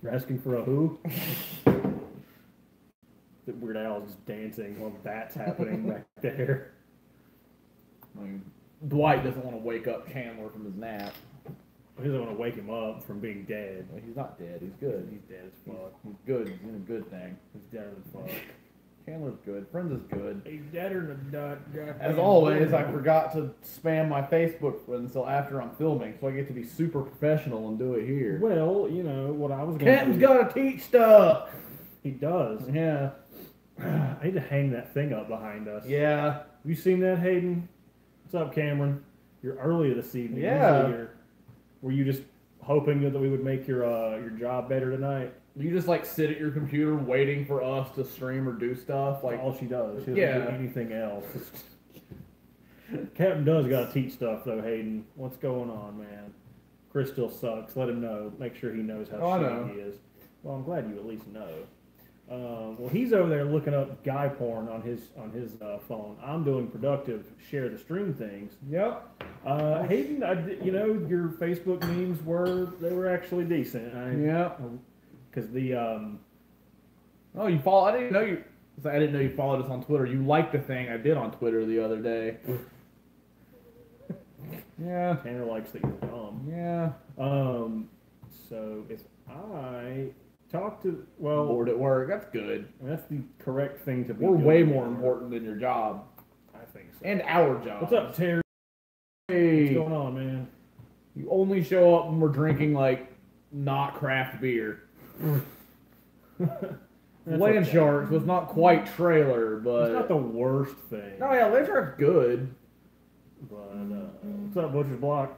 You're asking for a who? The Weird Al is dancing while that's happening back there. I mean, Dwight doesn't want to wake up Chandler from his nap. He doesn't want to wake him up from being dead. Well, he's not dead. He's good. He's dead as fuck. He's good. He's doing a good thing. He's deader than fuck. Chandler's good. Friends is good. He's deader than a As always, I forgot to spam my Facebook until after I'm filming, so I get to be super professional and do it here. Well, you know what I was going to Kenton's got to teach stuff. He does. Yeah. I need to hang that thing up behind us. Yeah. Have you seen that, Hayden? What's up, Cameron? You're early this evening. Yeah. Were you just hoping that we would make your job better tonight? You just like sit at your computer waiting for us to stream or do stuff. Like All she does. She doesn't Yeah. do anything else. Captain does got to teach stuff, though, Hayden. What's going on, man? Chris still sucks. Let him know. Make sure he knows how Oh, I shitty know. he is. Well, I'm glad you at least know. Well, he's over there looking up guy porn on his phone. I'm doing productive share the stream things. Yep. Hayden, your Facebook memes were actually decent. Yeah. Because the Oh, you follow? I didn't know you followed us on Twitter. You liked the thing I did on Twitter the other day. Yeah. Tanner likes that you're dumb. Yeah. So if I talk to I'm bored at work. That's good. that's the correct thing to be. We're doing. way more important than your job I think so. and our job. What's up, Terry? Hey. What's going on, man? You only show up when we're drinking like not craft beer. Land okay. Sharks was not quite trailer, but It's not the worst thing. no, yeah, Land Sharks good. But what's up, Butcher's Block?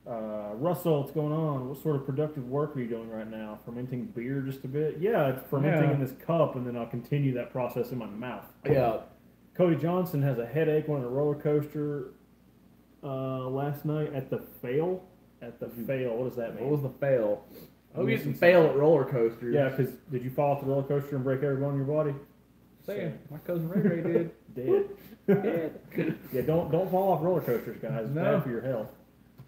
Russell, what's going on? What sort of productive work are you doing right now? Fermenting beer just a bit? Yeah, it's fermenting Yeah. in this cup, and then I'll continue that process in my mouth. Yeah, Cody Johnson has a headache on a roller coaster last night at the Fail. At the Fail, what does that mean? what was the fail? Oh, you Missing can fail at roller coasters. Yeah, because did you fall off the roller coaster and break every bone in your body? saying my cousin Ray Ray did. Dead. Dead. Yeah, don't fall off roller coasters, guys. It's No. bad for your health.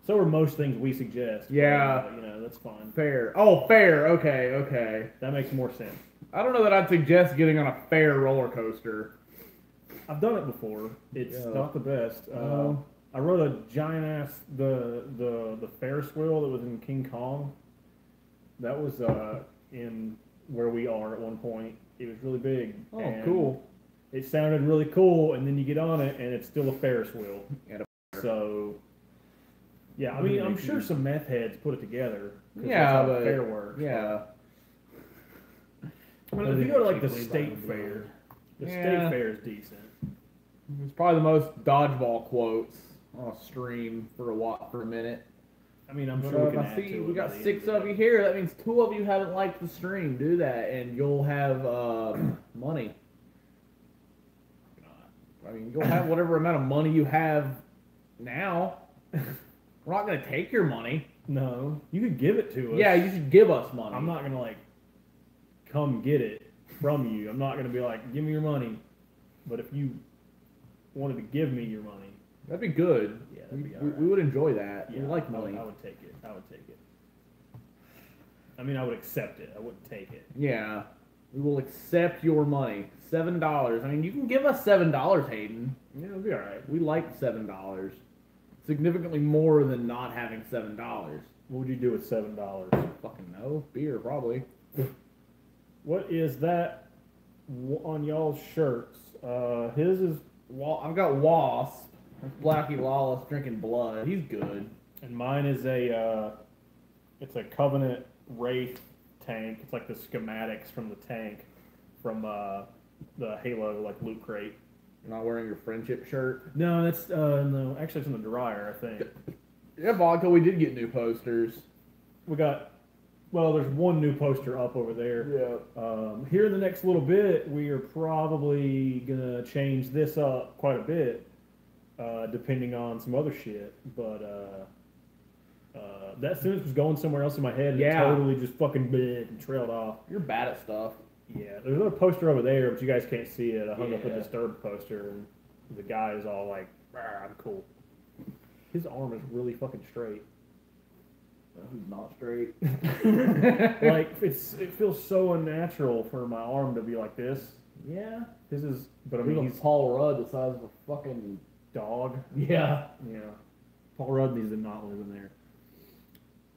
So are most things we suggest. Yeah. That's fine. Fair. Oh, fair. Okay, okay. That makes more sense. I don't know that I'd suggest getting on a fair roller coaster. I've done it before. It's Yeah. not the best. No. I rode a giant ass the Ferris wheel that was in King Kong. That was in where we are at one point. It was really big. Oh, and cool. It sounded really cool, and then you get on it, and it's still a Ferris wheel. And So, yeah, I mean, I'm sure some meth heads put it together. 'Cause Yeah, that's how but fair works. yeah. I mean, if you go to like the state fair, the Yeah. state fair is decent. It's probably the most dodgeball quotes on a stream for a minute. I mean, I'm But, sure we can I add see to it we got by the 6 end of you here. That means 2 of you haven't liked the stream. Do that, and you'll have money. I mean, you'll have whatever amount of money you have now. We're not gonna take your money. No, you could give it to us. Yeah, you should give us money. I'm not gonna like come get it from you. I'm not gonna be like, give me your money. But if you wanted to give me your money, That'd be good. Yeah, that'd be we alright. would enjoy that. yeah, We like I would- money. I would take it. I would take it. I mean, I would accept it. I wouldn't take it. Yeah, we will accept your money. $7. I mean, you can give us $7, Hayden. Yeah, it'll be all right. We like $7. Significantly more than not having $7. What would you do with $7? Fucking no. Beer, probably. What is that on y'all's shirts? His is, I've got Wasp. That's Blackie Lawless drinking blood. He's good. and mine is it's a Covenant Wraith tank. It's like the schematics from the tank from the Halo like loot crate. You're not wearing your friendship shirt. No, that's no. Actually, it's in the dryer. I think Yeah, Vodka, we did get new posters. we got. Well, there's one new poster up over there. Yeah. Here in the next little bit, we are probably gonna change this up quite a bit, depending on some other shit. But that sentence was going somewhere else in my head. And Yeah. it totally just fucking bit and trailed off. You're bad at stuff. Yeah, there's another poster over there, but you guys can't see it. I hung up a Yeah. Disturbed poster, and the guy is all like, "Rah, I'm cool." His arm is really fucking straight. Who's not straight? Like it feels so unnatural for my arm to be like this. Yeah. This is, but I There's mean, a he's Paul Rudd the size of a fucking dog. yeah. Yeah, Paul Rudd needs to not live in there.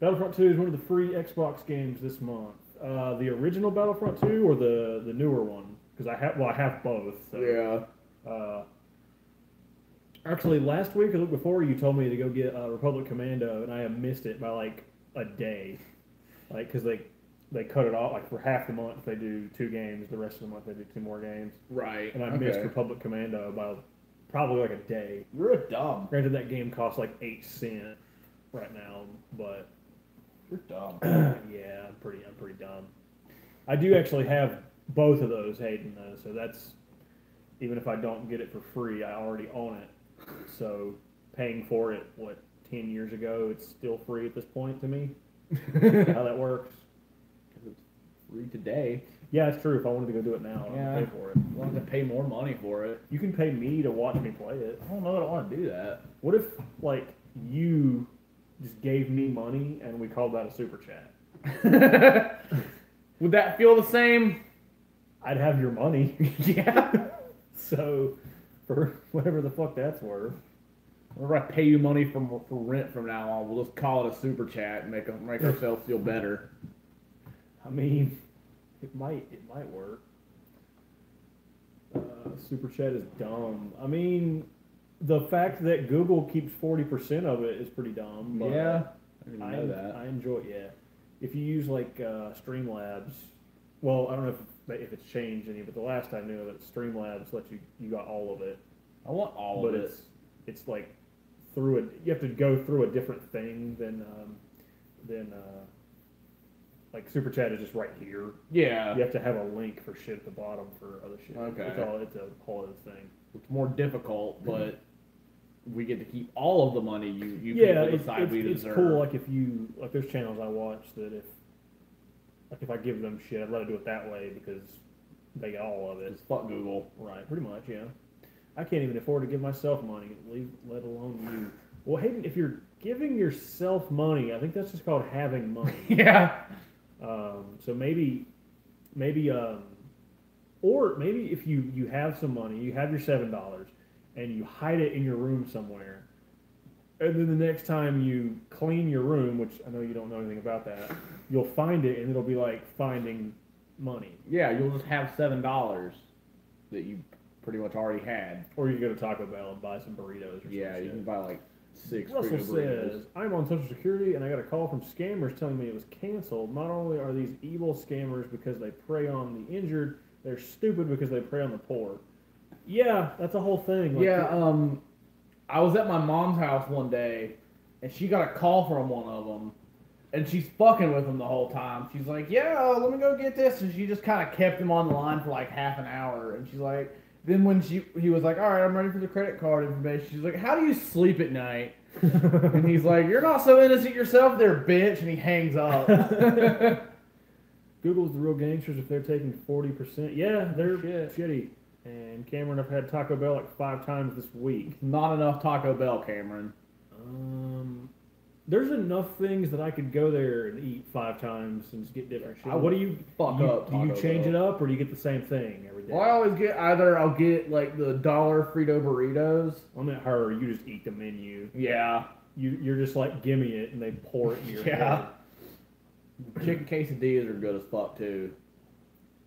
Battlefront 2 is one of the free Xbox games this month. The original Battlefront 2 or the newer one? Because I have both. So. Yeah. Actually, last week or the week before, you told me to go get Republic Commando, and I have missed it by like a day, like because they cut it off like for half the month they do 2 games, the rest of the month they do 2 more games, Right. and I missed Republic Commando by probably like a day. You're a dumb. Granted, that game costs like 8 cents right now, but You're dumb. yeah, I'm pretty dumb. I do actually have both of those, Hayden, though, so that's even if I don't get it for free, I already own it. So paying for it, 10 years ago, it's still free at this point to me. How that works? Because it's free today. Yeah, it's true. If I wanted to go do it now, I Yeah. would pay for it. You want to pay more money for it. You can pay me to watch me play it. I don't know that I want to do that. What if, like, you just gave me money and we called that a super chat? Would that feel the same? I'd have your money. Yeah. So, for whatever the fuck that's worth. Whenever I pay you money for rent from now on, we'll just call it a super chat and make ourselves feel better. I mean, it might work. Super chat is dumb. I mean, the fact that Google keeps 40% of it is pretty dumb. But Yeah. I didn't know that. I enjoy it. Yeah, if you use like Streamlabs, well, I don't know if it's changed any, but the last I knew of it, Streamlabs lets you got all of it. I want all But of it. it's like through it. You have to go through a different thing than like Super Chat is just right here. Yeah. You have to have a link for shit at the bottom for other shit. Okay. It's a whole other thing. It's more difficult, but we get to keep all of the money you Yeah, people decide we it's deserve. cool. Like if you like, there's channels I watch that if I give them shit, I'd let it do it that way because they get all of it. Just fuck Google. Right, pretty much, yeah. I can't even afford to give myself money, let alone you. Well, Hayden, if you're giving yourself money, I think that's just called having money. Yeah. So maybe, or maybe if you have some money, you have your $7, and you hide it in your room somewhere, and then the next time you clean your room, which I know you don't know anything about that, you'll find it, and it'll be like finding money. Yeah, you'll just have $7 that you pretty much already had. Or you go to Taco Bell and buy some burritos. Or Yeah, some you shit. can buy like 6 Russell Frito burritos. says, I'm on Social Security and I got a call from scammers telling me it was canceled. Not only are these evil scammers because they prey on the injured, they're stupid because they prey on the poor. Yeah, that's a whole thing. Like, Yeah, I was at my mom's house one day, and she got a call from one of them, and she's fucking with him the whole time. She's like, yeah, let me go get this, and she just kind of kept him on the line for like half an hour, and she's like, then when he was like, all right, I'm ready for the credit card information, she's like, how do you sleep at night? And he's like, you're not so innocent yourself there, bitch, and he hangs up. Google's the real gangsters if they're taking 40%. Yeah, they're Shit. shitty. And Cameron, I've had Taco Bell like 5 times this week. Not enough Taco Bell, Cameron. There's enough things that I could go there and eat 5 times and just get different shit. I What do would you fuck you- up Do you Taco change Bell. it up or do you get the same thing every day? Well, I always get I'll get like the $1 Frito burritos. I'm at her. You just eat the menu. Yeah. You're just like, give me it, and they pour it in your Yeah. head. Chicken quesadillas are good as fuck too.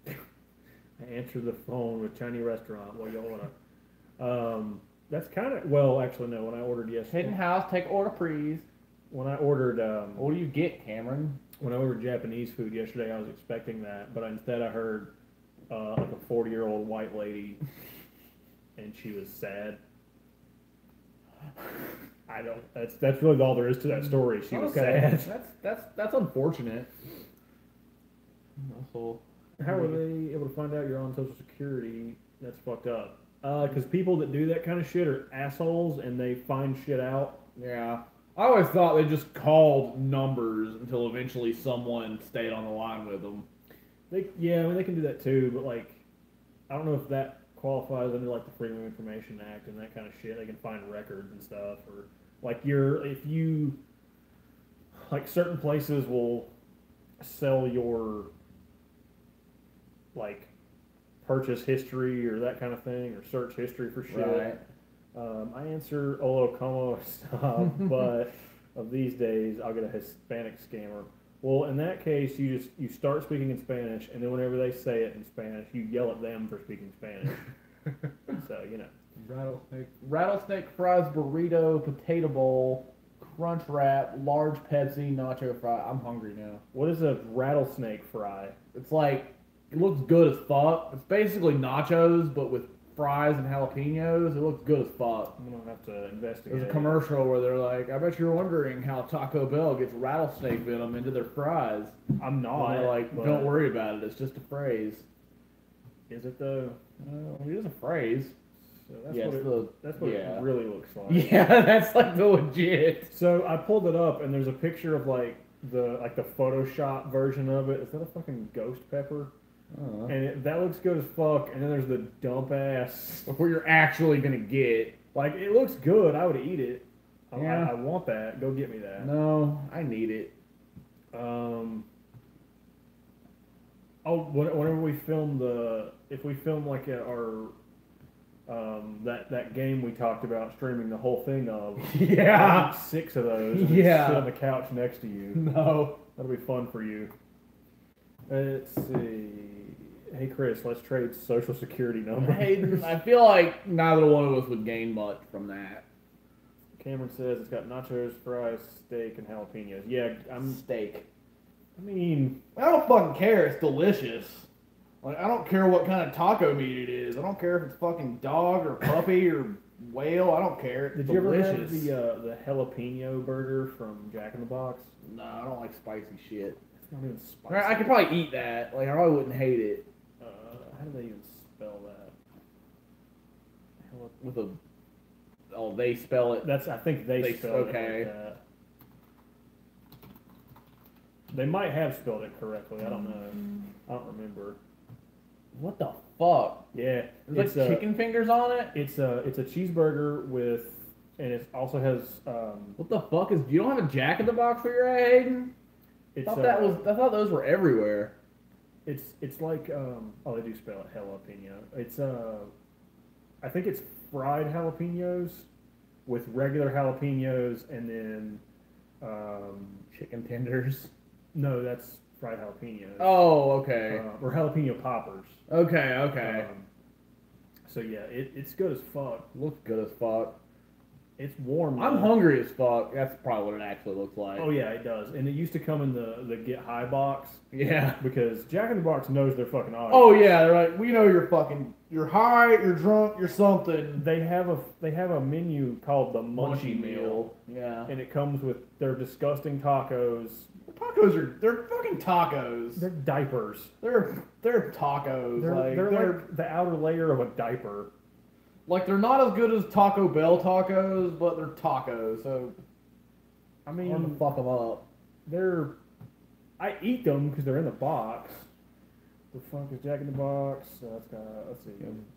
I answer the phone with Chinese restaurant. What y'all wanna? That's kind of well. Actually, no. When I ordered yesterday, house, take order, please. when I ordered What do you get, Cameron? when I ordered Japanese food yesterday, I was expecting that, but instead I heard like a 40-year-old white lady, and she was sad. I don't. That's really all there is to that story. She was sad. That's unfortunate. Also, How are they able to find out you're on Social Security? That's fucked up. Because people that do that kind of shit are assholes, and they find shit out. yeah. I always thought they just called numbers until eventually someone stayed on the line with them. I mean, they can do that too, but like, I don't know if that qualifies under like the Freedom of Information Act and that kind of shit. They can find records and stuff, or like like certain places will sell your like purchase history or that kind of thing, or search history for shit. Right. I answer Olo Como stuff, but of these days I'll get a Hispanic scammer. Well, in that case, you start speaking in Spanish, and then whenever they say it in Spanish, you yell at them for speaking Spanish. So Rattlesnake fries, burrito, potato bowl, crunch wrap, large Pepsi, nacho fry. I'm hungry now. what is a rattlesnake fry? It's like, it looks good as fuck. It's basically nachos, but with fries and jalapenos. It looks good as fuck. I'm gonna have to investigate. There's a commercial where they're like, I bet you're wondering how Taco Bell gets rattlesnake venom into their fries. I'm not. And they're like, but don't worry about it. It's just a phrase. Is it though? It is a phrase. So that's Yeah, what, it's that's what yeah. it really looks like. Yeah, that's like the legit. So I pulled it up, and there's a picture of like the Photoshop version of it. Is that a fucking ghost pepper? And that looks good as fuck. And then there's the dump ass. Where you're actually gonna get. Like, it looks good. I would eat it. Yeah. I want that. Go get me that. No, I need it. Whenever we film if we film like our that game we talked about streaming the whole thing of, Yeah. I'll eat 6 of those. And Yeah. sit on the couch next to you. No. That'll be fun for you. Let's see. Hey Chris, let's trade social security numbers. Hayden, I feel like neither one of us would gain much from that. Cameron says it's got nachos, fries, steak, and jalapenos. Yeah, Steak. I mean, I don't fucking care. It's delicious. Like, I don't care what kind of taco meat it is. I don't care if it's fucking dog or puppy or whale. I don't care. It's did you ever have delicious. the jalapeno burger from Jack in the Box? No, I don't like spicy shit. It's not even spicy. I could probably eat that. Like, I probably wouldn't hate it. How do they even spell that? With a... Oh, they spell it. I think they spelled it like that. They might have spelled it correctly. I don't know. I don't remember. What the fuck? Yeah, There's like chicken fingers on it? It's a cheeseburger with, and it also has. What the fuck is... You don't have a Jack in the Box for your Hayden? I thought those were everywhere. It's like they do spell it jalapeno. It's I think it's fried jalapenos with regular jalapenos, and then Chicken tenders. no, that's fried jalapenos. Oh, okay. Or jalapeno poppers. Okay. So yeah, it's good as fuck. Looks good as fuck. It's warm. I'm hungry as fuck. That's probably what it actually looks like. Oh yeah, it does. And it used to come in the Get High box. Yeah. Because Jack in the Box knows their fucking audience. Oh yeah, they're like, we know you're high, you're drunk, you're something. They have a menu called the Munchie Meal. Yeah. And it comes with their disgusting tacos. They're fucking tacos. They're diapers. They're tacos. They're like the outer layer of a diaper. Like, they're not as good as Taco Bell tacos, but they're tacos, so I mean, hard to fuck them up. I eat them because they're in the box. The fuck is Jack in the Box? Let's see.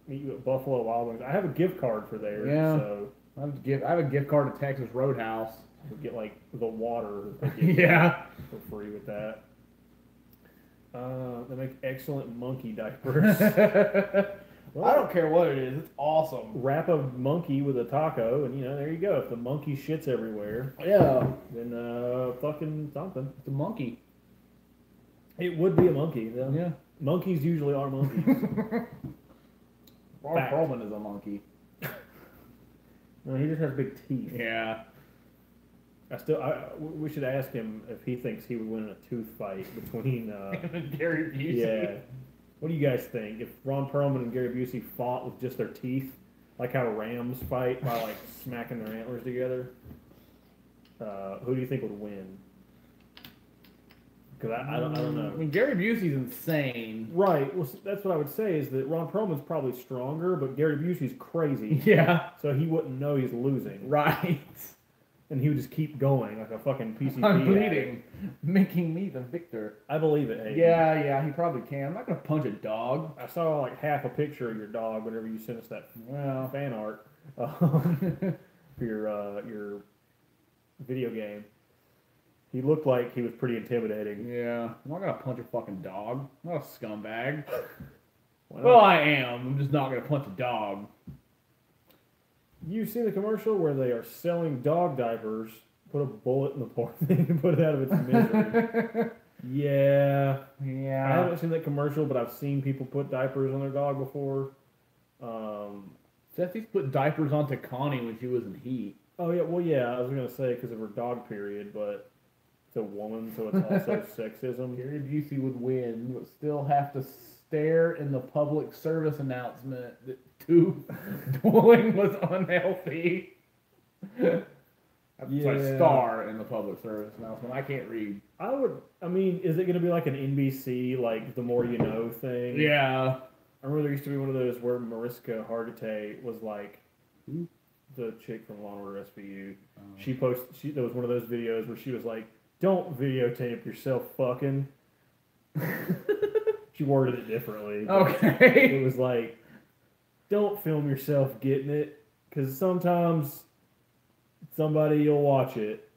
Meet you at Buffalo Wild Wings. I have a gift card for there. Yeah. So I have a gift card to Texas Roadhouse. we'll get like the water that they give Yeah. for free with that. They make excellent monkey diapers. Well, I don't care what it is. It's awesome. wrap a monkey with a taco, and there you go. If the monkey shits everywhere, Yeah. then fucking something. It's a monkey. It would be a monkey. Yeah. Monkeys usually are monkeys. Ron Perlman is a monkey. No, he just has big teeth. Yeah. We should ask him if he thinks he would win in a tooth fight between. Gary Busey. Yeah. What do you guys think? If Ron Perlman and Gary Busey fought with just their teeth, like how rams fight by like smacking their antlers together, who do you think would win? Because I don't know. I mean, Gary Busey's insane. Right. Well, that's what I would say is that Ron Perlman's probably stronger, but Gary Busey's crazy. Yeah. So he wouldn't know he's losing. Right. And he would just keep going like a fucking PCP. I'm bleeding, addict. making me the victor. I believe it, hey. Yeah, he probably can. I'm not gonna punch a dog. I saw like half a picture of your dog whenever you sent us that Well, fan art for your video game. He looked like he was pretty intimidating. Yeah. I'm not gonna punch a fucking dog. I'm not a scumbag. Why not? Well, I am. I'm just not gonna punch a dog. You've seen the commercial where they are selling dog diapers, put a bullet in the poor thing and put it out of its misery. Yeah. I Yeah. haven't seen that commercial, but I've seen people put diapers on their dog before. Sethie's put diapers onto Connie when she was in heat. Oh yeah, well yeah, I was gonna say because of her dog period, but it's a woman, so it's also sexism. Gary Busey would win, but still have to stare in the public service announcement that dueling was unhealthy. Sorry, star in the public service announcement. I can't read. I mean, is it gonna be like an NBC, like the more you know thing? Yeah. I remember there used to be one of those where Mariska Hargitay was like the chick from Law and Order SVU. There was one of those videos where she was like, "Don't videotape yourself fucking." She worded it differently. Okay. It was like, "Don't film yourself getting it, because sometimes somebody will watch it."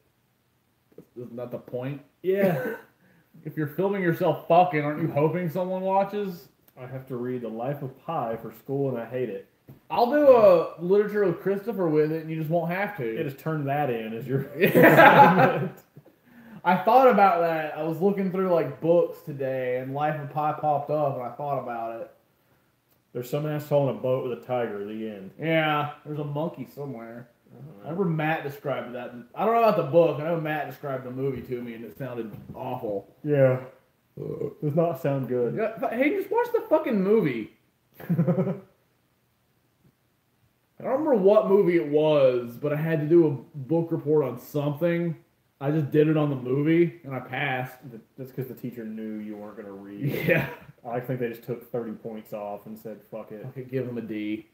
Isn't that the point? Yeah. If you're filming yourself fucking, aren't you hoping someone watches? I have to read The Life of Pi for school, and I hate it. I'll do a literature with Christopher with it, and you just won't have to. Yeah, just turn that in as your Yeah. I thought about that. I was looking through like books today, and Life of Pi popped up, and I thought about it. There's some asshole in a boat with a tiger at the end. Yeah, there's a monkey somewhere. I remember Matt described that. I don't know about the book. I know Matt described the movie to me, and it sounded awful. Yeah. Does not sound good. Yeah, hey, just watch the fucking movie. I don't remember what movie it was, but I had to do a book report on something. I just did it on the movie, and I passed. That's because the teacher knew you weren't going to read. Yeah. I think they just took 30 points off and said, fuck it. I could give him a D.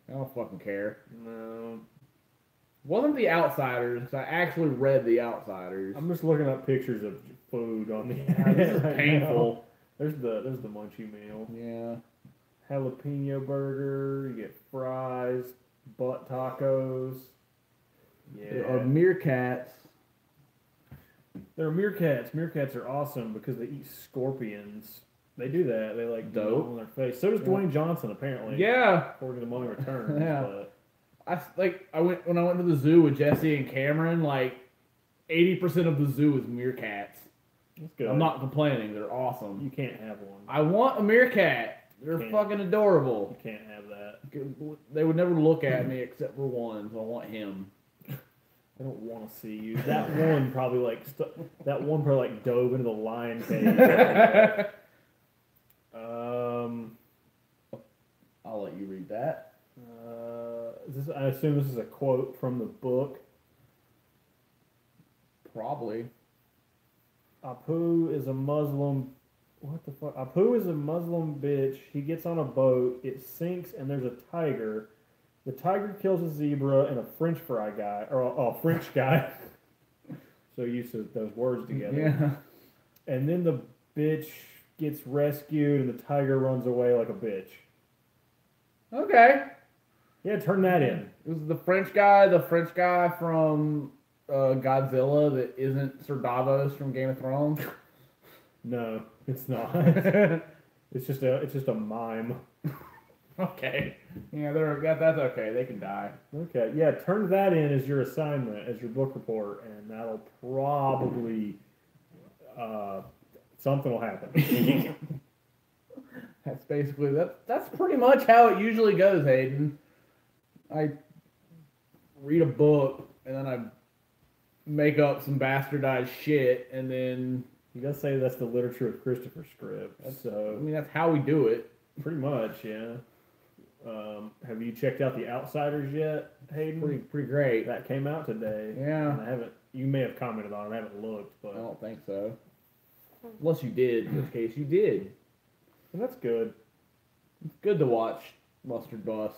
I don't fucking care. No. Wasn't The Outsiders, because I actually read The Outsiders. I'm just looking up pictures of food on the This is right painful. now. There's the munchie meal. Yeah. Jalapeno burger. You get fries, butt tacos. There are Yeah. meerkats. They're meerkats. Meerkats are awesome because they eat scorpions. They do that. They like Dope. gnaw on their face. So does Dwayne Johnson apparently. Yeah. According to Money Returns. Yeah. But When I went to the zoo with Jesse and Cameron, like 80% of the zoo is meerkats. that's good. I'm not complaining. They're awesome. You can't have one. I want a meerkat. They're Can't. fucking adorable. You can't have that. They would never look at me except for one, so I want him. I don't want to see you. That one probably dove into the lion cage. I'll let you read that. I assume this is a quote from the book. Probably. Apu is a Muslim. What the fuck? Apu is a Muslim bitch. He gets on a boat. It sinks, and there's a tiger. The tiger kills a zebra and a French fry guy, or a French guy. So used to those words together. Yeah. And then the bitch gets rescued, and the tiger runs away like a bitch. Okay. Yeah, turn that in. This is the French guy from Godzilla that isn't Sir Davos from Game of Thrones. No, it's not. It's just a mime. Okay. Yeah, that's okay. They can die. Okay, yeah, turn that in as your assignment, as your book report, and that'll probably something will happen. That's basically that's pretty much how it usually goes, Hayden. I read a book and then I make up some bastardized shit, and then You gotta say that's the literature of Christopher script. I So mean that's how we do it. pretty much, yeah. Have you checked out The Outsiders yet, Hayden? Pretty great. That came out today. Yeah. And I haven't. You may have commented on it. I haven't looked, I but don't think so. Unless you did, in which case you did. that's good. It's good to watch Mustard Bus.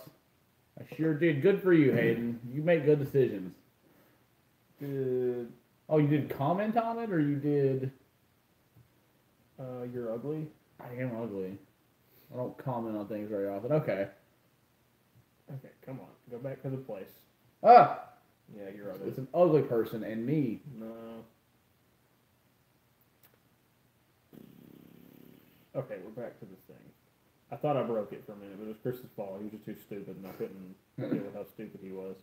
I sure did. Good for you, Hayden. You make good decisions. Good. Oh, you did comment on it, or you did? You're ugly. I am ugly. I don't comment on things very often. Okay. Okay, come on. Go back to the place. Ah, Yeah, you're right. It's an ugly person and me. No. Okay, we're back to this thing. I thought I broke it for a minute, but it was Chris's fault. He was just too stupid, and I couldn't deal with how stupid he was.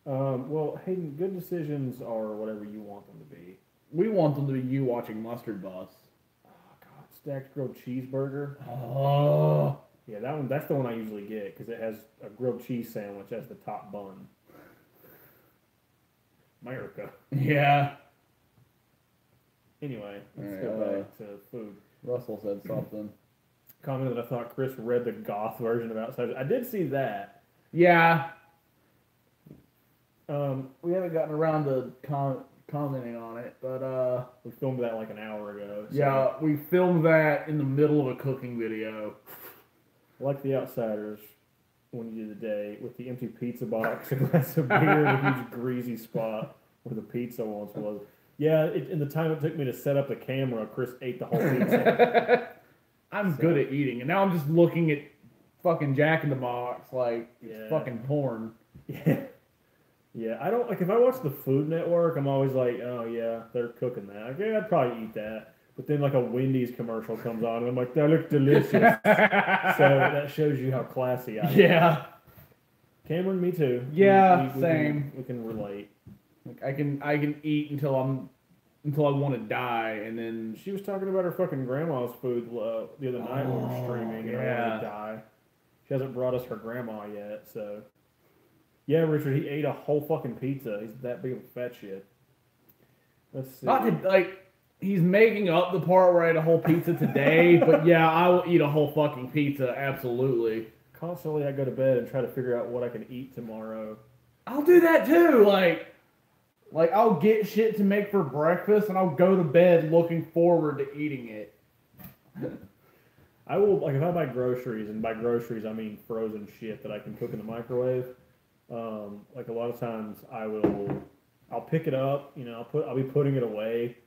Well, Hayden, good decisions are whatever you want them to be. We want them to be you watching Mustard Bus. Oh, God, stacked grilled cheeseburger. Oh. Yeah, that's the one I usually get because it has a grilled cheese sandwich as the top bun. America. Yeah. Anyway, let's All go right, back to food. Russell said something. Commented that I thought Chris read the goth version of Outside. I did see that. Yeah. We haven't gotten around to commenting on it, but We filmed that like an hour ago. So yeah, we filmed that in the middle of a cooking video. like The Outsiders, when you do the day with the empty pizza box, a glass of beer, and a huge greasy spot where the pizza once was. Yeah, in the time it took me to set up the camera, Chris ate the whole pizza. I'm good at eating, and now I'm just looking at fucking Jack in the Box like it's Yeah. fucking porn. Yeah. Yeah, I don't like if I watch the Food Network, I'm always like, oh yeah, they're cooking that. Okay, I'd probably eat that. But then like a Wendy's commercial comes on and I'm like, that looks delicious. So that shows you how classy I am. Yeah. Cameron, me too. Yeah, we same. We can relate. Like I can eat until I want to die, and then She was talking about her fucking grandma's food the other night when we were streaming, and I yeah. wanted to die. She hasn't brought us her grandma yet, so. Yeah, Richard, he ate a whole fucking pizza. He's that big of a fat shit. Let's see. not to, like he's making up the part where I ate a whole pizza today, but yeah, I will eat a whole fucking pizza, absolutely. Constantly, I go to bed and try to figure out what I can eat tomorrow. I'll do that too. Like I'll get shit to make for breakfast, and I'll go to bed looking forward to eating it. I will, like, if I buy groceries, and by groceries I mean frozen shit that I can cook in the microwave. Like a lot of times I'll pick it up, you know, I'll be putting it away,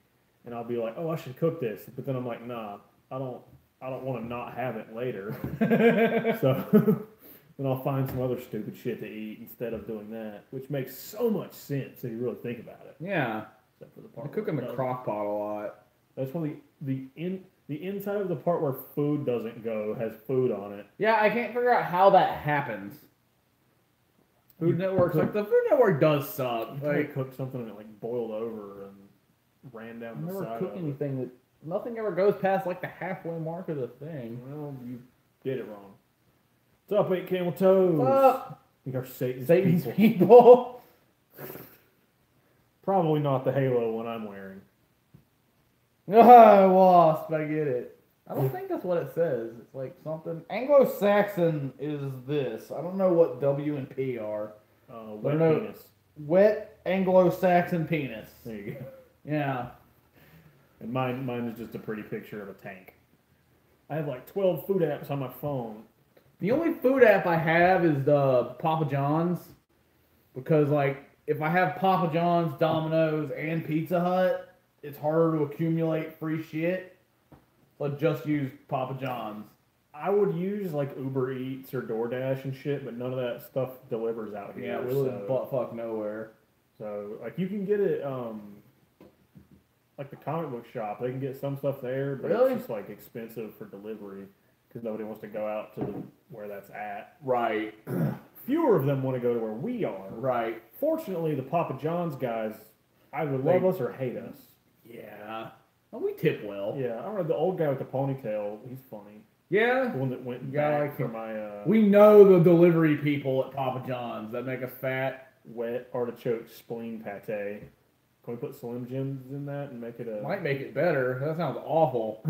and I'll be like, oh, I should cook this, but then I'm like, nah, I don't want to not have it later. So then I'll find some other stupid shit to eat instead of doing that, which makes so much sense if you really think about it. Yeah, Except for the I part cook in where the it crock pot a lot. That's when the inside of the part where food doesn't go has food on it. Yeah, I can't figure out how that happens. Food Network's like the Food Network does suck. I Like cooked something and it like boiled over and ran I down the never side cook of it. anything that nothing ever goes past like the halfway mark of the thing. Well, you did it wrong. What's up, 8 camel toes? What's up? We are Satan's Satan's people. people. Probably not the Halo one I'm wearing. Ah, wasp, I get it. I don't think that's what it says. It's like something. Anglo-Saxon is this. I don't know what W and P are. Wet no. penis. Wet Anglo-Saxon penis. There you go. Yeah. And mine is just a pretty picture of a tank. I have like 12 food apps on my phone. The only food app I have is the Papa John's. Because, like, if I have Papa John's, Domino's, and Pizza Hut, it's harder to accumulate free shit. So I just use Papa John's. I would use like Uber Eats or DoorDash and shit, but none of that stuff delivers out here. Yeah, we live butt fuck nowhere. So like you can get it, like the comic book shop, they can get some stuff there, but Really? it's just like expensive for delivery because nobody wants to go out to where that's at. Right. Fewer of them want to go to where we are. Right. Fortunately, the Papa John's guys either love us or hate us. Yeah. Well, we tip well. Yeah, I don't know, the old guy with the ponytail, he's funny. Yeah. The one that went Yeah, back like for him. my We know the delivery people at Papa John's that make us fat. wet artichoke spleen pate. Can we put Slim Jims in that and make it a... Might make it better. That sounds awful.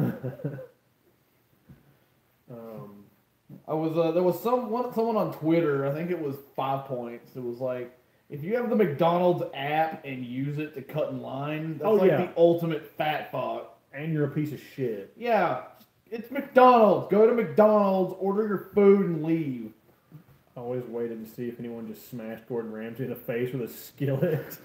There was someone on Twitter, I think it was 5 Points, it was like, if you have the McDonald's app and use it to cut in line, that's the ultimate fat fuck. And you're a piece of shit. Yeah, it's McDonald's. Go to McDonald's, order your food, and leave. I always waited to see if anyone just smashed Gordon Ramsay in the face with a skillet.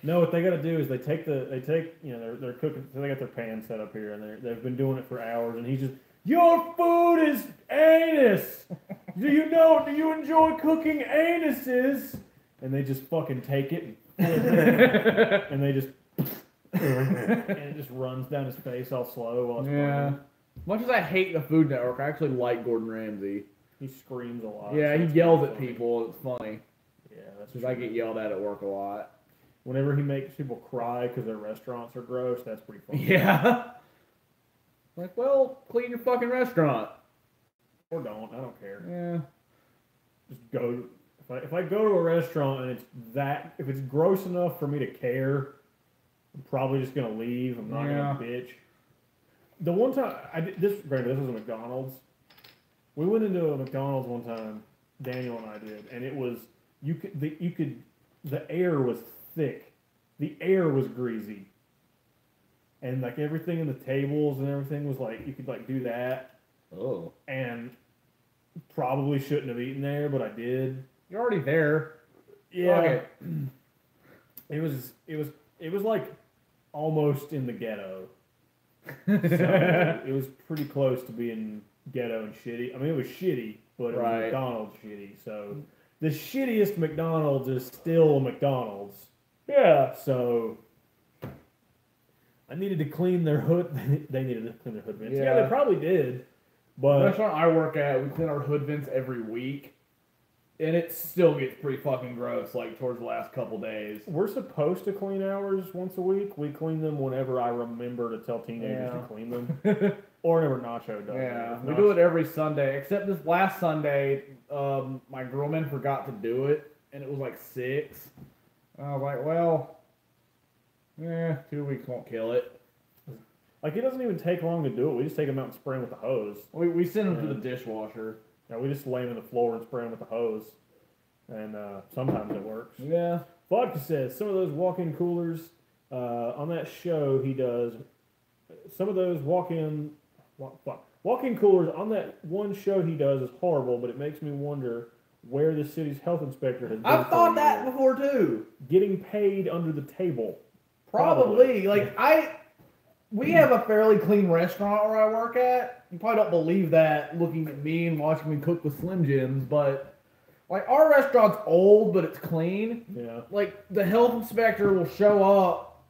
No, what they got to do is they take they're cooking. So they got their pan set up here, and they've been doing it for hours. And he's just, your food is anus. Do you enjoy cooking anuses? and they just fucking take it and they just and it just runs down his face all slow while it's playing. Much as I hate the Food Network, I actually like Gordon Ramsay. He screams a lot. Yeah, so he it's yells pretty at funny. people. It's funny. Yeah, that's Because I get yelled at work a lot. Whenever he makes people cry because their restaurants are gross, that's pretty funny. Yeah. Like, well, clean your fucking restaurant. Or don't. I don't care. Yeah. Just go. If I go to a restaurant and if it's gross enough for me to care, I'm probably just gonna leave. I'm not gonna bitch. The one time this was a McDonald's. We went into a McDonald's one time, Daniel and I did, and it was the air was thick, the air was greasy, and like everything in the tables and everything was like you could like do that. Oh. And probably shouldn't have eaten there, but I did. You're already there. Yeah. Okay. It was like almost in the ghetto. So it was pretty close to being ghetto and shitty. I mean, it was shitty, but it was McDonald's shitty. So the shittiest McDonald's is still a McDonald's. Yeah. So I needed to clean their hood. They needed to clean their hood vents. Yeah, Yeah. they probably did. The But restaurant I work at, we clean our hood vents every week. And it still gets pretty fucking gross, like, towards the last couple days. we're supposed to clean ours once a week. We clean them whenever I remember to tell teenagers to clean them. Or whenever Nacho does. Yeah, If we Nacho- do it every Sunday, except this last Sunday, my girlman forgot to do it, and it was like 6. And I was like, well, 2 weeks won't kill it. Like, it doesn't even take long to do it. We just take them out and spray them with the hose. We send them to the dishwasher. Yeah, we just lay them on the floor and spray them with the hose. And sometimes it works. Yeah. Vodka says some of those walk-in coolers on that show he does. Some of those walk-in coolers on that one show he does is horrible, but it makes me wonder where the city's health inspector has been. I've for thought a that year. before too. Getting paid under the table. Probably. We have a fairly clean restaurant where I work at. You probably don't believe that looking at me and watching me cook with Slim Jims, but like our restaurant's old, but it's clean. Yeah. Like the health inspector will show up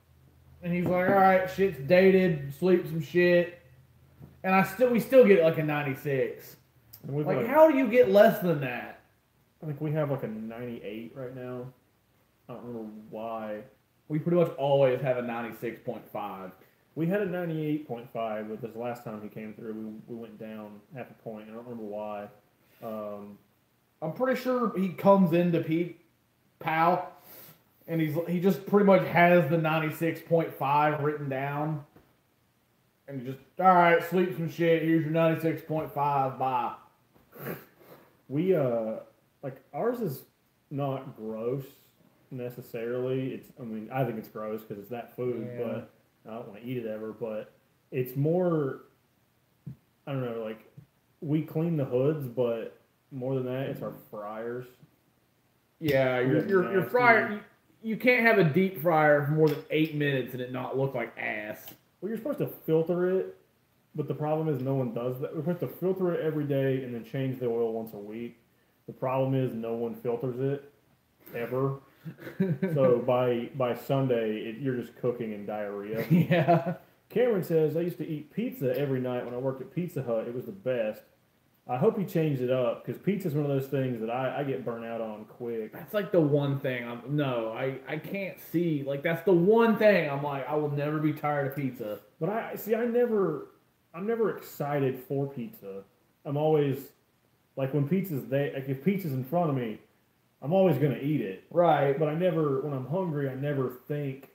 and he's like, all right, shit's dated, sleep some shit. And we still get like a 96. And we've Like, how do you get less than that? I think we have like a 98 right now. I don't remember why. We pretty much always have a 96.5. We had a 98.5, but this last time he came through, we went down half a point. I don't remember why. I'm pretty sure he comes into Pete Powell, and he just pretty much has the 96.5 written down, and he just, all right, sleep some shit. Here's your 96.5. Bye. We like ours is not gross necessarily. I think it's gross because it's that food, Yeah. but I don't want to eat it ever. But it's more, I don't know, like we clean the hoods, but more than that, it's our fryers. Yeah, your nasty. fryer. You can't have a deep fryer for more than 8 minutes and it not look like ass. Well, you're supposed to filter it, but the problem is no one does that. We're supposed to filter it every day and then change the oil once a week. The problem is no one filters it ever. So by Sunday, you're just cooking in diarrhea. Yeah. Cameron says, I used to eat pizza every night when I worked at Pizza Hut. It was the best. I hope he changed it up because pizza's one of those things that I get burnt out on quick. That's like the one thing I can't see. Like that's the one thing I'm like, I will never be tired of pizza. But I'm never excited for pizza. I'm always like when pizza's there, like if pizza's in front of me, I'm always gonna eat it. Right. But when I'm hungry, I never think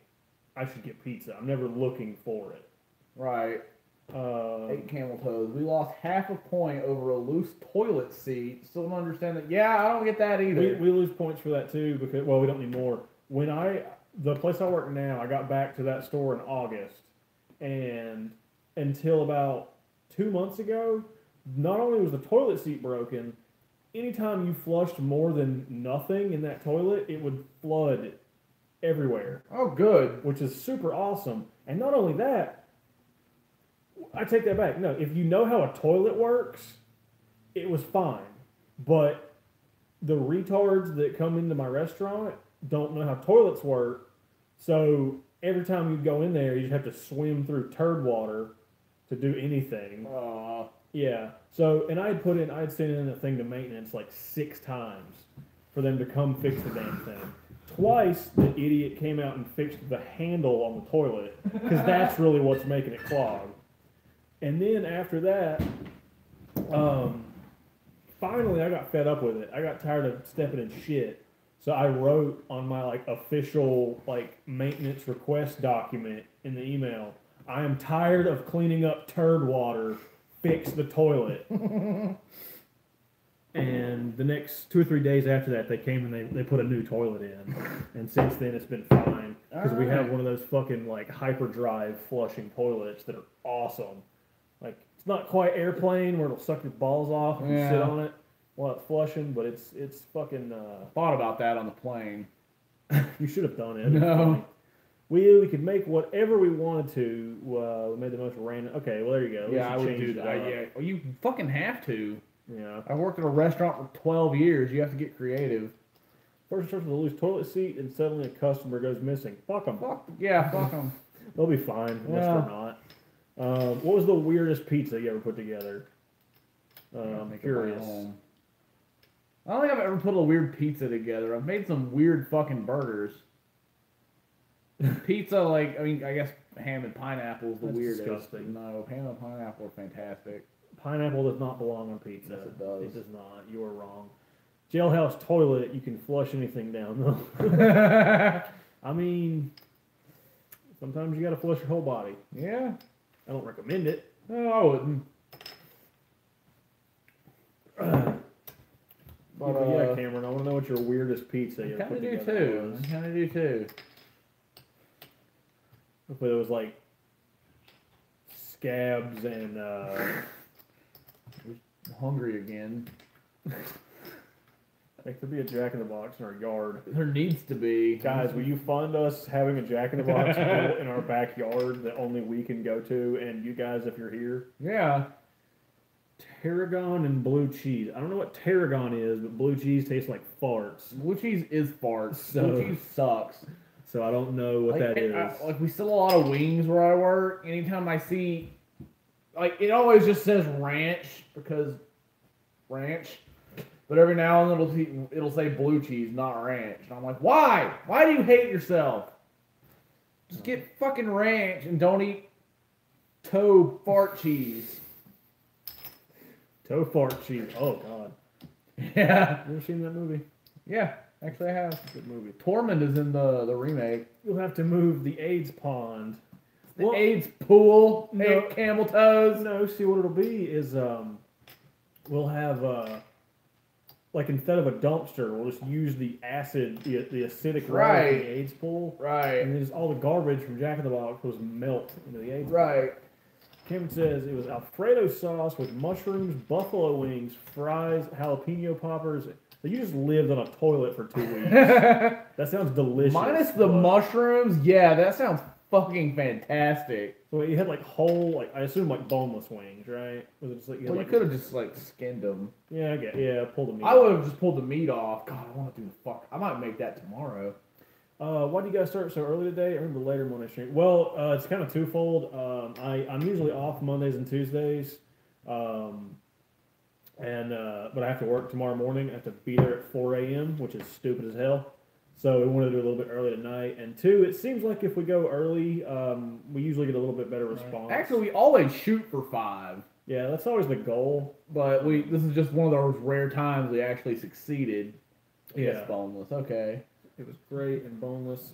I should get pizza. I'm never looking for it. Right. 8 camel toes. We lost half a point over a loose toilet seat. Still don't understand that. Yeah, I don't get that either. We lose points for that too because we don't need more. The place I work now, I got back to that store in August, and until about 2 months ago, not only was the toilet seat broken, anytime you flushed more than nothing in that toilet, it would flood everywhere, Oh, good. which is super awesome. And not only that, I take that back. No, if you know how a toilet works, it was fine. But the retards that come into my restaurant don't know how toilets work. So every time you go in there, you just have to swim through turd water to do anything. Yeah. So, and I had sent in a thing to maintenance like 6 times for them to come fix the damn thing. Twice, the idiot came out and fixed the handle on the toilet because that's really what's making it clog. And then after that, finally I got fed up with it. I got tired of stepping in shit. So I wrote on my like official like maintenance request document in the email, I am tired of cleaning up turd water. Fix the toilet. And the next 2 or 3 days after that, they came and they put a new toilet in. And since then, it's been fine. Because we have one of those fucking like hyperdrive flushing toilets that are awesome. Like, it's not quite airplane where it'll suck your balls off and you sit on it while it's flushing, but it's fucking. Thought about that on the plane. You should have done it. No. We could make whatever we wanted to. We made the most random. Okay, well there you go. Yeah, I would do that. Yeah, well, you fucking have to. Yeah. I worked at a restaurant for 12 years. You have to get creative. First starts with a loose toilet seat, and suddenly a customer goes missing. Fuck them. Fuck them. They'll be fine unless they're not. What was the weirdest pizza you ever put together? I'm curious. I don't think I've ever put a weird pizza together. I've made some weird fucking burgers. Pizza, like, I mean, I guess ham and pineapple is the That's weirdest. disgusting. No, ham and pineapple are fantastic. Pineapple does not belong on pizza. Yes, it does. It does not. You are wrong. Jailhouse toilet, you can flush anything down, though. I mean, sometimes you gotta flush your whole body. Yeah. I don't recommend it. No, I wouldn't. But yeah, Cameron, I want to know what your weirdest pizza you ever put together was. I kind of do too. Hopefully it was like scabs and Hungry again. like there'd be a Jack in the Box in our yard. There needs to be. Guys, will you fund us having a Jack in the Box built in our backyard that only we can go to? And you guys, if you're here, Yeah. tarragon and blue cheese. I don't know what tarragon is, but blue cheese tastes like farts. Blue cheese is farts. So- Blue cheese sucks. So I don't know what that is. Like, we sell a lot of wings where I work. Anytime I see, like, it always just says ranch because ranch. But every now and then it'll say blue cheese, not ranch. And I'm like, why? Why do you hate yourself? Just get fucking ranch and don't eat toe fart cheese. Toe fart cheese. Oh God. Yeah. You ever seen that movie? Yeah, actually I have. Good movie. Tormund is in the remake. You'll have to move the AIDS pond. The AIDS pool, No. camel toes. No, see what it'll be is we'll have like instead of a dumpster, we'll just use the acid, the acidic water Right. from the AIDS pool, Right. and then just all the garbage from Jack in the Box will just melt into the AIDS pool. Right. Cameron says it was Alfredo sauce with mushrooms, buffalo wings, fries, jalapeno poppers. So you just lived on a toilet for 2 weeks. That sounds delicious. Minus the but- mushrooms, yeah, that sounds fucking fantastic. So you had like whole, like I assume like boneless wings, right? Was it just like you had Well, you like could have just like skinned them. yeah, I get pull the meat. I would have just pulled the meat off. God, I want to do the fuck. I might make that tomorrow. Why do you guys start so early today? I remember later when I stream. Well, it's kind of twofold. I'm usually off Mondays and Tuesdays, but I have to work tomorrow morning. I have to be there at 4 a.m., which is stupid as hell. So we wanted to do a little bit early tonight. And two, it seems like if we go early, we usually get a little bit better response. Actually, we always shoot for 5, yeah, that's always the goal. but this is just one of those rare times we actually succeeded. Yeah. It's boneless. Okay. It was great and boneless.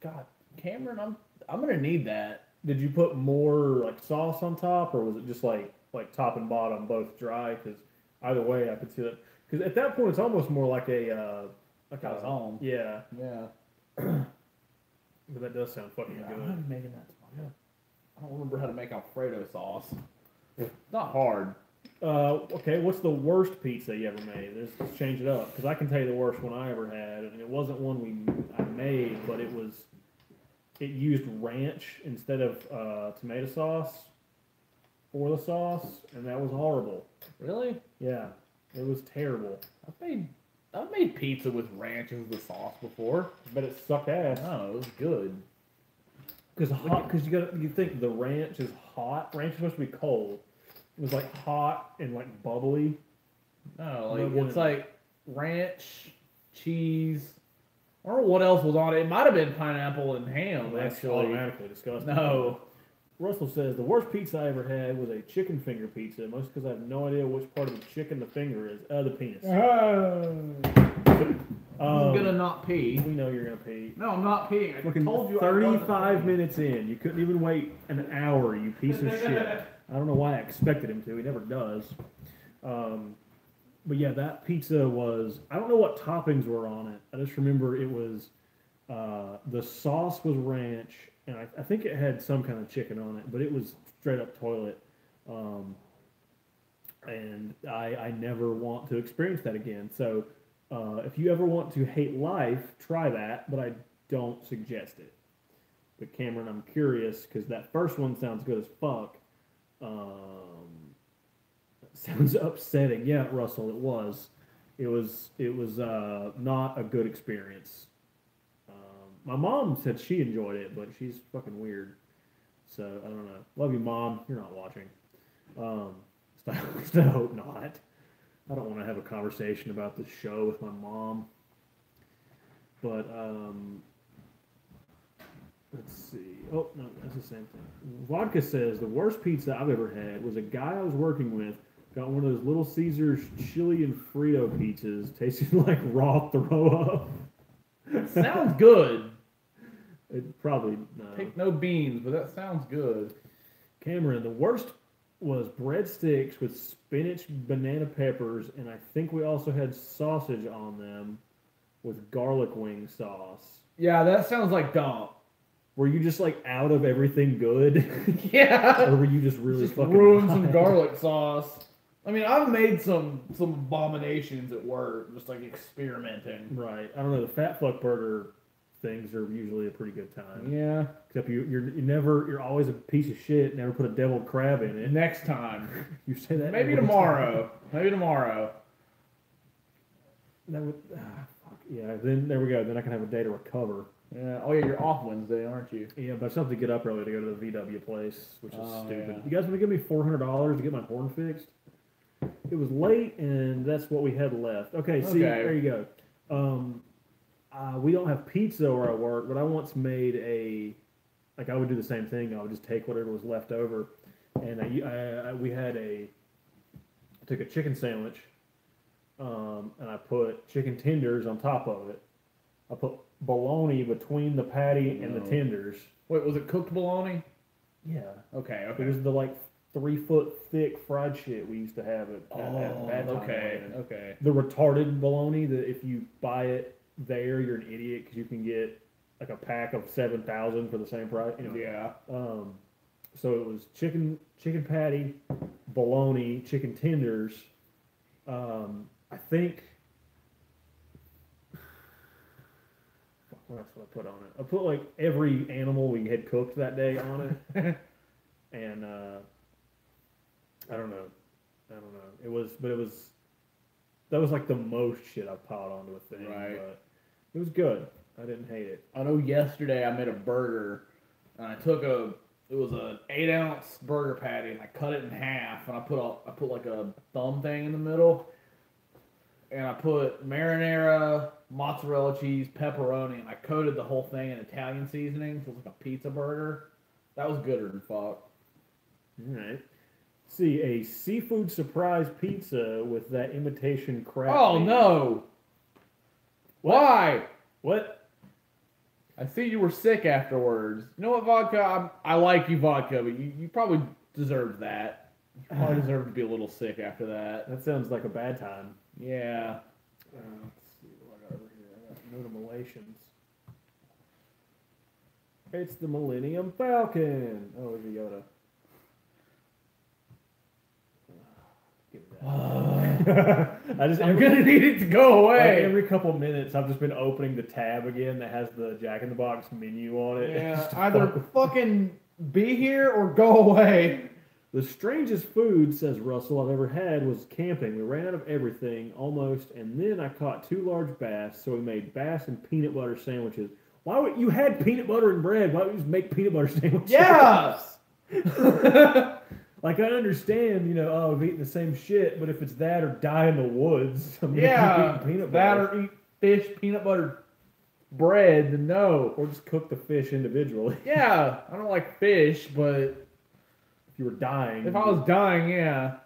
God, Cameron, I'm gonna need that. Did you put more like sauce on top, or was it just like top and bottom both dry? Because either way, I could see that. Because at that point, it's almost more like a Calzone. Yeah, Yeah. but that does sound fucking I'm good. gonna be making that tomorrow. I don't remember how to make Alfredo sauce. It's not hard. Okay, what's the worst pizza you ever made? Let's change it up, because I can tell you the worst one I ever had, and it wasn't one I made, but it used ranch instead of tomato sauce for the sauce, and that was horrible. Really? Yeah. It was terrible. I've made pizza with ranch as the sauce before. But it sucked ass. Oh, it was good. Because you think the ranch is hot. Ranch is supposed to be cold. It was like hot and like bubbly. No, like it's like ranch, cheese. I don't know what else was on it. It might have been pineapple and ham, That's actually. automatically disgusting. No. Russell says the worst pizza I ever had was a chicken finger pizza, mostly because I have no idea which part of the chicken the finger is. The penis. I'm gonna not pee. We know you're gonna pee. No, I'm not peeing. I Fucking told you. 35 minutes in, you couldn't even wait an hour. You piece of shit. I don't know why I expected him to. He never does. But yeah, that pizza was. I don't know what toppings were on it. I just remember it was. The sauce was ranch, and I think it had some kind of chicken on it, but it was straight up toilet. And I never want to experience that again. So if you ever want to hate life, try that, but I don't suggest it. But Cameron, I'm curious because that first one sounds good as fuck. Sounds upsetting. Yeah, Russell, it was. It was not a good experience. My mom said she enjoyed it, but she's fucking weird. So I don't know. Love you, Mom. You're not watching. I hope not. I don't want to have a conversation about this show with my mom. But let's see. Oh no, that's the same thing. Vodka says the worst pizza I've ever had was a guy I was working with got one of those Little Caesars chili and Frito pizzas, tasting like raw throw up. Sounds good. It probably no. Take no beans, but that sounds good. Cameron, the worst was breadsticks with spinach, banana peppers, and I think we also had sausage on them with garlic wing sauce. Yeah, that sounds like dumb. Were you just like out of everything good? Yeah. Or were you just really Just fucking ruin high? some garlic sauce. I mean, I've made some abominations at work, just like experimenting. Right. I don't know. The Fat Fuck Burger things are usually a pretty good time. Yeah. Except you're always a piece of shit. Never put a deviled crab in it. Next time. You say that Maybe every tomorrow. time. Maybe tomorrow. That would, fuck. Yeah. Then there we go. Then I can have a day to recover. Yeah. Oh yeah, you're off Wednesday, aren't you? Yeah, but I still have to get up early to go to the VW place, which is stupid. Yeah. You guys want to give me $400 to get my horn fixed? It was late, and that's what we had left. Okay, see, there you go. We don't have pizza where I work, but I once made I would do the same thing. I would just take whatever was left over, and I took a chicken sandwich, and I put chicken tenders on top of it. I put bologna between the patty and the tenders. Wait, was it cooked bologna? Yeah. Okay. It was the 3-foot thick fried shit we used to have at Bad Time Land. Okay. The retarded bologna that if you buy it there, you're an idiot because you can get like a pack of 7,000 for the same price. You know? Yeah. So it was chicken patty, bologna, chicken tenders. I think. What else did I put on it? I put like every animal we had cooked that day on it, and I don't know. That was like the most shit I've piled onto a thing. Right. But it was good. I didn't hate it. I know yesterday I made a burger, and I took it was an 8-ounce burger patty, and I cut it in half, and I put like a thumb thing in the middle, and I put marinara, mozzarella cheese, pepperoni, and I coated the whole thing in Italian seasoning, so it was like a pizza burger. That was gooder than fuck. All right. See, a seafood surprise pizza with that imitation crab. Oh meat. no! Why? What? I see you were sick afterwards. You know what, Vodka? I like you, Vodka, but you probably deserved that. You probably deserved to be a little sick after that. That sounds like a bad time. Yeah. Let's see what I got over here. I got notifications. It's the Millennium Falcon. Oh, it's a Yoda. Give me that. I'm gonna need it to go away. Every couple minutes, I've just been opening the tab again that has the Jack in the Box menu on it. Yeah, either fucking be here or go away. The strangest food, says Russell, I've ever had was camping. We ran out of everything almost, and then I caught 2 large bass, so we made bass and peanut butter sandwiches. Why would you had peanut butter and bread? Why would you just make peanut butter sandwiches? Yes. Like I understand, oh, we've eaten the same shit, but if it's that or die in the woods, I'm gonna Yeah, keep eating peanut that butter. or eat fish, peanut butter, bread. Then no. Or just cook the fish individually. Yeah, I don't like fish, but If you were dying. if I was dying, yeah,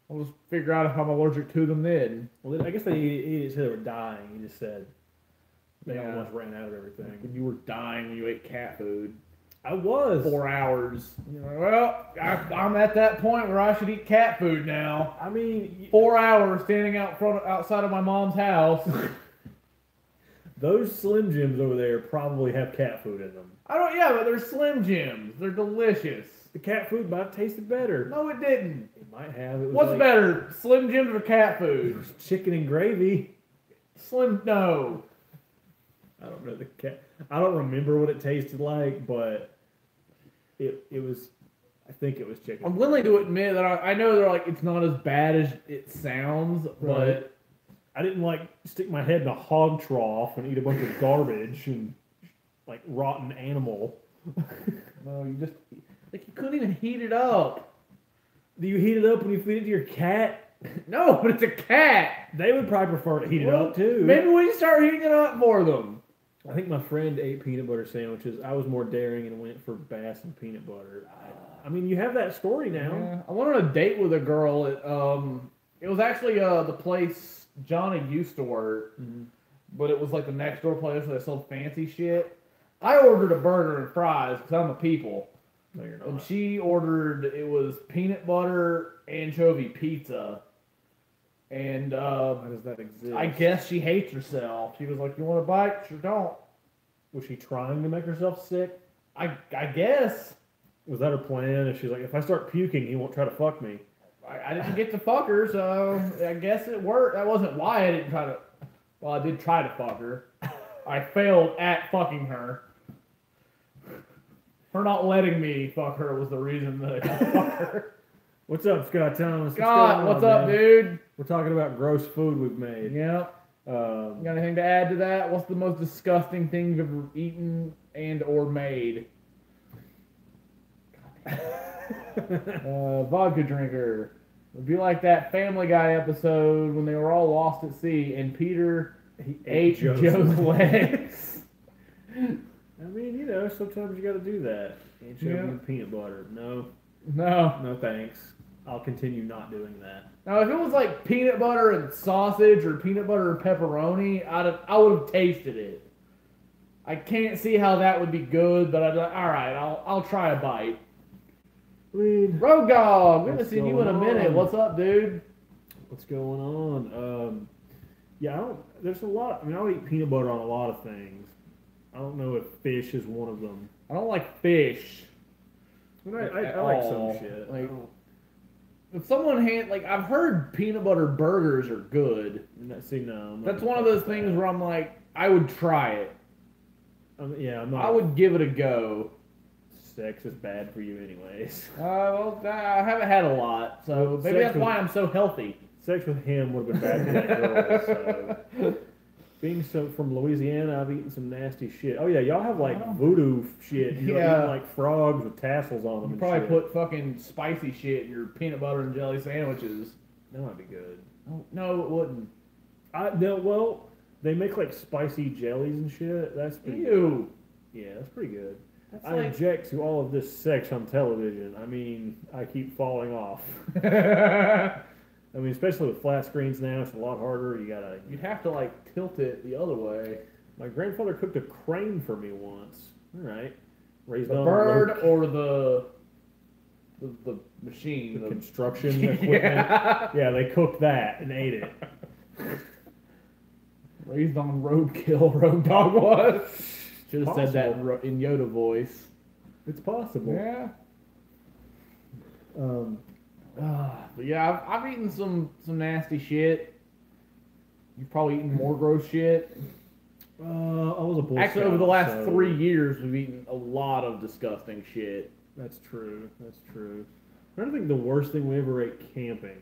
I'll just figure out if I'm allergic to them then. Well, I guess they didn't say they were dying. He just said they Yeah. almost ran out of everything. When you were dying when you ate cat food. I was. 4 hours. You're like, well, I'm at that point where I should eat cat food now. I mean, 4 hours standing outside of my mom's house. those Slim Jims over there probably have cat food in them. Yeah, but they're Slim Jims. They're delicious. The cat food might have tasted better. No, it didn't. It might have. It was What's like, better, Slim Jims or cat It food? was chicken and gravy. No. I don't know the cat. I don't remember what it tasted like, but it was. I think it was chicken. I'm willing to admit that I know they're like it's not as bad as it sounds, Right. but I didn't like stick my head in a hog trough and eat a bunch of garbage and like rotten animal. no, you just like you couldn't even heat it up. Do you heat it up when you feed it to your cat? No, but it's a cat. They would probably prefer to heat it Well, up too. Maybe we start heating it up for them. I think my friend ate peanut butter sandwiches. I was more daring and went for bass and peanut butter. I mean, you have that story now. Yeah. I went on a date with a girl at it was actually the place Johnny used to work, but it was like the next door place where they sold fancy shit. I ordered a burger and fries because I'm a people. No, you're And not. she ordered, it was peanut butter anchovy pizza. And Why does that exist? I guess she hates herself. She was like, "You want a bite?" Sure don't. Was she trying to make herself sick? I guess. Was that her plan? And she's like, if I start puking, he won't try to fuck me. I didn't get to fuck her, so I guess it worked. That wasn't why I didn't try to. Well, I did try to fuck her. I failed at fucking her. Her not letting me fuck her was the reason that I didn't fuck her. What's up, Scott Thomas? Scott, what's up, man? dude? We're talking about gross food we've made. Yeah. You got anything to add to that? What's the most disgusting thing you've ever eaten and or made? Vodka drinker. It'd be like that Family Guy episode when they were all lost at sea and Peter he ate Joe's legs. I mean, sometimes you got to do that. Anchovy Yeah. and peanut butter. No, No. no thanks. I'll continue not doing that. Now, if it was like peanut butter and sausage or peanut butter and pepperoni, I would have tasted it. I can't see how that would be good, but I'd be like, all right, I'll try a bite. I mean, Road Dog, we haven't What's seen you in a going minute. on? What's up, dude? what's going on? Yeah, there's a lot. I mean, I'll eat peanut butter on a lot of things. I don't know if fish is one of them. I don't like fish. But I At like all. some shit. Like, if someone I've heard peanut butter burgers are good. See, no. I'm not That's gonna one of fuck those with things that. where I'm like, I would try it. Yeah, I'm not. I would give it a go. Sex is bad for you, anyways. Well, I haven't had a lot, so maybe Sex that's with- why I'm so healthy. Sex with him would have been bad for that girl. So. Being from Louisiana, I've eaten some nasty shit. Oh yeah, y'all have like voodoo shit. You Yeah. eat, like frogs with tassels on them. You and probably shit. put fucking spicy shit in your peanut butter and jelly sandwiches. That might be good. No, it wouldn't. Well, they make like spicy jellies and shit. That's pretty Ew. Yeah, that's pretty good. That's I like. object to all of this sex on television. I mean, I keep falling off. I mean, especially with flat screens now, it's a lot harder. You gotta. You'd have to like tilt it the other way. My grandfather cooked a crane for me once. All right, raised The on bird rope, or the machine. the The construction equipment. yeah. Yeah, they cooked that and ate it. Raised on roadkill, Road Dog was. Should have said that Possible. in Yoda voice. It's possible. Yeah. Um, But yeah, I've eaten some nasty shit. You've probably eaten more gross shit. I was a Boy Actually, Scout, over the last so 3 years, we've eaten a lot of disgusting shit. That's true. That's true. trying to think the worst thing we ever ate camping.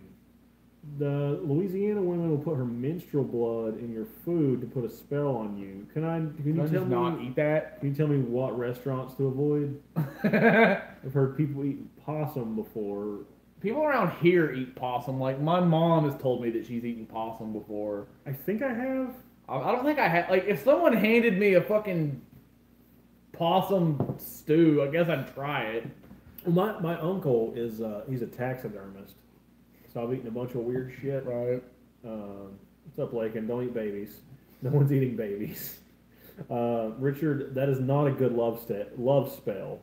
The Louisiana woman will put her menstrual blood in your food to put a spell on you. Can you Can I tell just me? not eat that? Can you tell me what restaurants to avoid? I've heard people eat possum before. People around here eat possum. Like, my mom has told me that she's eaten possum before. I think I have. I don't think I had. Like, if someone handed me a fucking possum stew, I guess I'd try it. Well, my uncle is he's a taxidermist, so I've eaten a bunch of weird shit. Right. What's up, Lakin? Don't eat babies. No one's eating babies. Richard, that is not a good love spell.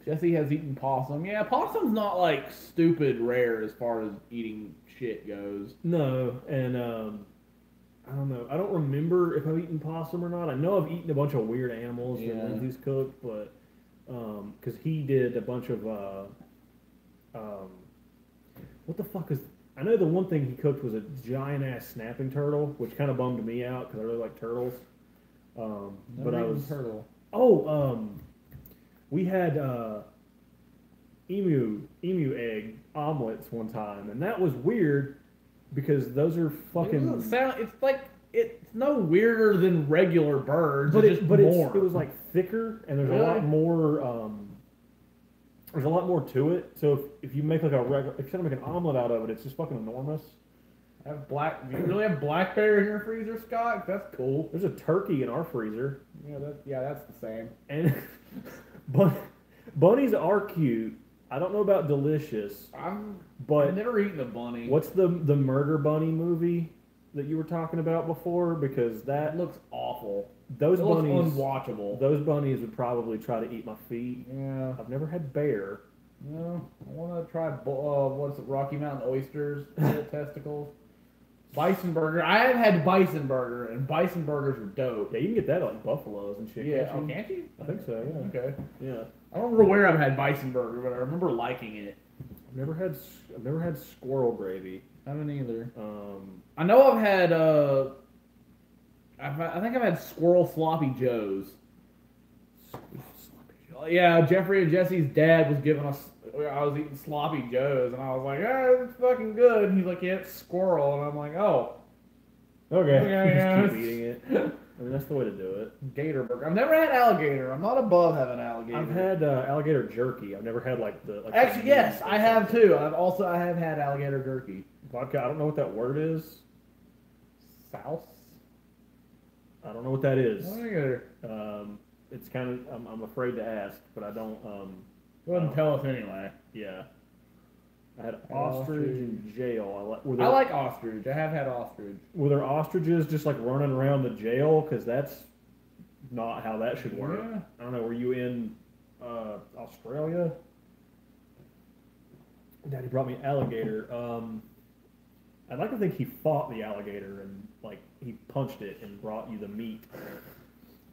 Jesse has eaten possum. Yeah, possum's not like stupid rare as far as eating shit goes. No, and I don't know. I don't remember if I've eaten possum or not. I know I've eaten a bunch of weird animals that Lindsay's cooked, but because he did a bunch of what the fuck is? I know the one thing he cooked was a giant ass snapping turtle, which kind of bummed me out because I really like turtles. But I was turtle. we had emu egg omelets one time, and that was weird because those are fucking. It's like it's no weirder than regular birds. It was like thicker, and there's a lot more. There's a lot more to it. So if you make like a regular, if you make an omelet out of it, it's just fucking enormous. You really have black bear in your freezer, Scott? That's cool. There's a turkey in our freezer. Yeah, that's the same. And bunnies are cute. I don't know about delicious. I've but never eaten a bunny. What's the murder bunny movie that you were talking about before? Because that looks awful. Those bunnies looks unwatchable. Those bunnies would probably try to eat my feet. Yeah. I've never had bear. No, I want to try what's it? Rocky Mountain oysters, little testicles. Bison burger. I have had bison burger, and bison burgers are dope. Yeah, you can get that at like Buffalo's and shit. Yeah, can't you? I think so. Yeah. Okay. Yeah. I don't remember where I've had bison burger, but I remember liking it. I've never had squirrel gravy. I haven't either. I know I've had. I think I've had squirrel sloppy joes. Yeah, Jeffrey and Jesse's dad was giving us. I was eating sloppy joes, and I was like, "Ah, it's fucking good." And he's like, "Yeah, it's squirrel," and I'm like, "Oh, okay." Yeah. Just keep eating it. I mean, that's the way to do it. Gator burger. I've never had alligator. I'm not above having alligator. I've had alligator jerky. I've never had like the. Actually, yes, I have too. I have had alligator jerky. Vodka. I don't know what that word is. Souse. I don't know what that is. Alligator. It's kind of. I'm afraid to ask, but I don't. Go ahead and tell us anyway. Yeah. I had ostrich in jail. I like ostrich. I have had ostrich. Were there ostriches just like running around the jail? Because that's not how that should work. Yeah. I don't know. Were you in Australia? Daddy brought me alligator. I'd like to think he fought the alligator and like he punched it and brought you the meat.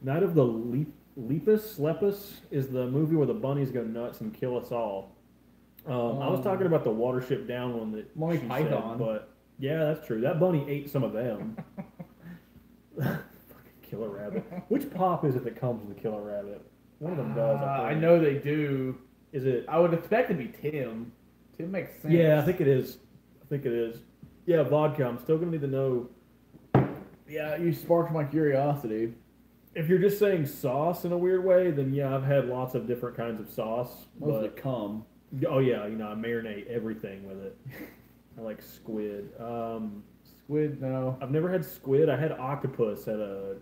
Night of the Lepus is the movie where the bunnies go nuts and kill us all. I was talking about the Watership Down one that Monty she Python. said, but yeah, that's true. That bunny ate some of them. Fucking killer rabbit. Which pop is it that comes with the killer rabbit? One of them does. I know they do. Is it? I would expect it to be Tim. Tim makes sense. Yeah, I think it is. Yeah, vodka. I'm still gonna need to know. Yeah, you sparked my curiosity. If you're just saying sauce in a weird way, then yeah, I've had lots of different kinds of sauce. Mostly cum. Oh yeah, I marinate everything with it. I like squid. Squid, no. I've never had squid. I had octopus at a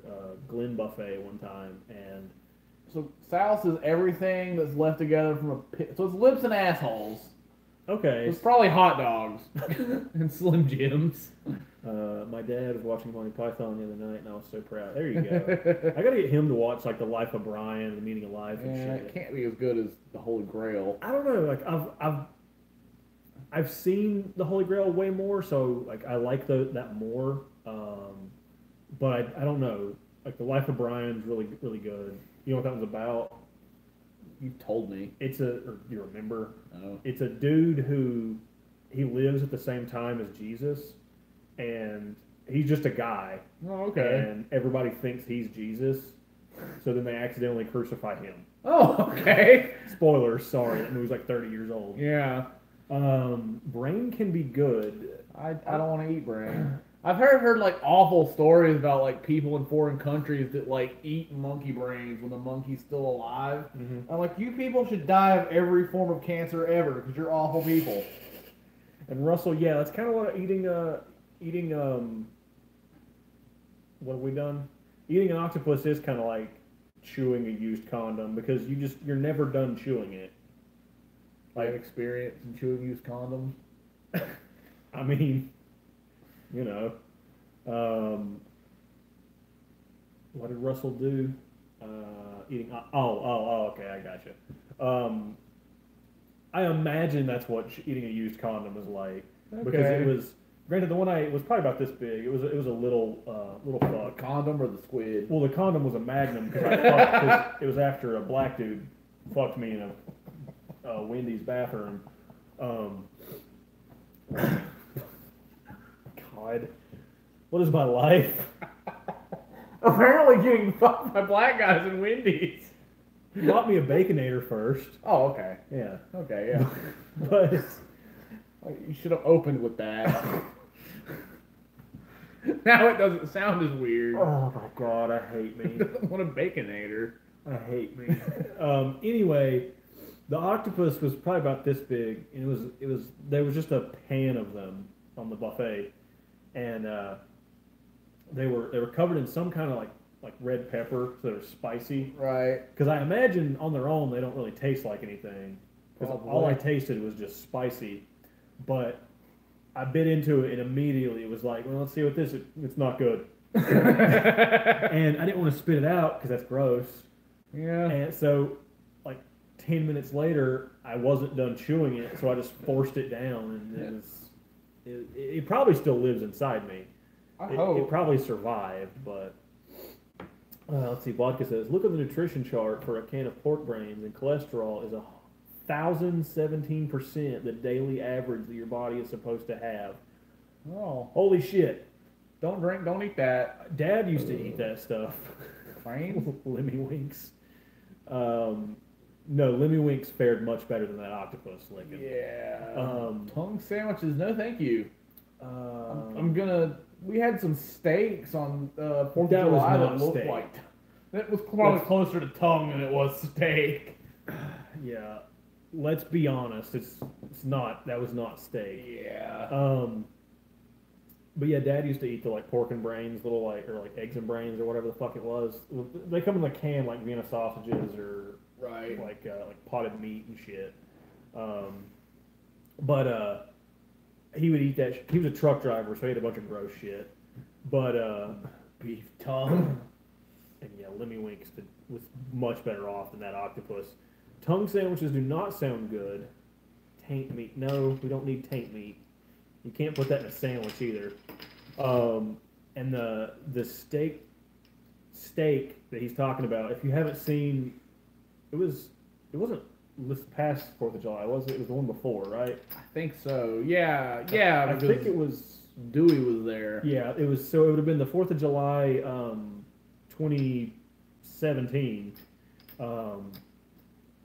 Glen buffet one time, and so souse is everything that's left together from a pit. So it's lips and assholes. okay. It's probably hot dogs and Slim Jims. My dad was watching Monty Python the other night, and I was so proud. There you go. I gotta get him to watch like The Life of Brian and The Meaning of Life and Yeah, shit. it can't be as good as the Holy Grail. I don't know. Like I've seen the Holy Grail way more, so like I like that more. But I don't know. Like The Life of Brian's really really good. You know what that was about? You told me. Or you remember? Oh. It's a dude who he lives at the same time as Jesus, and he's just a guy. Oh, okay. And everybody thinks he's Jesus, so then they accidentally crucify him. Oh, okay. spoilers. Sorry, that movie's like 30 years old. Yeah. Brain can be good. I don't want to eat brain. I've heard like awful stories about like people in foreign countries that like eat monkey brains when the monkey's still alive. Mm-hmm. I'm like, you people should die of every form of cancer ever because you're awful people. And Russell, yeah, that's kind of what eating what have we done? Eating an octopus is kind of like chewing a used condom because you're never done chewing it. Like experience in chewing used condoms. I mean, you know, what did Russell do? Eating. Okay, I got you. I imagine that's what eating a used condom is like because it was. Granted, the one I ate was probably about this big. It was a little fuck. Condom or the squid? Well, the condom was a Magnum because it was after a black dude fucked me in a Wendy's bathroom. God, what is my life? Apparently getting fucked by black guys in Wendy's. He bought me a Baconator first. Oh, okay. Yeah. Okay, yeah. But you should have opened with that. Now it doesn't sound as weird. oh my God, I hate me. What a Baconator. I hate me. Anyway, the octopus was probably about this big, and there was just a pan of them on the buffet, and they were covered in some kind of like red pepper, so they're spicy. Right. Because I imagine on their own they don't really taste like anything. Because all I tasted was just spicy, but I bit into it and immediately it was like, well, let's see what this is. It's not good. And I didn't want to spit it out because that's gross. Yeah. And so, like 10 minutes later, I wasn't done chewing it, so I just forced it down, and it probably still lives inside me. I hope. It probably survived, but let's see. Vodka says, look at the nutrition chart for a can of pork brains, and cholesterol is 1,017% the daily average that your body is supposed to have. Oh. Holy shit! Don't drink. Don't eat that. Dad used to eat that stuff. Brains? Lemmy Winks. No, Lemmy Winks fared much better than that octopus licking. Yeah. Um, Tongue sandwiches? No, thank you. Um, I'm gonna. We had some steaks on 4th of That was July not that looked steak. like. That was probably closer to tongue than it was steak. yeah, let's be honest. It's not. That was not steak. Yeah. But yeah, Dad used to eat the like pork and brains, little like eggs and brains or whatever the fuck it was. They come in a can like Vienna sausages or Right. like potted meat and shit. But he would eat that. He was a truck driver, so he ate a bunch of gross shit. But Beef tongue. and yeah, Lemmy Winks was much better off than that octopus. Tongue sandwiches do not sound good. Taint meat. No, we don't need taint meat. You can't put that in a sandwich either. And the steak that he's talking about, if you haven't seen, it wasn't this past 4th of July, was it? It was the one before, right? I think so. Yeah. Yeah. I think it was. Dewey was there. Yeah, it was. So it would have been the 4th of July, 2017.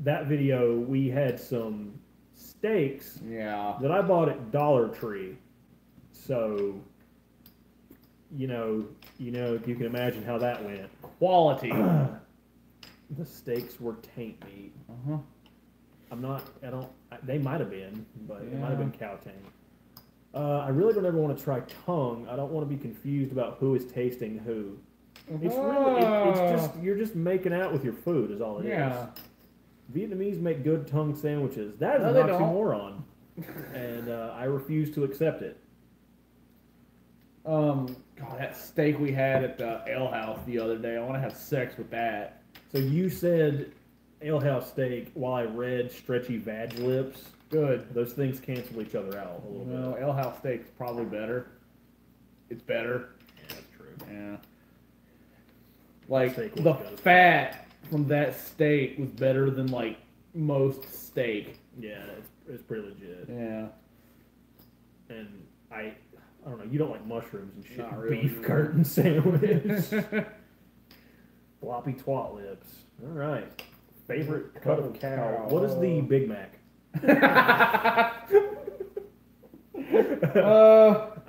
That video, we had some steaks Yeah. that I bought at Dollar Tree. So, you know, if you can imagine how that went. Quality. The steaks were taint meat. Uh-huh. They might have been, but it might have Yeah. been cow taint. I really don't ever want to try tongue. I don't want to be confused about who is tasting who. It's really, it's just, you're just making out with your food is all it is. Yeah. Vietnamese make good tongue sandwiches. That is No, an they don't. oxymoron. And I refuse to accept it. God, that steak we had at the ale house the other day. I want to have sex with that. So you said ale house steak while I read stretchy vag lips. Good. Those things cancel each other out a little No, bit. ale house steak's probably better. It's better. Yeah, that's true. Yeah. Like Steak was the good. fat from that steak was better than like most steak. Yeah, it's pretty legit. Yeah. And I don't know. You don't like mushrooms and shit. Not really. Beef curtain sandwich. Floppy twat lips. All right. Favorite cut of cow. What is the Big Mac?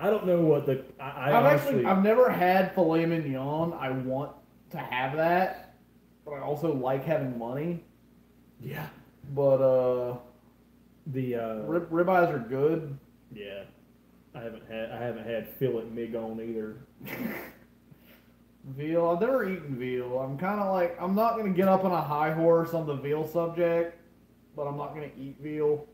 I don't know what the. I've never had filet mignon. I want to have that, but I also like having money. Yeah. But the ribeyes are good. Yeah. I haven't had fillet mignon either. Veal. I've never eaten veal. I'm kind of like, I'm not gonna get up on a high horse on the veal subject, but I'm not gonna eat veal.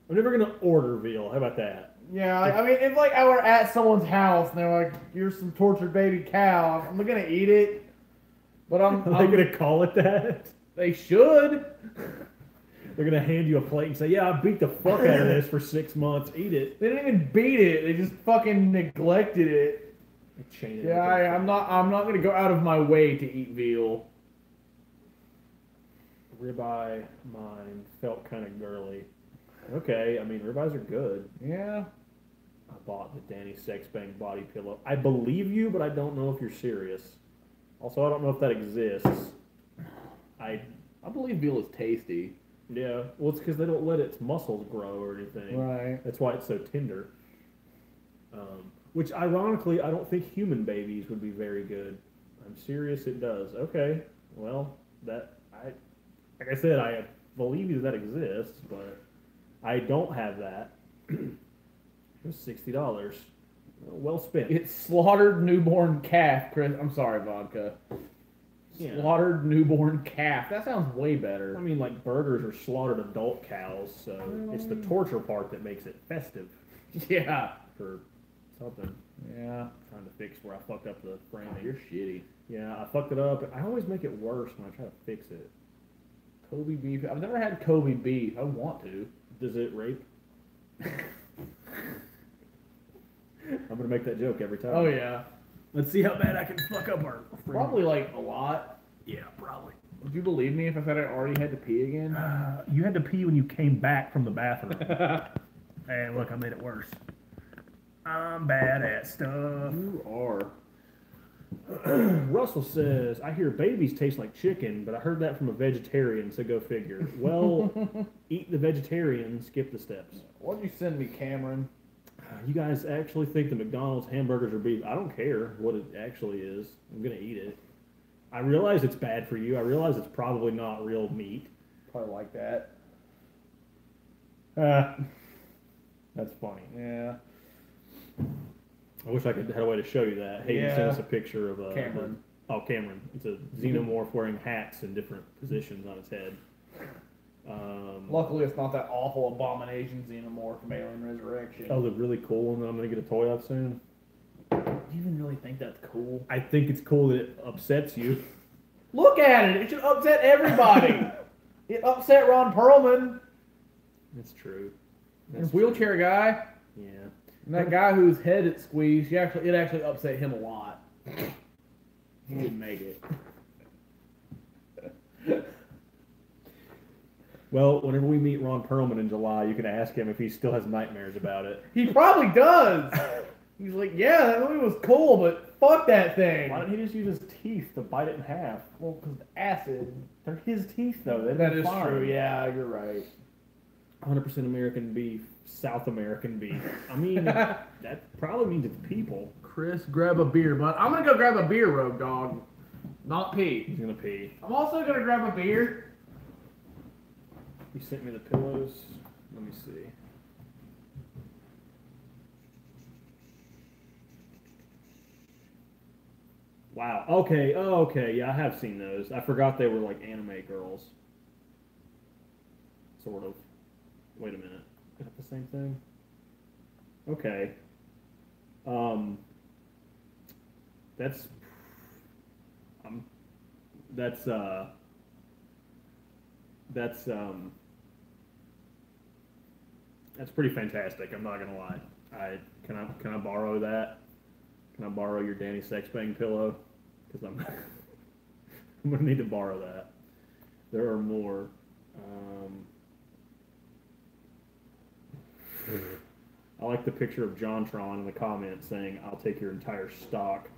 I'm never gonna order veal. How about that? Yeah, I mean, if like I were at someone's house and they're like, "Here's some tortured baby cow," I'm gonna eat it. But I'm gonna call it that. They should. They're gonna hand you a plate and say, "Yeah, I beat the fuck out of this for 6 months. Eat it." They didn't even beat it. They just fucking neglected it. Yeah, I'm not gonna go out of my way to eat veal. Ribeye, mine felt kind of girly. Okay, I mean ribeyes are good. Yeah. I bought the Danny Sexbang body pillow. I believe you, but I don't know if you're serious. Also, I don't know if that exists. I believe veal is tasty. Yeah, well, it's because they don't let its muscles grow or anything. Right. That's why it's so tender. Which, ironically, I don't think human babies would be very good. I'm serious, it does. Okay, well, like I said, I believe you that exists, but I don't have that. It was $60. Well spent. It's slaughtered newborn calf, Chris. I'm sorry, vodka. Yeah. Slaughtered newborn calf. That sounds way better. I mean, like burgers are slaughtered adult cows, so it's the torture part that makes it festive. Yeah. For something. Yeah. Trying to fix where I fucked up the framing. Oh, you're shitty. Yeah, I fucked it up. I always make it worse when I try to fix it. Kobe beef. I've never had Kobe beef. I want to. Does it rape? I'm gonna make that joke every time. Oh yeah. Let's see how bad I can fuck up our. Probably like a lot. Yeah, probably. Would you believe me if I said I already had to pee again? You had to pee when you came back from the bathroom. And look, I made it worse. I'm bad at stuff. You are. Russell says, I hear babies taste like chicken, but I heard that from a vegetarian, so go figure. Well, eat the vegetarian, skip the steps. What'd you send me, Cameron? You guys actually think the McDonald's hamburgers are beef? I don't care what it actually is. I'm going to eat it. I realize it's bad for you. I realize it's probably not real meat. Probably like that. That's funny. Yeah. I wish I could had a way to show you that. Hayden sent us a picture of Cameron. Cameron. It's a xenomorph wearing hats in different positions on his head. Luckily, it's not that awful abomination xenomorph from Alien Resurrection. Oh, the really cool one that I'm going to get a toy of soon. Do you even really think that's cool? I think it's cool that it upsets you. Look at it. It should upset everybody. It upset Ron Perlman. That's true. And wheelchair guy. Yeah. And that guy whose head it squeezed, it actually upset him a lot. He didn't make it. Well, whenever we meet Ron Perlman in July, you can ask him if he still has nightmares about it. He probably does. He's like, yeah, that movie was cool, but fuck that thing. Why didn't he just use his teeth to bite it in half? Well, because acid. They're his teeth, though. That is true. Yeah, you're right. 100% American beef, South American beef. I mean, that probably means it's people. Chris, grab a beer, bud. I'm gonna go grab a beer, Rogue Dog. Not pee. He's gonna pee. I'm also gonna grab a beer. You sent me the pillows. Let me see. Wow. Okay. Oh, okay. Yeah, I have seen those. I forgot they were like anime girls. Sort of. Wait a minute. Is that the same thing? Okay. That's pretty fantastic. I'm not gonna lie. Can I borrow that? Can I borrow your Danny Sexbang pillow? Because I'm I'm gonna need to borrow that. There are more. I like the picture of JonTron in the comments saying, "I'll take your entire stock."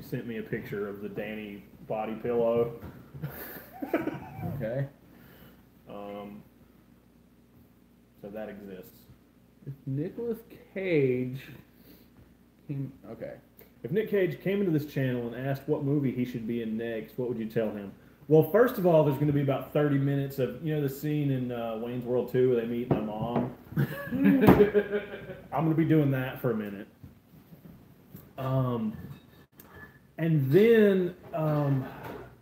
sent me a picture of the Danny body pillow. Okay. So that exists. If Nicolas Cage okay. If Nick Cage came into this channel and asked what movie he should be in next, what would you tell him? Well, first of all, there's going to be about 30 minutes of, the scene in Wayne's World 2 where they meet my mom. I'm going to be doing that for a minute. And then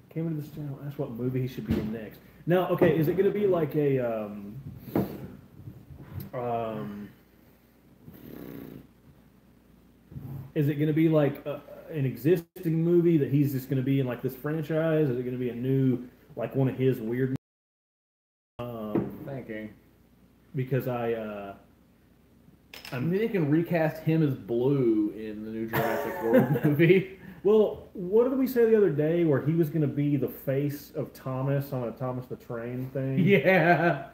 came into this channel and asked what movie he should be in next. Now, okay, is it going to be like a is it going to be like an existing movie that he's just going to be in like this franchise? Is it going to be a new, like one of his weird? Thinking. Because I mean, they can recast him as Blue in the new Jurassic World movie. Well, what did we say the other day where he was going to be the face of Thomas on a Thomas the Train thing? Yeah.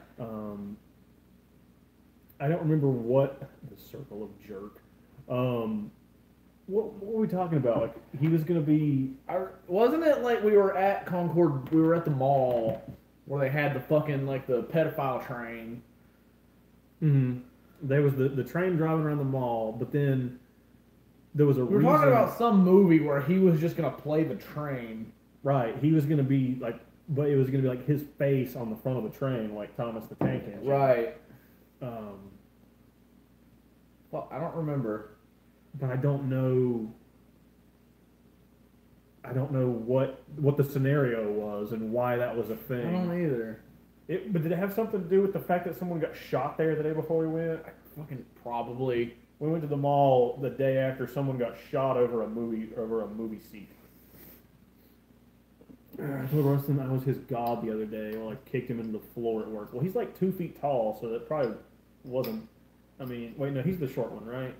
I don't remember what the circle of jerk. What were we talking about? Like he was going to be. Wasn't it like we were at Concord? We were at the mall where they had the fucking like the pedophile train. Mm-hmm. There was the train driving around the mall, but then there was a We were talking about some movie where he was just gonna play the train. Right. He was gonna be like, but it was gonna be like his face on the front of the train, like Thomas the Tank Engine. Right. Well, I don't remember. But I don't know. I don't know what the scenario was and why that was a thing. I don't either. But did it have something to do with the fact that someone got shot there the day before we went? Fucking probably. We went to the mall the day after someone got shot over a movie seat. I told Rustin I was his god the other day. Well, I kicked him into the floor at work. Well, he's like 2 feet tall, so that probably wasn't. I mean, wait, no, he's the short one, right?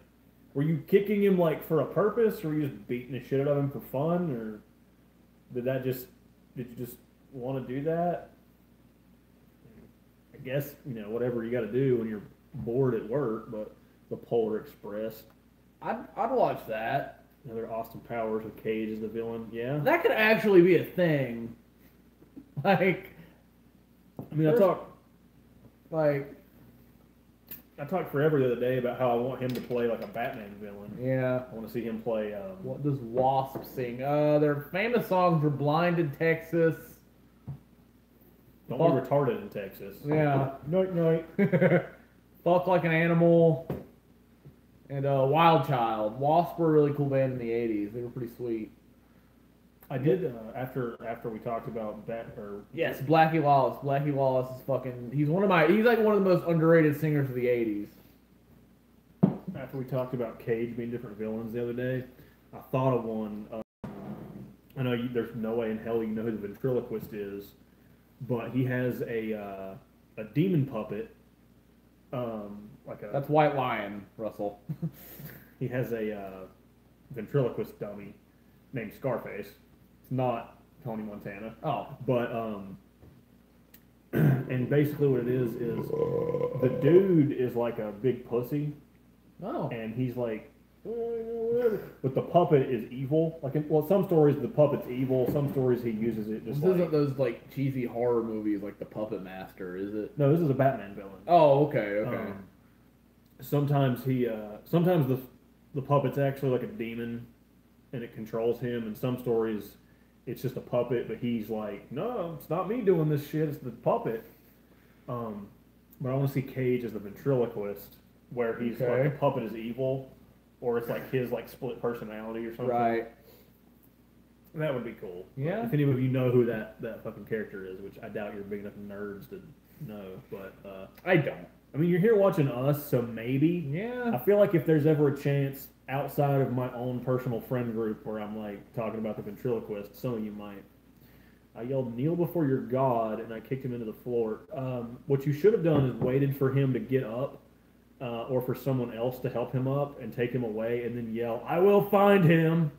Were you kicking him like for a purpose, or were you just beating the shit out of him for fun, or did you just want to do that? I guess whatever you got to do when you're bored at work, but the Polar Express. I'd watch that. Another Austin Powers with Cage as the villain. Yeah, that could actually be a thing. Like, I mean, I talked forever the other day about how I want him to play like a Batman villain. Yeah. I want to see him play. What does Wasp sing? Their famous songs were "Blind in Texas." Don't be retarded in Texas. Yeah. Night night. Fuck Like an Animal. And Wild Child. Wasp were a really cool band in the '80s. They were pretty sweet. I did after we talked about yes, Blackie Lawless. Blackie Lawless is fucking. He's like one of the most underrated singers of the '80s. After we talked about Cage being different villains the other day, I thought of one. I know there's no way in hell you know who the ventriloquist is, but he has a demon puppet. That's White Lion, Russell. He has a ventriloquist dummy named Scarface. It's not Tony Montana. Oh. But and basically what it is the dude is like a big pussy. Oh. And he's like, but the puppet is evil. Like, some stories the puppet's evil. Some stories he uses it just. This isn't those like cheesy horror movies like The Puppet Master, is it? No, this is a Batman villain. Oh, okay. Sometimes sometimes the puppet's actually like a demon, and it controls him. And some stories, it's just a puppet, but he's like, no, it's not me doing this shit. It's the puppet. But I want to see Cage as the ventriloquist, where he's like the puppet is evil, or it's like his like split personality or something. Right. That would be cool. Yeah. If any of you know who that fucking character is, which I doubt you're big enough nerds to know, but I don't. I mean, you're here watching us, so maybe. Yeah. I feel like if there's ever a chance outside of my own personal friend group where I'm like talking about the ventriloquist, some of you might. I yelled, "Kneel before your God," and I kicked him into the floor. What you should have done is waited for him to get up, or for someone else to help him up and take him away, and then yell, "I will find him,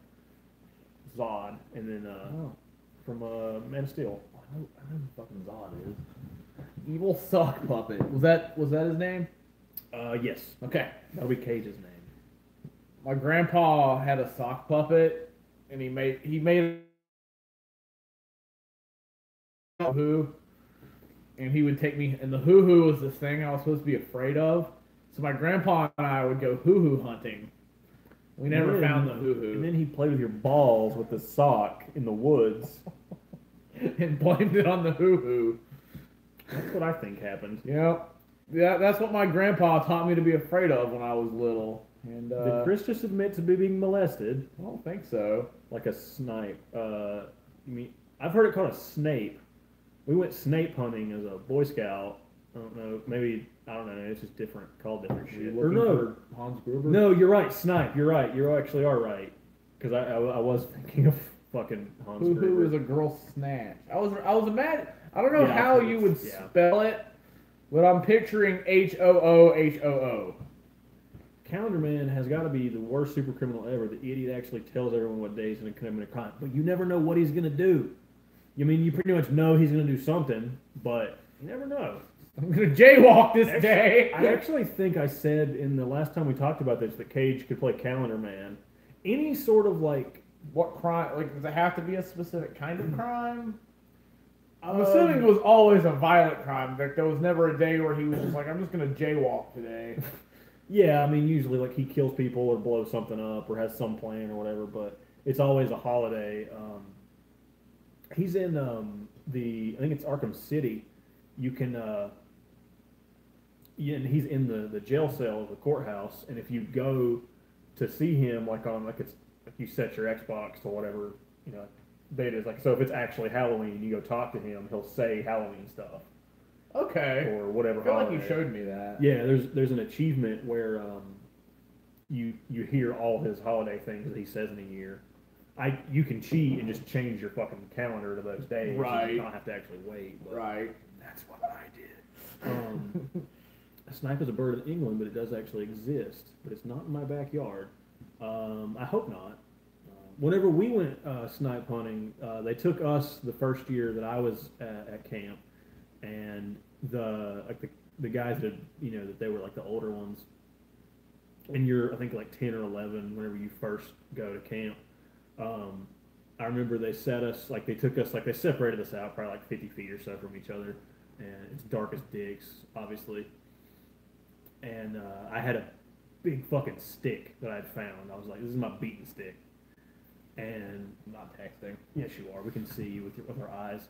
Zod," and then from Man of Steel. I know who fucking Zod is. Evil Sock Puppet. Was that his name? Yes. Okay. That'll be Cage's name. My grandpa had a sock puppet, and he made a hoo, and he would take me, and the hoo hoo was this thing I was supposed to be afraid of. So my grandpa and I would go hoo hoo hunting. We never found the hoo hoo. And then he played with your balls with the sock in the woods. And blamed it on the hoo hoo. That's what I think happened. Yep. Yeah, that's what my grandpa taught me to be afraid of when I was little. And did Chris just admit to being molested? I don't think so. Like a snipe. You mean I've heard it called a snape. We went snape hunting as a Boy Scout. I don't know. Maybe I don't know. It's just different. Called different shit. Or no, Hans Gruber. No, you're right. Snipe. You're right. You actually are right. Because I was thinking of fucking Hans Gruber. Who is a girl snatch? I was imagining. I don't know Yeah, how you would spell it, but I'm picturing HOOHOO. Calendar Man has got to be the worst super criminal ever. The idiot actually tells everyone what day he's going to commit a crime, but you never know what he's going to do. I mean, you pretty much know he's going to do something, but you never know. I'm going to jaywalk this day. I actually think I said in the last time we talked about this that Cage could play Calendar Man. Any sort of like... What crime? Like, does it have to be a specific kind of crime? I'm assuming it was always a violent crime. Like, there was never a day where he was just like, I'm just going to jaywalk today. Yeah, I mean, usually like he kills people or blows something up or has some plan or whatever, but it's always a holiday. He's in I think it's Arkham City. You can, yeah, and he's in the jail cell of the courthouse, and if you go to see him, like you set your Xbox to whatever, you know, date is, like, so if it's actually Halloween, you go talk to him, he'll say Halloween stuff. Okay. Or whatever. I feel like you showed me that. Yeah, there's an achievement where you hear all his holiday things that he says in a year. You can cheat and just change your fucking calendar to those days. Right. You don't have to actually wait. But Right. That's what I did. A snipe is a bird in England, but it does actually exist. But it's not in my backyard. I hope not. Whenever we went snipe hunting, they took us the first year that I was at camp. And the guys that that they were like the older ones, and you're I think like 10 or 11 whenever you first go to camp. I remember they set us like they separated us out probably like 50 feet or so from each other, and it's dark as dicks, obviously. And I had a big fucking stick that I'd found. I was like, this is my beating stick. And I'm not texting. Yes, you are. We can see you with our eyes.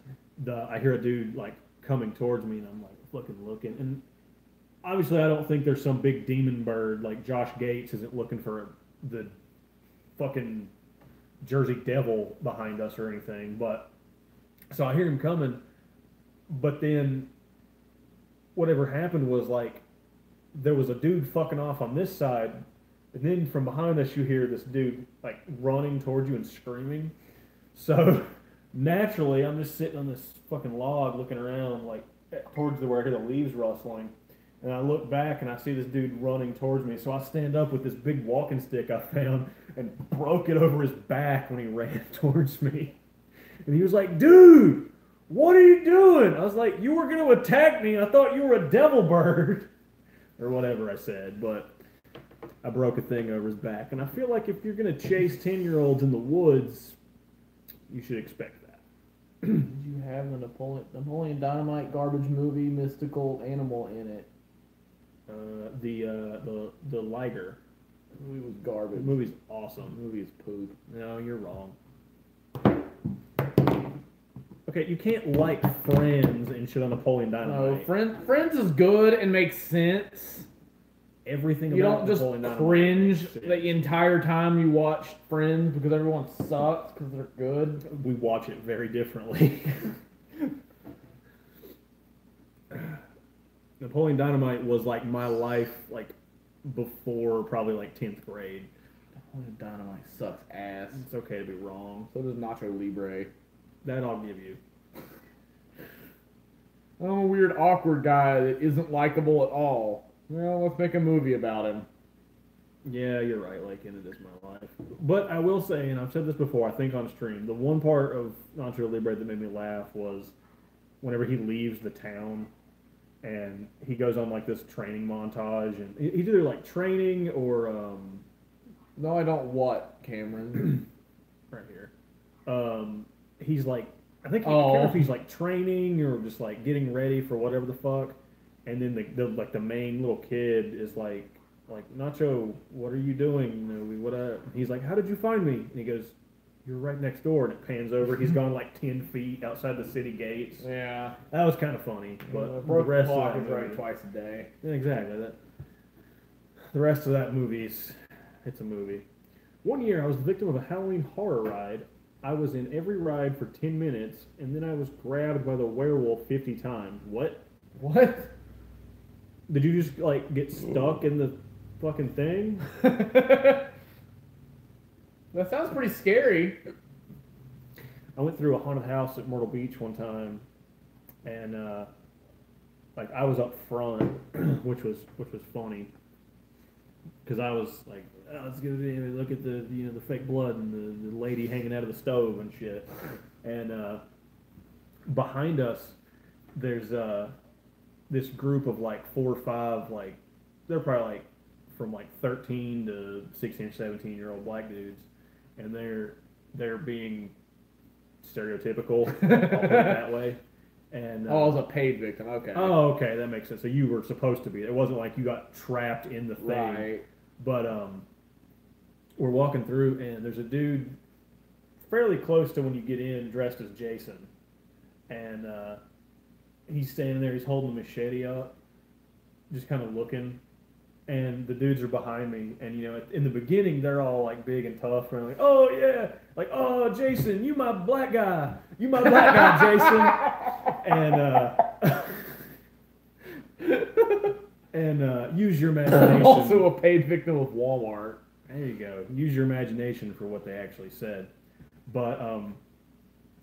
I hear a dude like coming towards me, and I'm like fucking looking, and obviously I don't think there's some big demon bird like Josh Gates isn't looking for the fucking Jersey Devil behind us or anything, but so I hear him coming, but then whatever happened was like there was a dude fucking off on this side, and then from behind us you hear this dude like running towards you and screaming. So naturally, I'm just sitting on this fucking log looking around, like, towards where I hear the leaves rustling. And I look back and I see this dude running towards me. So I stand up with this big walking stick I found and broke it over his back when he ran towards me. And he was like, dude, what are you doing? I was like, you were going to attack me. I thought you were a devil bird. Or whatever I said. But I broke a thing over his back. And I feel like if you're going to chase 10-year-olds in the woods, you should expect that. Did you have the Napoleon Dynamite garbage movie mystical animal in it? The Liger. The movie was garbage. The movie's awesome. The movie is poop. No, you're wrong. Okay, you can't like Friends and shit on Napoleon Dynamite. No, Friends is good and makes sense. Everything you about don't just Napoleon Dynamite cringe the entire time you watch Friends because everyone sucks because they're good. We watch it very differently. Napoleon Dynamite was like my life, like before probably like 10th grade. Napoleon Dynamite sucks ass. It's okay to be wrong. So does Nacho Libre. That I'll give you. I'm a weird, awkward guy that isn't likable at all. Well, let's make a movie about him. Yeah, you're right. Like, and it is my life. But I will say, and I've said this before, I think on stream, the one part of Nacho Libre that made me laugh was whenever he leaves the town and he goes on like this training montage, and he's either like training or No, I don't. What, Cameron? right here. He's like, I think I can't remember if he's like training or just like getting ready for whatever the fuck. And then the main little kid is like Nacho, what are you doing? You know, what? He's like, how did you find me? And he goes, you're right next door. And it pans over. He's gone like 10 feet outside the city gates. Yeah, that was kind of funny. But the broken rest clock of is that right movie, twice a day. yeah, exactly. The rest of that movie's it's a movie. One year, I was the victim of a Halloween horror ride. I was in every ride for 10 minutes, and then I was grabbed by the werewolf 50 times. What? What? Did you just, like, get stuck in the fucking thing? That sounds pretty scary. I went through a haunted house at Myrtle Beach one time, and, like, I was up front, which was funny. Because I was like, oh, let's get it in. Look at the the fake blood and the lady hanging out of the stove and shit. And behind us, there's this group of like 4 or 5, like they're probably like from like 13 to 16 or 17-year-old black dudes, and they're being stereotypical. I'll put it that way. And I was a paid victim. Okay. Oh, okay, that makes sense. So you were supposed to be. It wasn't like you got trapped in the thing. Right. But we're walking through, and there's a dude fairly close to when you get in, dressed as Jason, and he's standing there. He's holding the machete up, just kind of looking. And the dudes are behind me, and in the beginning they're all like big and tough, and like, oh yeah, like, oh Jason, you my black guy, Jason, and use your imagination. Also a paid victim of Walmart. There you go. Use your imagination for what they actually said. But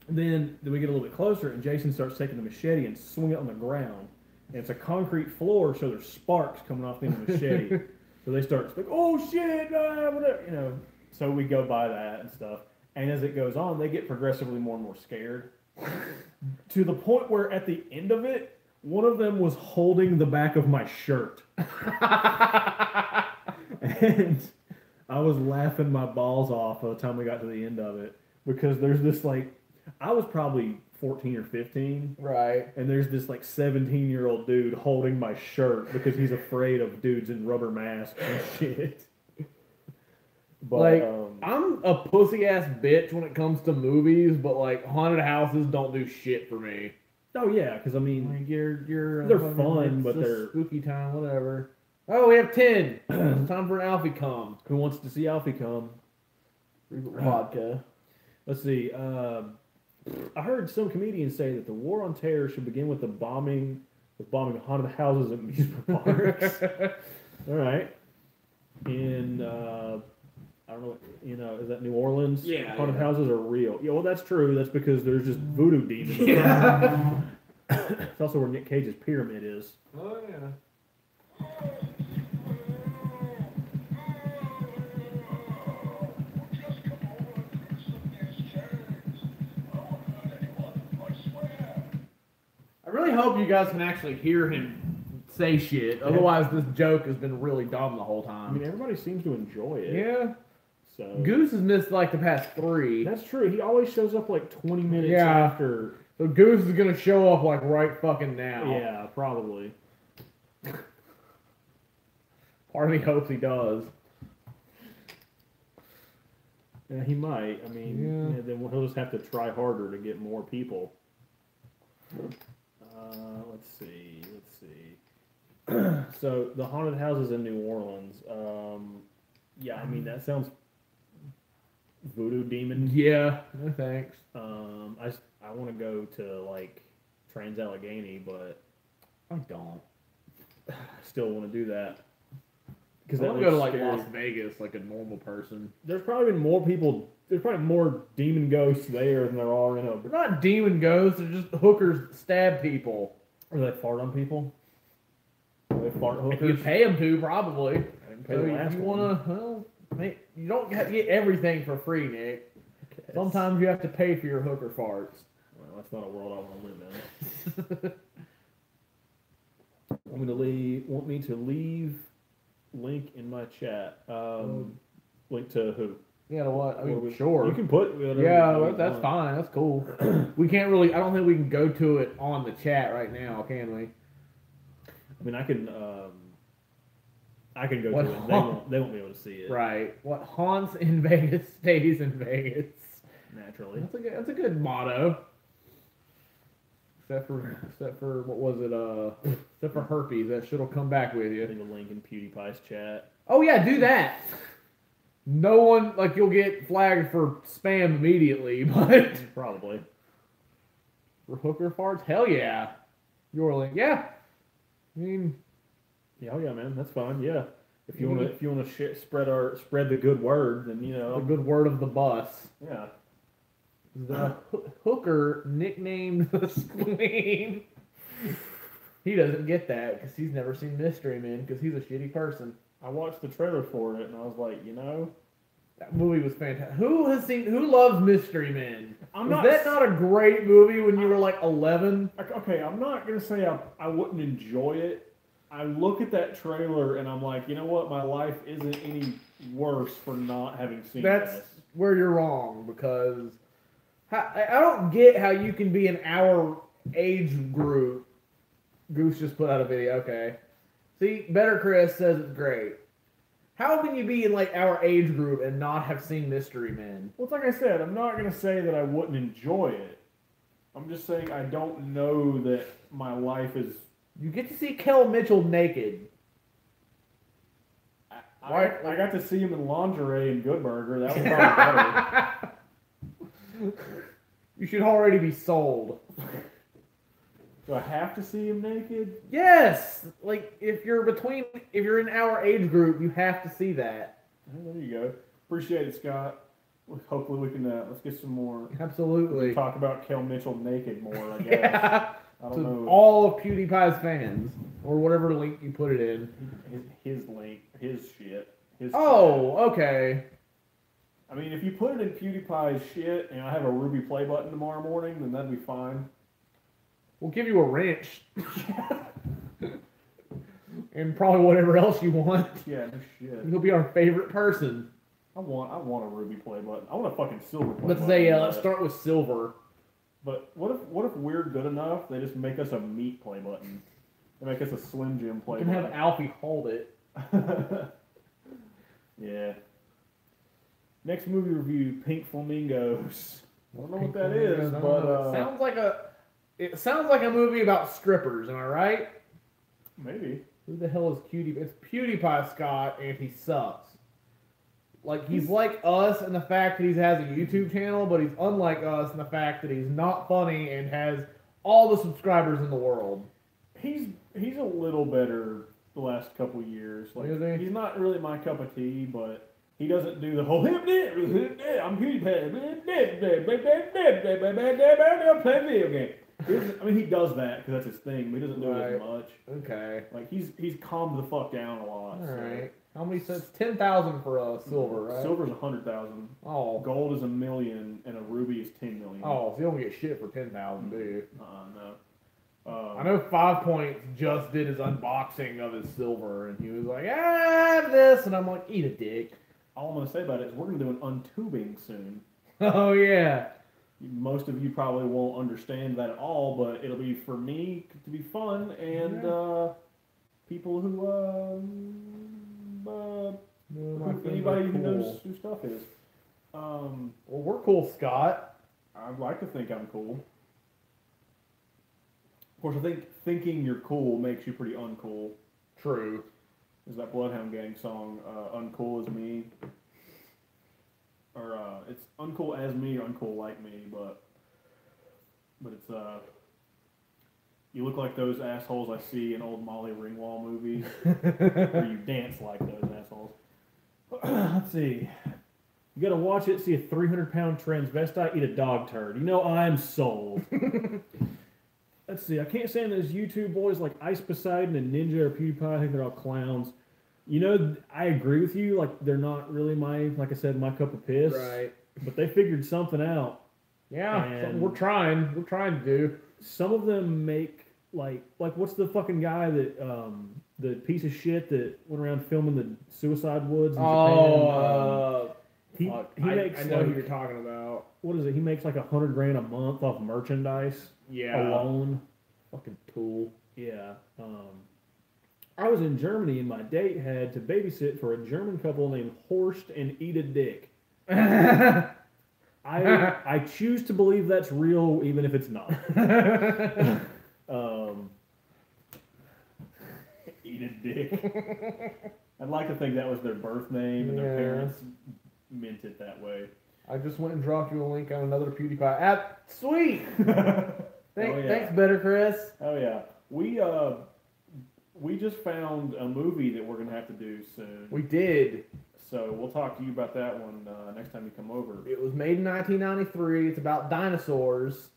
then we get a little bit closer, and Jason starts taking the machete and swing it on the ground. And it's a concrete floor, so there's sparks coming off the end of the machete. So they start like, oh shit, whatever, So we go by that and stuff. And as it goes on, they get progressively more and more scared. To the point where at the end of it, one of them was holding the back of my shirt. And I was laughing my balls off by the time we got to the end of it. Because there's this like, I was probably 14 or 15. Right. And there's this like 17-year-old dude holding my shirt because he's afraid of dudes in rubber masks and shit. But, like, I'm a pussy ass bitch when it comes to movies, but like haunted houses don't do shit for me. Oh yeah, because I mean, like you're they're fun, but they're spooky time, whatever. Oh, we have 10. It's time for an Alfie come. Who wants to see Alfie come? Vodka. Let's see. I heard some comedians say that the war on terror should begin with bombing haunted houses and amusement parks. All right. In I don't know, is that New Orleans? Yeah. Haunted houses are real. Yeah, well, that's true. That's because there's just voodoo demons. Yeah. It's also where Nick Cage's pyramid is. Oh yeah. I really hope you guys can actually hear him say shit. Otherwise, this joke has been really dumb the whole time. I mean, everybody seems to enjoy it. Yeah. So Goose has missed like the past 3. that's true. He always shows up like 20 minutes Yeah. after. So Goose is gonna show up like right fucking now. Yeah, probably. Part of me hopes he does. Yeah, he might. I mean, Yeah. then he'll just have to try harder to get more people. Let's see. So the haunted houses in New Orleans. Yeah, I mean that sounds voodoo demon. Yeah. No thanks. I want to go to like Trans-Allegheny, but I don't. I still want to do that. Because I that want to go to looks like scary. Las Vegas like a normal person. There's probably been more people. There's probably more demon ghosts there than there are in a. They're not demon ghosts. They're just hookers stab people. Or they fart on people. Or they fart If you hookers. pay them to, probably. I didn't pay So the if last you one. want to, well, you don't have to get everything for free, Nick. Okay, Sometimes you have to pay for your hooker farts. well, that's not a world I want to live in. Want me to leave link in my chat. Link to who? You know what? I mean, Or sure. You can put whatever Yeah, you that's want. fine. That's cool. We can't really. I don't think we can go to it on the chat right now, can we? I mean, I can go What to it. And they won't be able to see it Right. What haunts in Vegas stays in Vegas. naturally. That's a good motto. Except for what was it? Except for herpes, that shit'll come back with you. Leave a link in PewDiePie's chat. Oh yeah, do that. No one like you'll get flagged for spam immediately, but Probably. for hooker farts, hell yeah. Your link, yeah. I mean, Yeah, oh yeah, man, that's fine. Yeah, if you want to spread the good word, then the good word of the bus. yeah. The hooker nicknamed the spleen. He doesn't get that because he's never seen Mystery Men because he's a shitty person. I watched the trailer for it and I was like, That movie was fantastic. Who loves Mystery Men? I'm Was not that s- not a great movie when you were like 11? okay, I'm not gonna say I wouldn't enjoy it. I look at that trailer and I'm like, you know what? My life isn't any worse for not having seen That's this. where you're wrong because I don't get how you can be in our age group. Goose just put out a video. Okay. See, Better Chris says it's great. How can you be in like our age group and not have seen Mystery Men? Well, it's like I said, I'm not gonna say that I wouldn't enjoy it. I'm just saying I don't know that my life is. You get to see Kel Mitchell naked. I got to see him in lingerie in Good Burger. That was probably better. You should already be sold. Do I have to see him naked? Yes, like if you're in our age group, you have to see that. Oh, there you go. Appreciate it, Scott. Hopefully we can let's get some more. We Absolutely. can talk about Kel Mitchell naked more. I guess. Yeah. I don't To know. all of PewDiePie's fans, or whatever link you put it in. His link, his shit, his. Oh, okay. I mean, if you put it in PewDiePie's shit, and I have a Ruby play button tomorrow morning, then that'd be fine. We'll give you a wrench. And probably whatever else you want. Yeah, no shit. You'll be our favorite person. I want a Ruby play button. I want a fucking silver play Let's button. say, let's start with silver. But what if we're good enough? They just make us a meat play button. They make us a Slim Jim play You can have button. Alfie hold it. Yeah. Next movie review: Pink Flamingos. I don't know what that Flamingos, is, I don't but know. It sounds like a movie about strippers. Am I right? maybe. Who the hell is Cutie? It's PewDiePie Scott, and he sucks. Like he's like us in the fact that he has a YouTube channel, but he's unlike us in the fact that he's not funny and has all the subscribers in the world. He's a little better the last couple years. Like Is he? he's not really my cup of tea, but he doesn't do the whole I'm PewDiePie. Play video game. I mean, he does that because that's his thing, but he doesn't do it as Right. much. Okay. Like he's calmed the fuck down a lot. All so. right. How many cents? 10,000 for silver, right? Silver's 100,000. Oh. Gold is 1 million, and a ruby is 10 million. Oh, so you don't get shit for 10,000, do you? No. I know 5 Points just did his unboxing of his silver, and he was like, "Ah, this," and I'm like, "Eat a dick." All I'm gonna say about it is we're gonna do an untubing soon. Oh yeah. Most of you probably won't understand that at all, but it'll be for me to be fun and people who anybody who knows who stuff is. Well, we're cool, Scott. I'd like to think I'm cool. Of course, I think thinking you're cool makes you pretty uncool. True. Is that Bloodhound Gang song, Uncool as Me? Or, it's Uncool as Me or Uncool like Me, but it's, you look like those assholes I see in old Molly Ringwald movies, where you dance like those assholes. Let's see. You gotta watch it, see a 300-pound transvestite eat a dog turd. You know I'm sold. Let's see. I can't stand those YouTube boys like Ice Poseidon and Ninja or PewDiePie. I think they're all clowns. You know, I agree with you. Like, they're not really like I said, my cup of piss. Right. But they figured something out. Yeah. And- Something we're trying. We're trying to do. Some of them make, like what's the fucking guy that, the piece of shit that went around filming the Suicide Woods in Japan? He makes I know who like, you're talking about. what is it? He makes like $100,000 a month off merchandise alone. Fucking tool. Yeah. I was in Germany and my date had to babysit for a German couple named Horst and Ida Dick. I choose to believe that's real, even if it's not. Ida Dick. I'd like to think that was their birth name and their parents meant it that way. I just went and dropped you a link on another PewDiePie app. Sweet. Thanks, Better Chris. Oh yeah, we just found a movie that we're gonna have to do soon. We did. So we'll talk to you about that one next time you come over. It was made in 1993. It's about dinosaurs.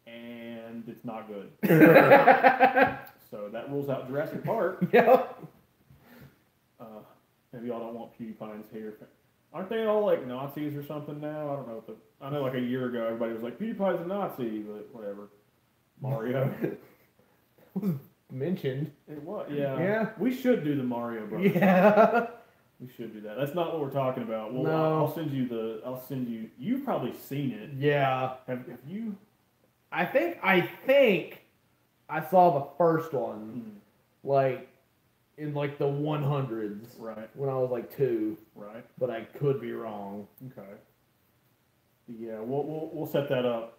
And it's not good. So that rules out Jurassic Park. Yep. Maybe y'all don't want PewDiePie's hair. Aren't they all like Nazis or something now? I don't know. I know like a year ago everybody was like, PewDiePie's a Nazi, but whatever. Mario. was mentioned. It was, yeah. Yeah. We should do the Mario Brothers. Yeah. We should do that. That's not what we're talking about. Well, No. I'll send you. You've probably seen it. Yeah. Have you? I think I saw the first one, like in like the 100s, Right. when I was like 2, Right. but I could be wrong. Okay. Yeah, we'll set that up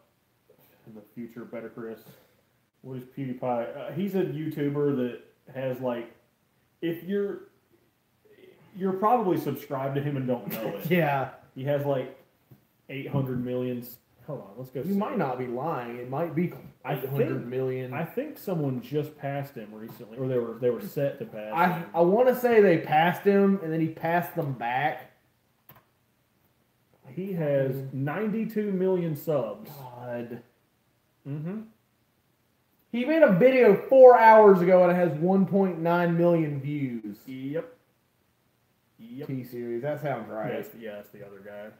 in the future. Better Chris. What is PewDiePie? He's a YouTuber that has like, if you're probably subscribed to him and don't know it. Yeah. He has like 800 million. Hold on, let's go. You might not be lying. It might be 800 million. I think someone just passed him recently, or they were set to pass him. I want to say they passed him and then he passed them back. He has 92 million subs. God. Mm-hmm. He made a video 4 hours ago and it has 1.9 million views. Yep. T-Series. That sounds right. Yeah, that's the other guy.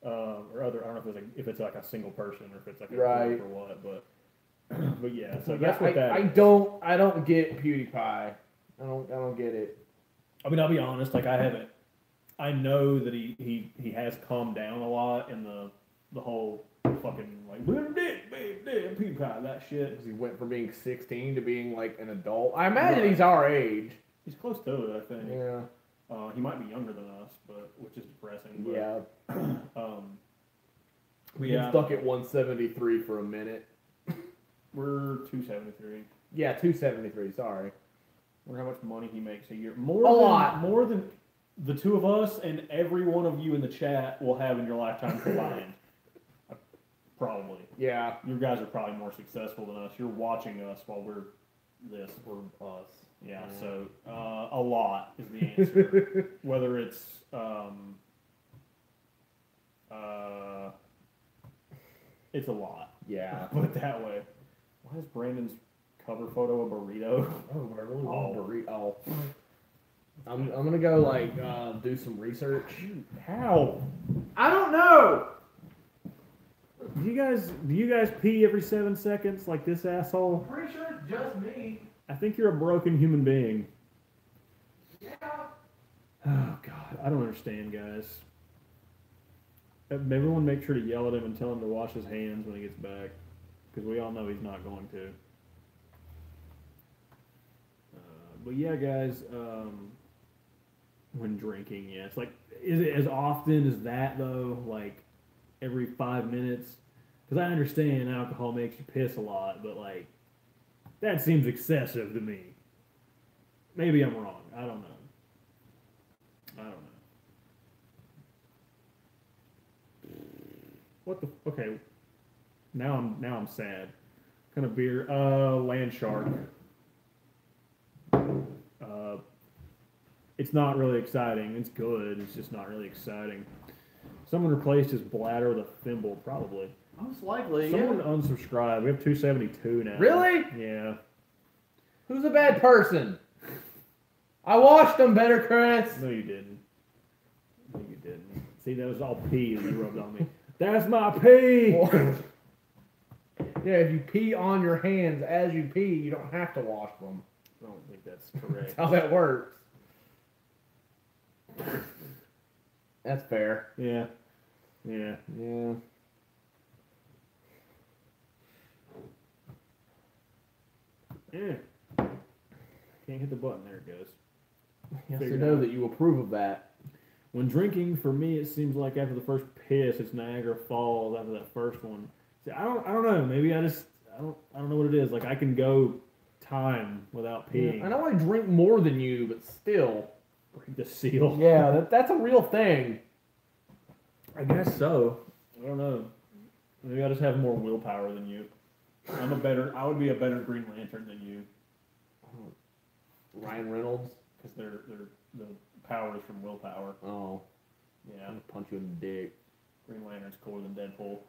Or other. I don't know if it's like a single person or if it's like a Right. group or what, but yeah. So Yeah, that's what that. I don't get PewDiePie. I don't get it. I mean, I'll be honest. Like, I haven't. I know that he has calmed down a lot in the whole fucking like PewDiePie, that shit. Because he went from being 16 to being like an adult. I imagine he's our age. He's close to it, I think. Yeah. He might be younger than us, but which is depressing. But, Yeah. We stuck at 173 for a minute. We're 273. Yeah, 273. Sorry. Wonder how much money he makes a year. More than the two of us and every one of you in the chat will have in your lifetime combined. Probably. Yeah. You guys are probably more successful than us. You're watching us while we're us. Yeah. So a lot is the answer. Whether it's it's a lot. Yeah. Put it that way. Why is Brandon's cover photo a burrito? Oh, I really want a burrito. Oh. I'm gonna go like do some research. How? I don't know. Do you guys pee every 7 seconds like this asshole? I'm pretty sure it's just me. I think you're a broken human being. Yeah. Oh God, I don't understand, guys. Everyone make sure to yell at him and tell him to wash his hands when he gets back, because we all know he's not going to. But yeah, guys, when drinking, yeah, it's like, is it as often as that though? Like every 5 minutes? Because I understand alcohol makes you piss a lot, but like that seems excessive to me. Maybe I'm wrong. I don't know. What the? Okay. Now I'm sad. What kind of beer? Land Shark. It's not really exciting. It's good. It's just not really exciting. Someone replaced his bladder with a thimble, probably. Most likely. Someone Yeah. unsubscribed. We have 272 now. Really? Yeah. Who's a bad person? I washed them better, Chris. No, you didn't. No, you didn't. See, that was all pee that you rubbed on me. That's my pee! Yeah, if you pee on your hands as you pee, you don't have to wash them. I don't think that's correct. That's how that works. That's fair. Yeah. Yeah. Yeah. Yeah. Can't hit the button. There it goes. Yes, to Figured know out. that you approve of that. When drinking, for me, it seems like after the first piss, it's Niagara Falls after that first one. See, I don't know. Maybe I don't know what it is. Like I can go time without peeing. I know I drink more than you, but still. The seal. Yeah, that's a real thing. I guess so. I don't know. Maybe I just have more willpower than you. I would be a better Green Lantern than you. Ryan Reynolds. Because the power is from willpower. Oh, Yeah. I'm gonna punch you in the dick. Green Lantern's cooler than Deadpool.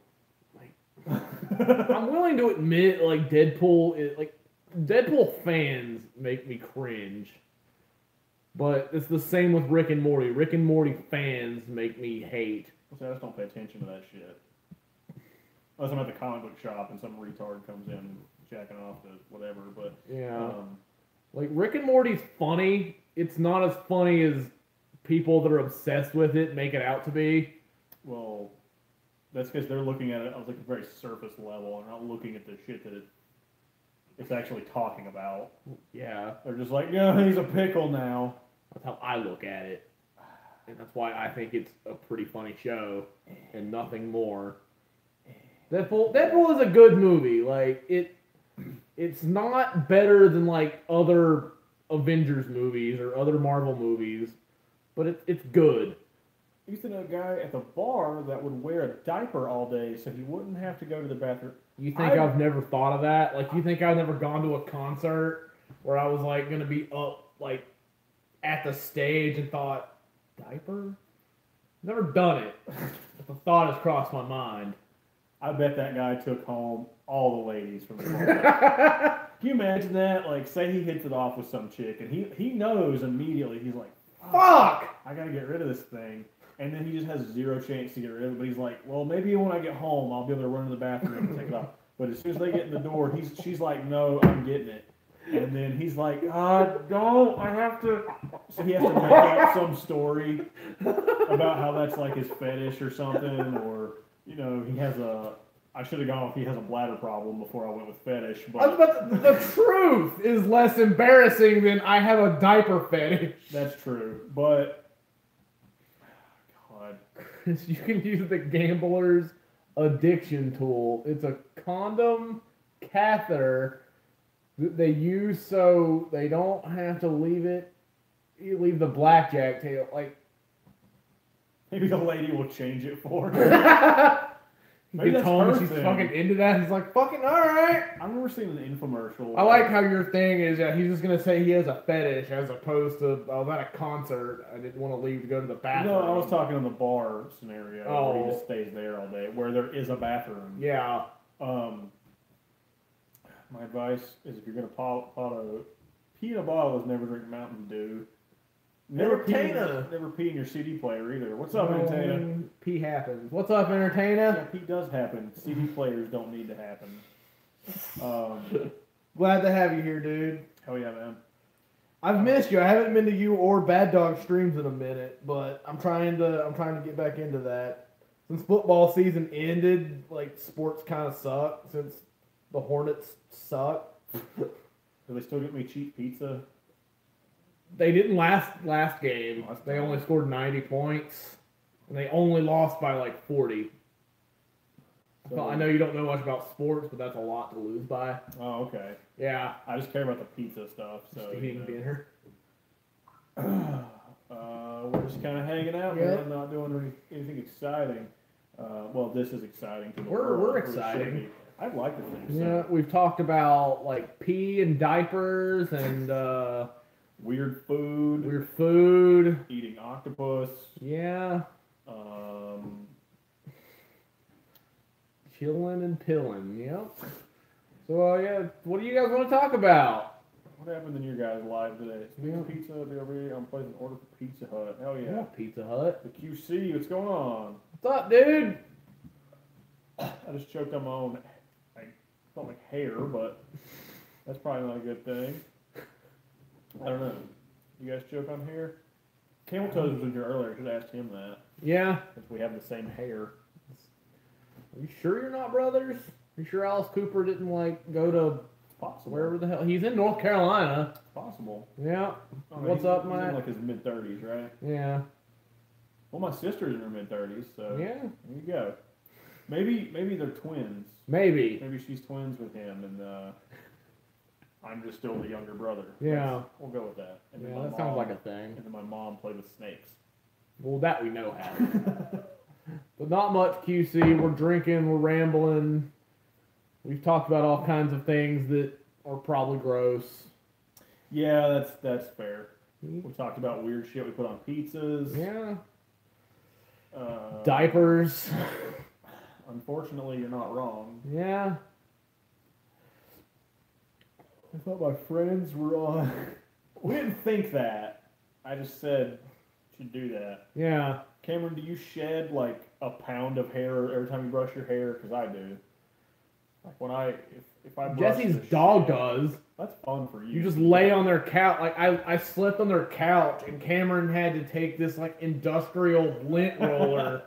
I'm willing to admit, like Deadpool fans make me cringe. But it's the same with Rick and Morty. Rick and Morty fans make me hate. So I just don't pay attention to that shit. Unless I'm at the comic book shop and some retard comes in jacking off to whatever. But Yeah. Like, Rick and Morty's funny. It's not as funny as people that are obsessed with it make it out to be. well, that's because they're looking at it on like a very surface level and not looking at the shit that it's actually talking about. Yeah. They're just like, yeah, he's a pickle now. That's how I look at it. And that's why I think it's a pretty funny show and nothing more. Deadpool is a good movie. Like, it's not better than like other Avengers movies or other Marvel movies, but it's good. I used to know a guy at the bar that would wear a diaper all day so he wouldn't have to go to the bathroom. You think I've never thought of that? Like, you think I've never gone to a concert where I was like gonna be up like at the stage and thought, diaper? Never done it. But the thought has crossed my mind. I bet that guy took home all the ladies from the bar. Can you imagine that? Like, say he hits it off with some chick, and he knows immediately. He's like, Fuck! I gotta get rid of this thing. And then he just has zero chance to get rid of it. But he's like, well, maybe when I get home, I'll be able to run to the bathroom and take it off. But as soon as they get in the door, she's like, no, I'm getting it. And then he's like, don't, I have to. So he has to make up some story about how that's like his fetish or something, or, you know, he has I should have gone if he has a bladder problem before I went with fetish. But The truth is less embarrassing than I have a diaper fetish. that's true. But, God. You can use the gambler's addiction tool. It's a condom catheter that they use so they don't have to leave the blackjack table. Like, Maybe the lady will change it for her. Maybe gets that's home her and she's thing. fucking into that. He's like, fucking alright. I remember seeing an infomercial. I like how your thing is that he's just gonna say he has a fetish as opposed to I was at a concert. I didn't want to leave to go to the bathroom. No, I was talking in the bar scenario where Oh. he just stays there all day, where there is a bathroom. Yeah. My advice is if you're gonna pee in a bottle is never drink Mountain Dew. Never pee in your CD player either. What's up, Entertainer? Pee happens. What's up, Entertainer? Yeah, pee does happen. CD players don't need to happen. Glad to have you here, dude. Hell yeah, man. I've missed you. I haven't been to you or Bad Dog streams in a minute, but I'm trying to get back into that. Since football season ended, like sports kind of suck. Since the Hornets suck. Do they still get me cheap pizza? They didn't last game. Oh, that's They bad. only scored 90 points, and they only lost by like 40. So- I know you don't know much about sports, but that's a lot to lose by. Oh, okay. Yeah. I just care about the pizza stuff. So Just eating dinner. we're just kind of hanging out, Yeah. man. Not doing anything exciting. Well, this is exciting to the We're world. It should exciting. be. I'd like to think Yeah, so. we've talked about like pee and diapers and Weird food, weird food. eating octopus, Yeah, chilling and pilling. Yep. So yeah, what do you guys want to talk about? what happened in your guys' live today? Speaking of pizza, be over here. I'm placing an order for Pizza Hut. Hell yeah. Yeah, Pizza Hut. The QC, what's going on? What's up, dude? I just choked on my own, I felt like hair, but that's probably not a good thing. I don't know. You guys choke on hair? Camel Toes was in here earlier. I should have asked him that. Yeah. Because we have the same hair. Are you sure you're not brothers? Are you sure Alice Cooper didn't like go to It's possible. wherever the hell he's in North Carolina? It's possible. Yeah. I mean, What's up, he's Matt? in like his mid-30s, right? Yeah. Well, my sister's in her mid-30s, so Yeah. there you go. Maybe they're twins. Maybe. Maybe she's twins with him, and I'm just still the younger brother. Yeah. We'll go with that. And then Yeah, my that sounds mom- like a thing. And then my mom played with snakes. Well, that we know how. But not much, QC. We're drinking, we're rambling. We've talked about all kinds of things that are probably gross. Yeah, that's fair. We talked about weird shit we put on pizzas. Yeah. Diapers. Diapers. Unfortunately, you're not wrong. Yeah. I thought my friends were on. We didn't think that. I just said, should do that. Yeah. Cameron, do you shed like a pound of hair every time you brush your hair? Because I do. Like when if I brush Jesse's the dog shit, does. That's fun for you. You just lay on their couch. Like I slept on their couch, and Cameron had to take this like industrial lint roller.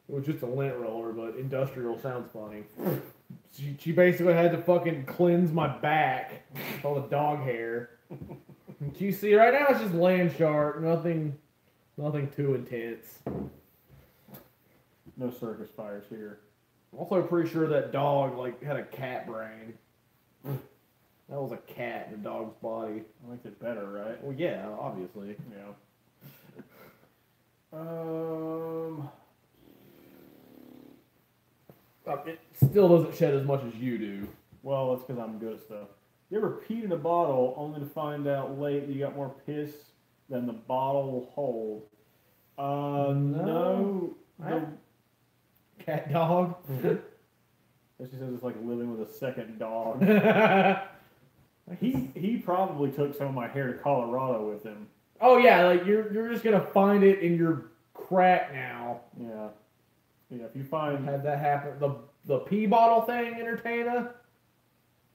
It was just a lint roller, but industrial sounds funny. She basically had to fucking cleanse my back with all the dog hair. And you see, right now it's just land shark. Nothing too intense. No circus fires here. I'm also pretty sure that dog like had a cat brain. That was a cat in a dog's body. That makes it better, right? Well, yeah, obviously. Yeah. It still doesn't shed as much as you do. Well, that's because I'm good at stuff. You ever peed in a bottle only to find out late that you got more piss than the bottle will hold? No. Cat dog. She says it's like living with a second dog. He probably took some of my hair to Colorado with him. Oh yeah, like you're just gonna find it in your crack now. Yeah. Yeah, if you find... Had that happen. The pee bottle thing entertainer?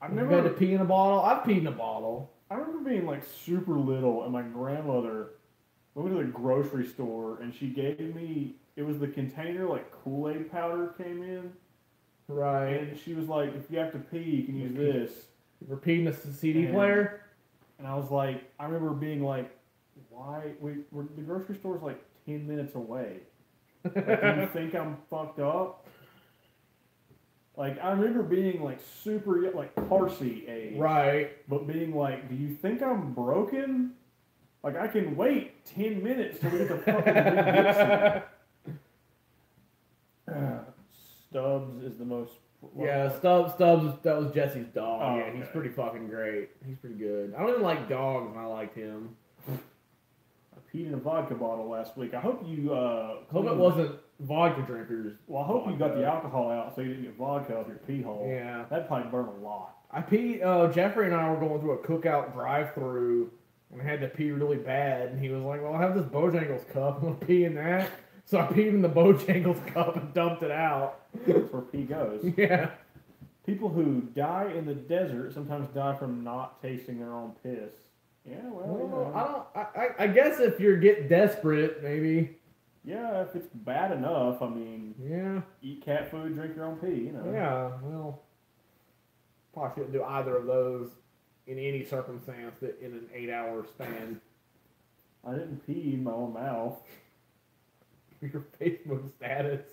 I've You never... had to pee in a bottle? I've peed in a bottle. I remember being like super little and my grandmother went to the grocery store and she gave me... It was the container like Kool-Aid powder came in. Right. And she was like, if you have to pee, you can use this. You're peeing a CD And- player? And I was like, I remember being like, why? The grocery store's like 10 minutes away. Like, do you think I'm fucked up? Like, I remember being like super, like Parsi age. Right. But being like, do you think I'm broken? Like, I can wait 10 minutes till we get the fucking big Stubbs is the most... Yeah, Stubbs, that was Jesse's dog. Oh, Yeah, he's okay. pretry fucking great. He's pretty good. I don't even like dogs, and I liked him. I peed in a vodka bottle last week. I hope you... Hope it wasn't vodka drinkers. Well, I hope you got vodka. the alcohol out so you didn't get vodka up your pee hole. Yeah. That'd probably burn a lot. I peed, Jeffrey and I were going through a cookout drive-through, and I had to pee really bad, and he was like, well, I have this Bojangles cup, I'm going to pee in that. So I peed in the Bojangles cup and dumped it out. That's where pee goes. Yeah. People who die in the desert sometimes die from not tasting their own piss. Yeah, well, you know. I guess if you're getting desperate, maybe. Yeah, if it's bad enough, I mean, Yeah. eat cat food, drink your own pee, you know. Yeah, well, probably shouldn't do either of those in any circumstance that in an 8-hour span. I didn't pee in my own mouth. Your Facebook status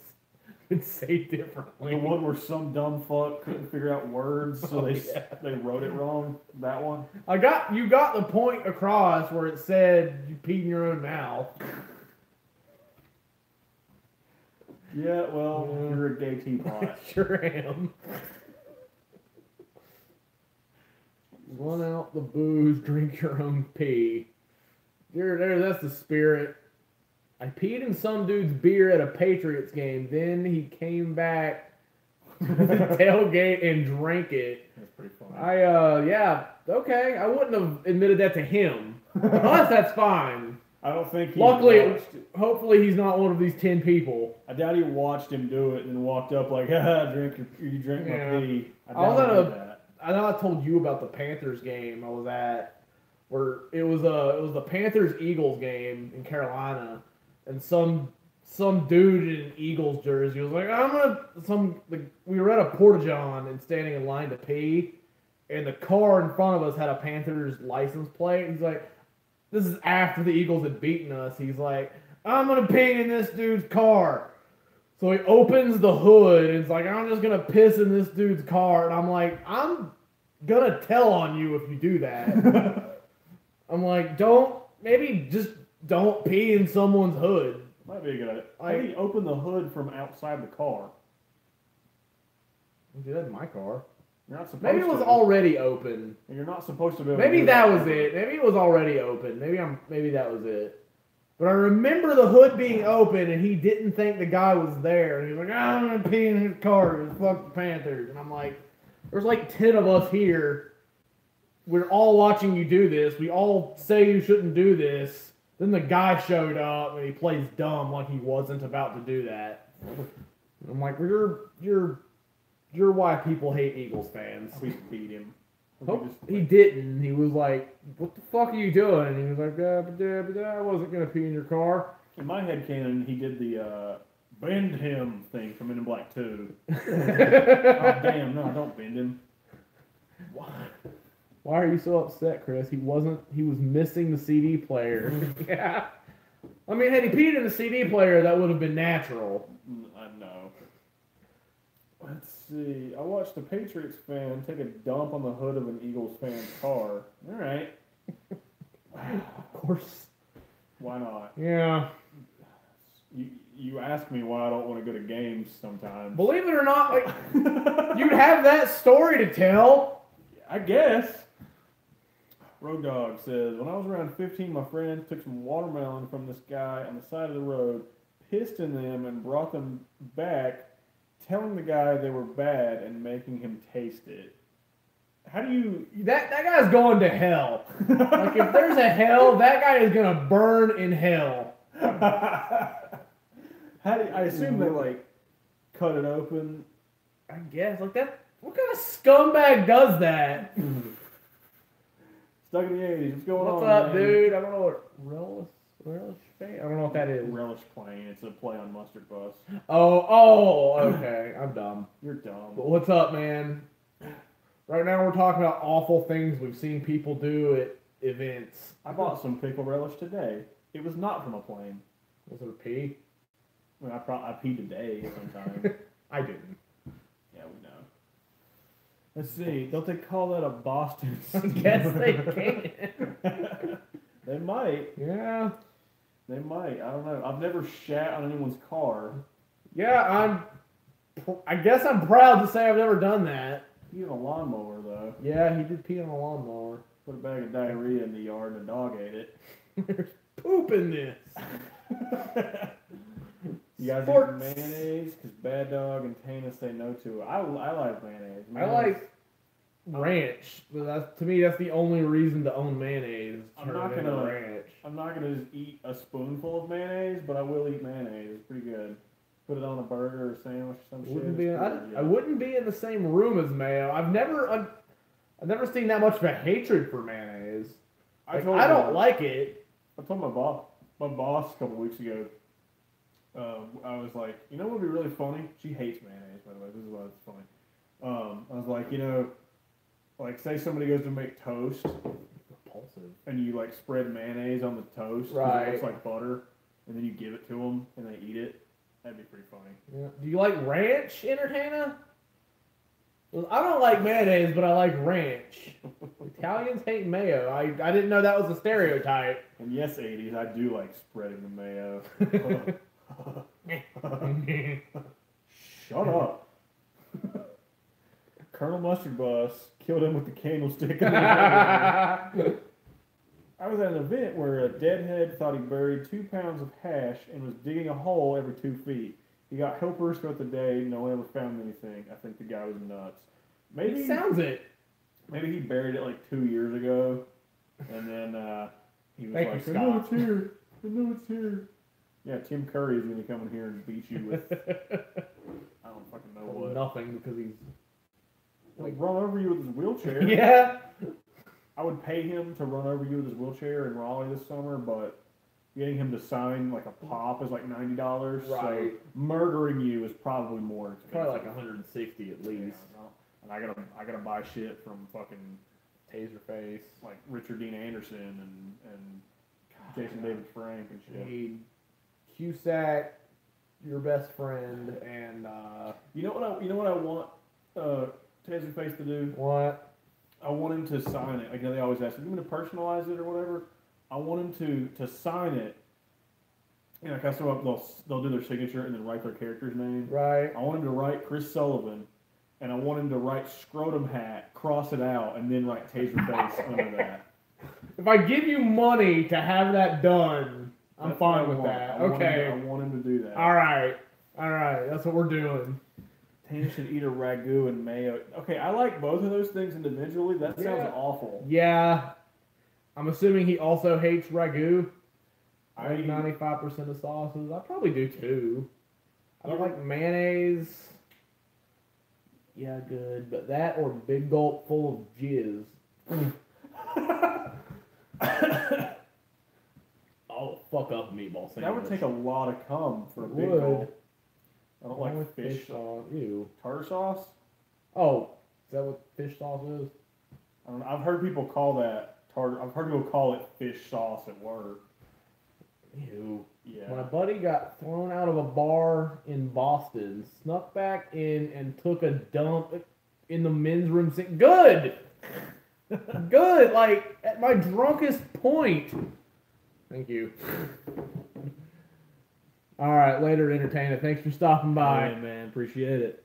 would say differently. The one where some dumb fuck couldn't figure out words, so they wrote it wrong. That one. You got the point across where it said you peed in your own mouth. Yeah, well, Yeah. you're a gay teapot. Sure am. Run out the booze, drink your own pee. That's the spirit. I peed in some dude's beer at a Patriots game. Then he came back to the tailgate and drank it. That's pretty funny. Yeah, okay. I wouldn't have admitted that to him. Us, that's fine. I don't think he Luckily, watched, hopefully he's not one of these 10 people. I doubt he watched him do it and then walked up like, "Ah, you drink my Yeah. pee." I I was doubt at he a- did that. I know I told you about the Panthers game I was at, where it was the Panthers Eagles game in Carolina, and some some dude in an Eagles jersey was like, we were at a Porta John and standing in line to pee, and the car in front of us had a Panthers license plate. He's like, this is after the Eagles had beaten us. He's like, I'm gonna pee in this dude's car. So he opens the hood and it's like, I'm just gonna piss in this dude's car. And I'm like, I'm gonna tell on you if you do that. I'm like, maybe just don't pee in someone's hood. Might be a good idea. Maybe open the hood from outside the car. Dude, that's my car. You're not supposed Maybe it was to. already open. And you're not supposed to be able Maybe to do that was it. Maybe it was already open. Maybe that was it. But I remember the hood being open and he didn't think the guy was there. And he was like, I'm gonna pee in his car and fuck the Panthers. And I'm like, there's like 10 of us here. We're all watching you do this. We all say you shouldn't do this. Then the guy showed up and he plays dumb like he wasn't about to do that. I'm like, you're why people hate Eagles fans. We beat him. He didn't. He was like, what the fuck are you doing? And he was like, I wasn't going to pee in your car. In my head canon, he did the bend him thing from Men in Black 2. Oh, damn, no, don't bend him. Why are you so upset, Chris? He was missing the CD player. Yeah. I mean, had he peed in the CD player, that would have been natural. I know. Let's see. I watched a Patriots fan take a dump on the hood of an Eagles fan's car. All right. Of course. Why not? Yeah. You ask me why I don't want to go to games sometimes. Believe it or not, like you'd have that story to tell. I guess. Road Dog says, when I was around 15, my friends took some watermelon from this guy on the side of the road, pissed in them, and brought them back, telling the guy they were bad and making him taste it. How do you... That guy's going to hell. Like, if there's a hell, that guy is going to burn in hell. I assume they, like, cut it open. I guess. Like, that... What kind of scumbag does that? Stuck in the 80s. What's going on, What's up, man? dude? I don't know what... Relish Fate? I don't know what that is. Relish Plain. It's a play on Mustard Bus. Oh, okay. I'm dumb. You're dumb. But what's up, man? Right now we're talking about awful things we've seen people do at events. I bought some pickle relish today. It was not from a plane. Was it a pee? I mean, I peed today sometime. I didn't. Yeah, we know. Let's see. Don't they call that a Boston? I guess they can. They might. Yeah. They might. I don't know. I've never shat on anyone's car. Yeah, I guess I'm proud to say I've never done that. He had a lawnmower, though. Yeah, he did pee on a lawnmower. Put a bag of diarrhea in the yard and the dog ate it. There's poop in this. You guys eat mayonnaise? Because Bad Dog and Tana say no to it. I like mayonnaise. I like ranch, but to me, that's the only reason to own mayonnaise. I'm not gonna just eat a spoonful of mayonnaise, but I will eat mayonnaise. It's pretty good. Put it on a burger or a sandwich or some shit. I wouldn't be in the same room as mayo. I've never seen that much of a hatred for mayonnaise. I don't like it. I told my boss a couple weeks ago. I was like, you know what would be really funny? She hates mayonnaise, by the way. This is why it's funny. I was like, like say somebody goes to make toast, repulsive, and you like spread mayonnaise on the toast, right? It looks like butter, and then you give it to them, and they eat it. That'd be pretty funny. Yeah. Do you like ranch, Entertainer? Well, I don't like mayonnaise, but I like ranch. Italians hate mayo. I didn't know that was a stereotype. And yes, 80s, I do like spreading the mayo. Shut up. Colonel Mustard Bus killed him with the candlestick. I was at an event where a deadhead thought he buried 2 pounds of hash and was digging a hole every 2 feet. He got helpers throughout the day. No one ever found anything. I think the guy was nuts. Maybe it sounds it. Maybe he buried it like 2 years ago, and then he was Thank like, you, "I know it's here. I know it's here." Yeah, Tim Curry is going to come in here and beat you with I don't fucking know what. Nothing, because he's like run over you with his wheelchair. Yeah. I would pay him to run over you with his wheelchair in Raleigh this summer, but getting him to sign like a pop is like $90. Right. So murdering you is probably more expensive. Probably like 160 at least. Yeah, no. And I gotta buy shit from fucking Taserface. like Richard Dean Anderson and Jason David Frank and shit. Made Cusack your best friend, and You know what I want Taserface to do? what? I want him to sign it. Like they always ask, "You want me to personalize it or whatever?" I want him to sign it. You know, like I saw they'll do their signature and then write their character's name. Right. I want him to write Chris Sullivan, and I want him to write Scrotum Hat, cross it out, and then write Taserface under that. If I give you money to have that done, I'm That's fine what with I want. that. I want him Okay. to- I want him to do that. All right. That's what we're doing. Tana should eat a ragu and mayo. Okay, I like both of those things individually. That sounds Yeah. awful. Yeah. I'm assuming he also hates ragu. I I- eat 95% of sauces. I probably do too. I don't like mayonnaise. Yeah, good. But that or big gulp full of jizz. I'll fuck up a meatball sandwich. That would take a lot of cum for a It big would. gulp. I don't Along like with fish sauce. Ew. tartar sauce. Oh, is that what fish sauce is? I don't know. I've heard people call that tartar. I've heard people call it fish sauce at work. Ew. Yeah. My buddy got thrown out of a bar in Boston, snuck back in, and took a dump in the men's room sink. Good! Good! Like, at my drunkest point. Thank you. Alright, later, entertainer. Thanks for stopping by. Hey, man, appreciate it.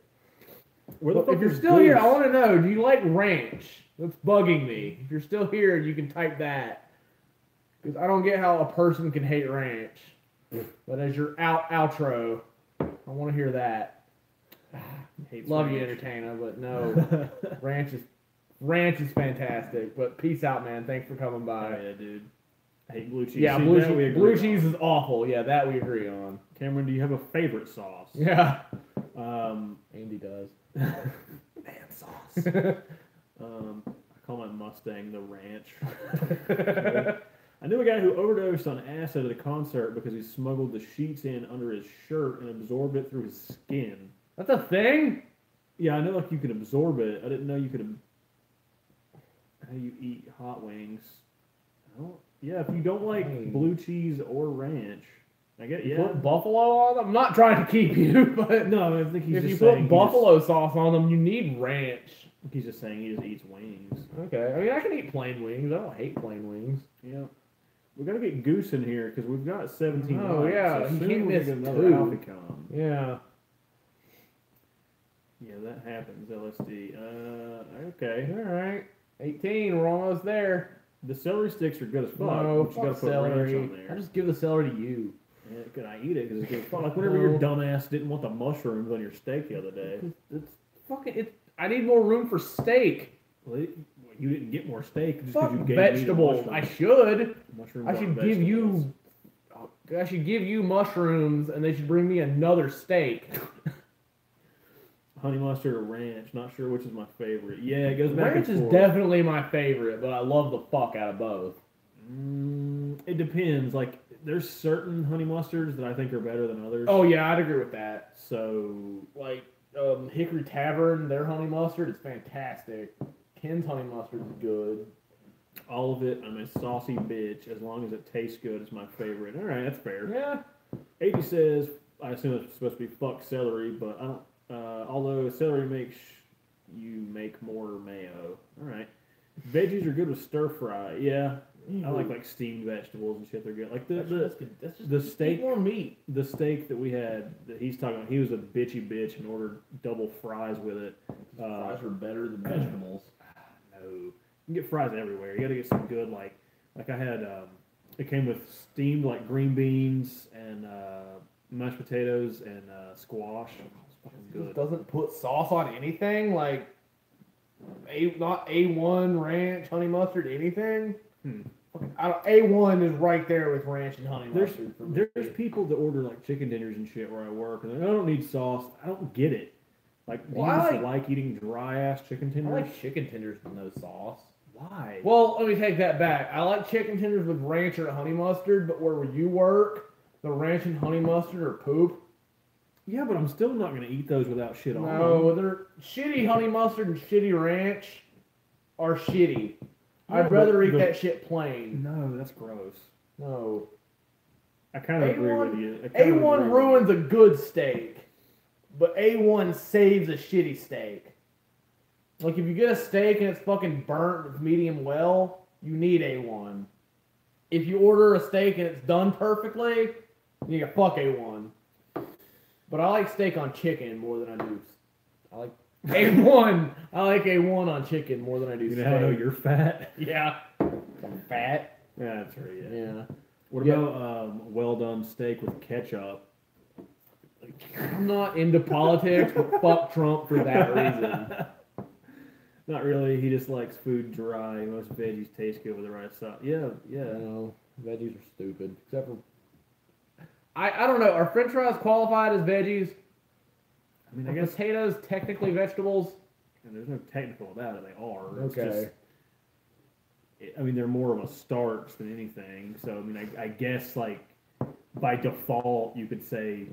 Where If you're is still here, Goose? I want to know, do you like ranch? That's bugging me. If you're still here, you can type that. Because I don't get how a person can hate ranch. But as your outro, I want to hear that. Hates Love you, ranch. entertainer, but no, ranch is fantastic. But peace out, man. Thanks for coming Oh, by. yeah, dude. I hate blue cheese. Yeah, See, blue, that we agree blue on. cheese is awful. Yeah, that we agree on. Cameron, do you have a favorite sauce? Yeah, Um, Andy does. man sauce. I call my Mustang the Ranch. I knew a guy who overdosed on acid at a concert because he smuggled the sheets in under his shirt and absorbed it through his skin. That's a thing. Yeah, I know like you could absorb it. I didn't know you could. How do you eat hot wings? Yeah, if you don't like Dang. blue cheese or ranch, I get You yeah. put buffalo on them. I'm not trying to keep you, but No, I think he's if just you saying put buffalo sauce on them, you need ranch. He's just saying he just eats wings. Okay, I mean I can eat plain wings. I don't hate plain wings. Yeah. We gotta get Goose in here because we've got 17 Oh, likes, yeah, so he soon can't we'll miss get another two. Alphicom. Yeah. Yeah, that happens. LSD. Okay. All right. 18. We're almost there. The celery sticks are good as fuck. No, but you gotta fuck put ranch celery. on there. I'll just give the celery to you. Yeah, can I eat it? Because it's good as fuck. Like whenever No. your dumbass didn't want the mushrooms on your steak the other day. It's fucking. I need more room for steak. Well, you didn't get more steak just Fuck because you gave me the vegetables. I mushrooms. should. Mushrooms I aren't should give vegetables. you. I should give you mushrooms, and they should bring me another steak. Honey mustard or ranch. Not sure which is my favorite. Yeah, it goes back Ranch and is forth. definitely my favorite, but I love the fuck out of both. It depends. Like, there's certain honey mustards that I think are better than others. Oh yeah, I'd agree with that. So, Like Hickory Tavern, their honey mustard is fantastic. Ken's honey mustard is good. all of it, I'm a saucy bitch. As long as it tastes good, it's my favorite. All right, that's fair. Yeah. 80 says, I assume it's supposed to be fuck celery, but I don't. Although celery makes you make more mayo. All right. Veggies are good with stir fry. Yeah. I like steamed vegetables and shit. They're good. Like That's just the eat steak. more meat. The steak that we had that he's talking about, he was a bitchy bitch and ordered double fries with it. Fries are better than vegetables. No, you can get fries everywhere. You got to get some good like I had. It came with steamed like green beans and mashed potatoes and squash. It was fucking Just good. doesn't put sauce on anything like not A1 ranch, honey mustard, anything. A1 is right there with ranch and honey There's mustard. For me. there's people that order like chicken dinners and shit where I work, and they're like, I don't need sauce. I don't get it. Like, do Well, you I just like eating dry ass chicken I tenders? like chicken tenders with no sauce. Why? Well, let me take that back. I like chicken tenders with ranch or honey mustard, but where you work, the ranch and honey mustard are poop. yeah, but I'm still not gonna eat those without shit on them. No, they're shitty honey mustard and shitty ranch are shitty. Yeah, I'd rather but eat the- that shit plain. No, that's gross. No. I kind of agree A1 with you. I kinda agree A1 with ruins a good steak, but A1 saves a shitty steak. Like if you get a steak and it's fucking burnt with medium well, you need A1. If you order a steak and it's done perfectly, you get fuck A1. But I like steak on chicken more than I do. I like A1. I like A1 on chicken more than I do You steak. know how I know you're fat? Yeah. I'm fat. Yeah, that's right. Yeah. Yeah. What Yeah. about well done steak with ketchup? I'm not into politics, but fuck Trump for that reason. Not really. He just likes food dry. Most veggies taste good with the right sauce. Yeah, yeah. No, veggies are stupid. Except for I don't know. Are French fries qualified as veggies? I mean, I Are guess potatoes technically vegetables? and there's no technical about it. They are. It's Okay. I mean, they're more of a starch than anything. So I mean, I guess like by default you could say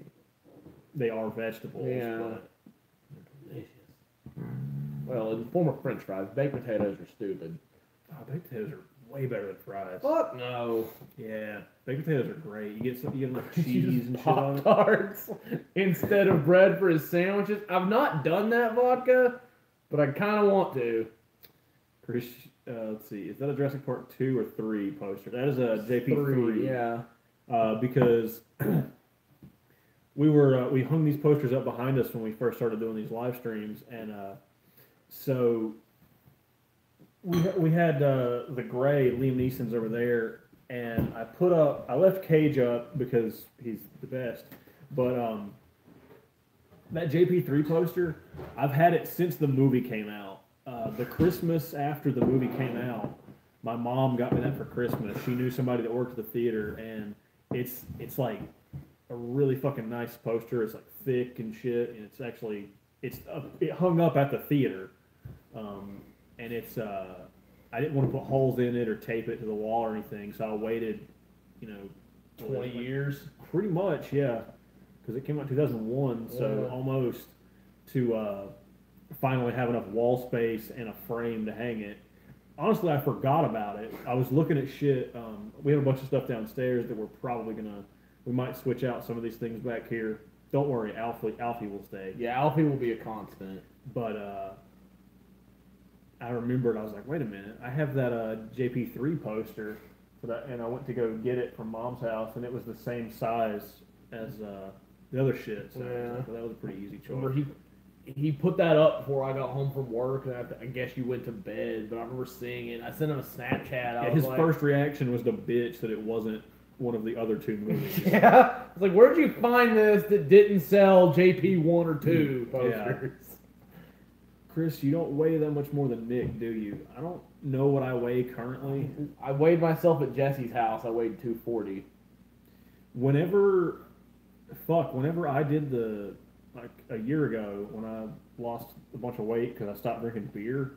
they are vegetables. Yeah. But Delicious. Well, in the form of French fries, baked potatoes are stupid. baked potatoes are way better than fries. Fuck no. Yeah, baked potatoes are great. You get enough You cheese just and shit on it. Pop-Tarts instead of bread for his sandwiches. I've not done that, vodka, but I kind of want to. Chris, let's see, is that a Jurassic Park 2 or 3 poster? That is a JP3. Yeah. Because we hung these posters up behind us when we first started doing these live streams, and so we had the gray Liam Neeson's over there, and I left Cage up because he's the best, but that JP3 poster, I've had it since the movie came out. The Christmas after the movie came out, my mom got me that for Christmas. She knew somebody that worked at the theater, and it's like a really fucking nice poster. It's like thick and shit, and it hung up at the theater, and it's I didn't want to put holes in it or tape it to the wall or anything, so I waited, 20 years. pretty much, yeah, because it came out in 2001, so Yeah. almost to finally have enough wall space and a frame to hang it. Honestly, I forgot about it. I was looking at shit. We have a bunch of stuff downstairs that we might switch out some of these things back here. Don't worry, Alfie will stay. Yeah, Alfie will be a constant. But I remembered, I was like, wait a minute, I have that JP3 poster for that, and I went to go get it from Mom's house, and it was the same size as the other shit. So Yeah. that was a pretty easy choice. Remember he put that up before I got home from work, and I guess you went to bed. But I remember seeing it. I sent him a Snapchat. Yeah, I was his like, first reaction was to bitch that it wasn't one of the other two movies. Yeah, I was like, where'd you find this that didn't sell JP 1 or 2 posters? Chris, you don't weigh that much more than Nick, do you? I don't know what I weigh currently. I weighed myself at Jesse's house. I weighed 240. Whenever I did like a year ago when I lost a bunch of weight because I stopped drinking beer,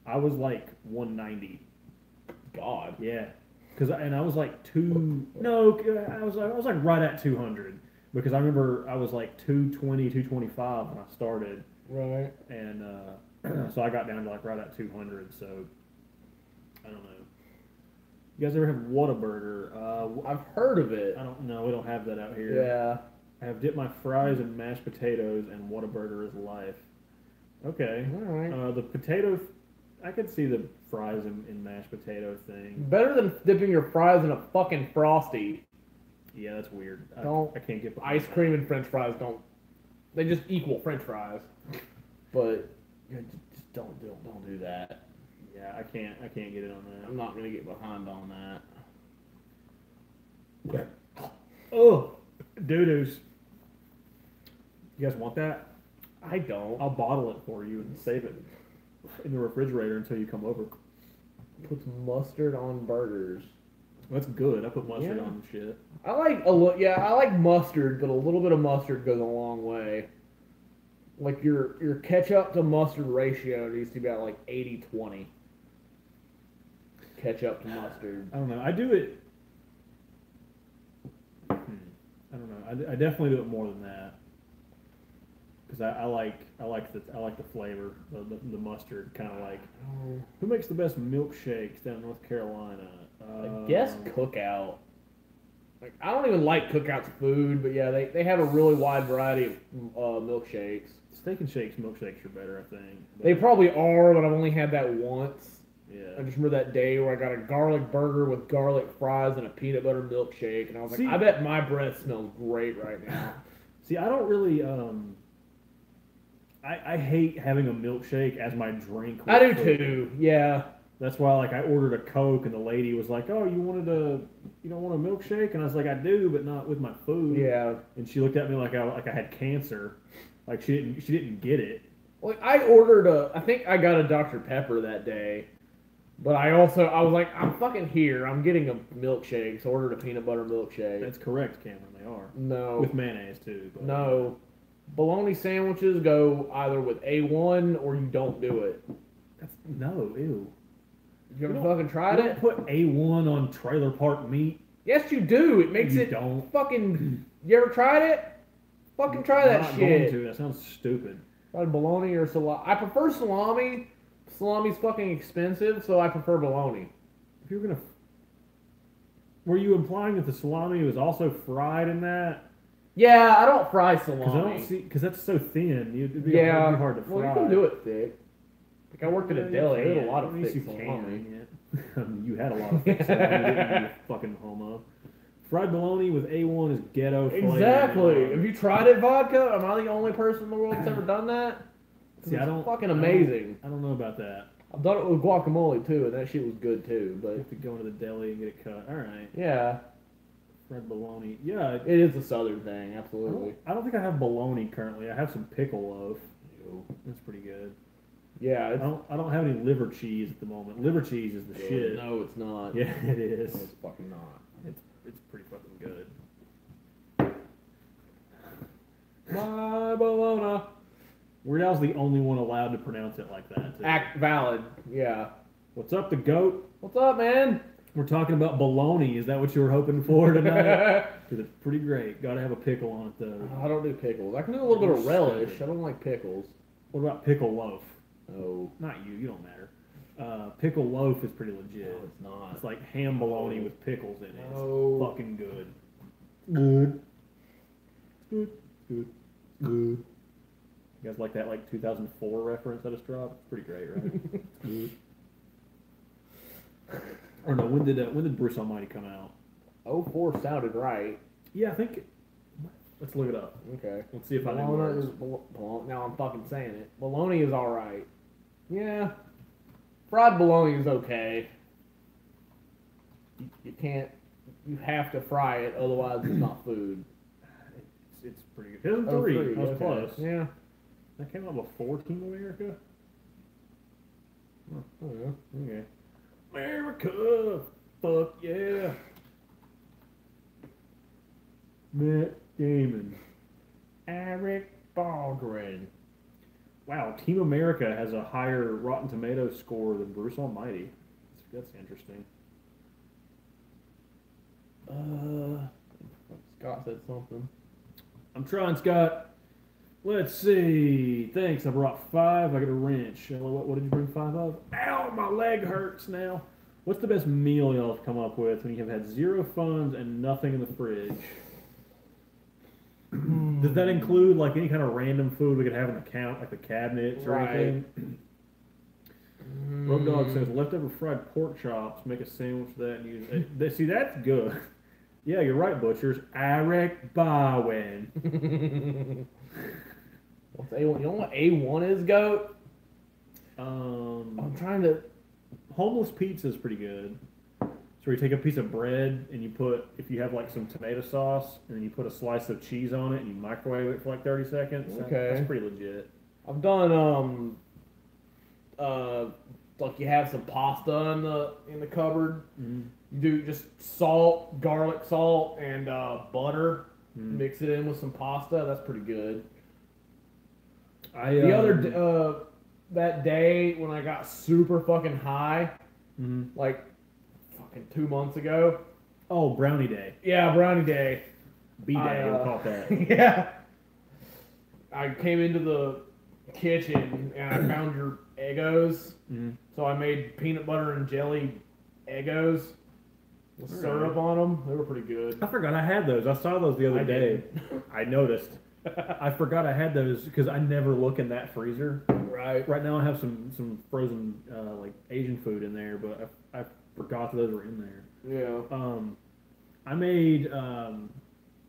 I was like 190. God. Yeah, I was like I was like right at 200 because I remember I was like 220, 225 when I started, Right. and so I got down to like right at 200. So I don't know. You guys ever have Whataburger? I've heard of it. I don't know. We don't have that out here. Yeah. I have dipped my fries in mashed potatoes, and Whataburger is life. Okay. All right. The potato, I could see the fries in mashed potato thing. Better than dipping your fries in a fucking Frosty. Yeah, that's weird. Don't- I can't get behind Ice that. cream and French fries don't. They just equal French fries. But just don't do that. Yeah, I can't get it on I'm not gonna get behind on that. that. Oh, doo-doos. You guys want that? I don't. I'll bottle it for you and save it in the refrigerator until you come over. Puts mustard on burgers. That's good. I put mustard Yeah. on shit. I like mustard, but a little bit of mustard goes a long way. Like your ketchup to mustard ratio needs to be about like 80-20. ketchup to mustard. I don't know. I do it. I don't know. I definitely do it more than that because I like the flavor, the mustard kind of like. Who makes the best milkshakes down in North Carolina? I guess Cookout. Like, I don't even like Cookout's food, but yeah, they have a really wide variety of milkshakes. Steak and Shakes milkshakes are better, I think. But, They probably are, but I've only had that once. I yeah. just remember that day where I got a garlic burger with garlic fries and a peanut butter milkshake, and I was like, See- I bet my breath smells great right now. See, I don't really. I hate having a milkshake as my drink. I do with food. too. Yeah. That's why, like, I ordered a Coke, and the lady was like, "Oh, you don't want a milkshake?" And I was like, "I do, but not with my food." Yeah. And she looked at me like I had cancer, like she didn't get it. Well, I ordered I think I got a Dr. Pepper that day, but I was like, I'm fucking here. I'm getting a milkshake, so I ordered a peanut butter milkshake. That's correct, Cameron. They are No. with mayonnaise too. But, No. Bologna sandwiches go either with A1 or you don't do it. no, ew. You ever You fucking tried You it? don't put A1 on trailer park meat. Yes, you do. It makes You it don't. fucking. You ever tried it? Fucking try I'm that not shit. Going to. That sounds stupid. Tried bologna or salami. I prefer salami. Salami's fucking expensive, so I prefer bologna. If you're gonna, were you implying that the salami was also fried in that? Yeah, I don't fry Because I salami. don't see, because that's so thin. It'd be hard to fry. Well, you can do it thick. Like I worked at a Yeah, deli. I you ate a can. lot of At least thick you salami. can. Yeah. You had a lot of thick salami, didn't you, fucking homo? Fried bologna with A1 is ghetto flavor. Exactly. Have you tried it, vodka? Am I the only person in the world that's ever done that? See, I don't. Fucking amazing. I don't know about that. I've done it with guacamole too, and that shit was good too. You But have to go into the deli and get it cut. All right. yeah, Fried bologna. Yeah. it is a southern thing, I absolutely. don't think I have bologna currently. I have some pickle loaf. That's pretty good. Yeah, I it's, don't have any liver cheese at the moment. Liver cheese is the shit. No, it's not. Yeah, it is. No, it's fucking not. It's pretty fucking good. My bologna. Weird Al's the only one allowed to pronounce it like that. Too. Act valid. Yeah. What's up, the goat? What's up, man? We're talking about bologna. Is that what you were hoping for tonight? Because it's pretty great. Got to have a pickle on it though. I don't do pickles. I can do a little bit of relish. I don't like pickles. What about pickle loaf? No, Not you. You don't matter. Pickle loaf is pretty legit. no, it's not. It's like ham bologna with pickles in it. No. It's fucking good. Good. Good. Good. Good. You guys like that 2004 reference I just dropped? It's pretty great, right? Good. Or no, when did Bruce Almighty come out? 04 sounded right. Yeah, I think. Let's look it up. Okay. Let's see if I know Bologna words. now I'm fucking saying it. Bologna is alright. Yeah. Fried bologna is okay. You can't. You have to fry it, otherwise it's not food. It's pretty good. 2003. I was okay. close. Yeah. That came out before Team America. Oh, yeah. Okay. America, fuck yeah. Matt Damon. Eric Baldwin. Wow, Team America has a higher Rotten Tomatoes score than Bruce Almighty. That's interesting. Scott said something. I'm trying, Scott. Let's see. Thanks. I brought 5. I got a wrench. What did you bring 5 of? Ow, my leg hurts now. What's the best meal y'all have come up with when you have had 0 funds and nothing in the fridge? Does that include like any kind of random food we could have in the count, like the cabinets or Right. anything? Road Dog says leftover fried pork chops. Make a sandwich with that and use it. See, that's good. Yeah, you're right, butchers. Eric Bowen. What's A1? You know what A1 is, goat? Um, I'm trying to. homeless pizza is pretty good. So you take a piece of bread and you put, if you have like some tomato sauce, and then you put a slice of cheese on it and you microwave it for like 30 seconds. Okay. That's pretty legit. I've done like you have some pasta in the cupboard. Mm-hmm. You do just salt, garlic salt, and butter. Mm. Mix it in with some pasta. That's pretty good. That day when I got super fucking high, Mhm. like fucking 2 months ago. Oh, Brownie Day. Yeah, Brownie Day. B-Day, we'll call it that. Yeah. I came into the kitchen and I found your Eggos. Mhm. So I made peanut butter and jelly Eggos with All syrup right. on them. They were pretty good. I forgot I had those. I saw those the other I day. did. I noticed. I forgot I had those because I never look in that freezer. Right. Right now I have some frozen like Asian food in there, but I forgot that those were in there. Yeah. I made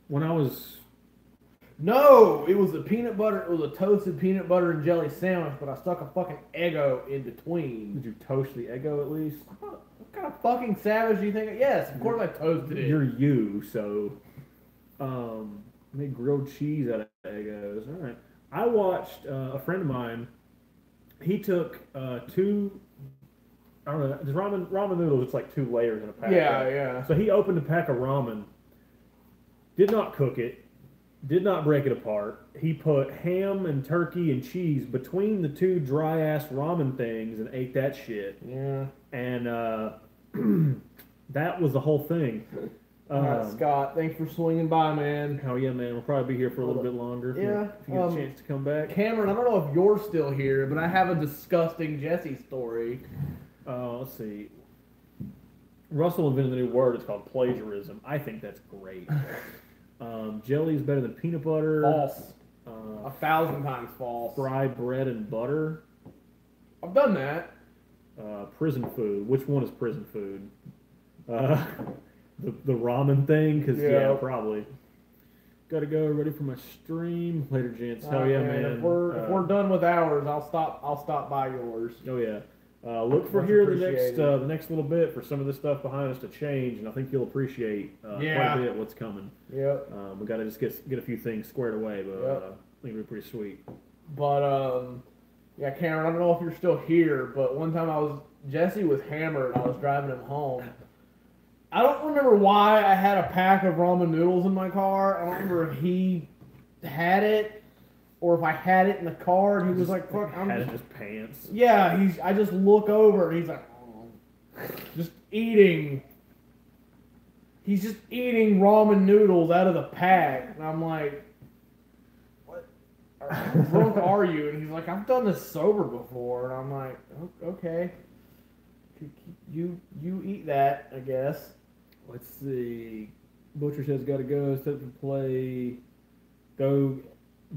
when I was No, it was a peanut butter. It was a toasted peanut butter and jelly sandwich, but I stuck a fucking Eggo in between. did you toast the Eggo at least? What kind of fucking savage do you think? Yes, of course I toasted it. You're you, so made grilled cheese out of Eggos. All right. I watched a friend of mine. He took two. I don't know. Just ramen noodles. It's like 2 layers in a pack. Yeah, right? yeah. So he opened a pack of ramen. Did not cook it. Did not break it apart. He put ham and turkey and cheese between the 2 dry ass ramen things and ate that shit. Yeah. And that was the whole thing. All right, Scott, thanks for swinging by, man. Hell yeah, man. We'll probably be here for a little bit longer if Yeah, if you get a chance to come back. Cameron, I don't know if you're still here, but I have a disgusting Jesse story. Let's see. Russell invented a new word. It's called plagiarism. I think that's great. Jelly is better than peanut butter. False. 1,000 times false. Fried bread and butter. I've done that. Prison food. Which one is prison food? The ramen thing? Because, yeah, probably. Gotta go. Ready for my stream. Later, gents. Hell yeah, man. If we're done with ours, I'll stop by yours. Oh, yeah. Look for Much here appreciated. the next little bit for some of this stuff behind us to change, and I think you'll appreciate quite a bit what's coming. Yep. We got to just get a few things squared away, but Yep. I think it'll be pretty sweet. But yeah, Cameron, I don't know if you're still here, but one time Jesse was hammered. I was driving him home. I don't remember why I had a pack of ramen noodles in my car. I don't remember if he had it or if I had it in the car and he was like, "Fuck, I'm Had it just." in his pants. Yeah, I just look over and he's like, just eating. He's just eating ramen noodles out of the pack, and I'm like, "What? How drunk are you?" And he's like, "I've done this sober before," and I'm like, "Okay, you eat that, I guess." Let's see. Butcher says got to go. Set to play. Go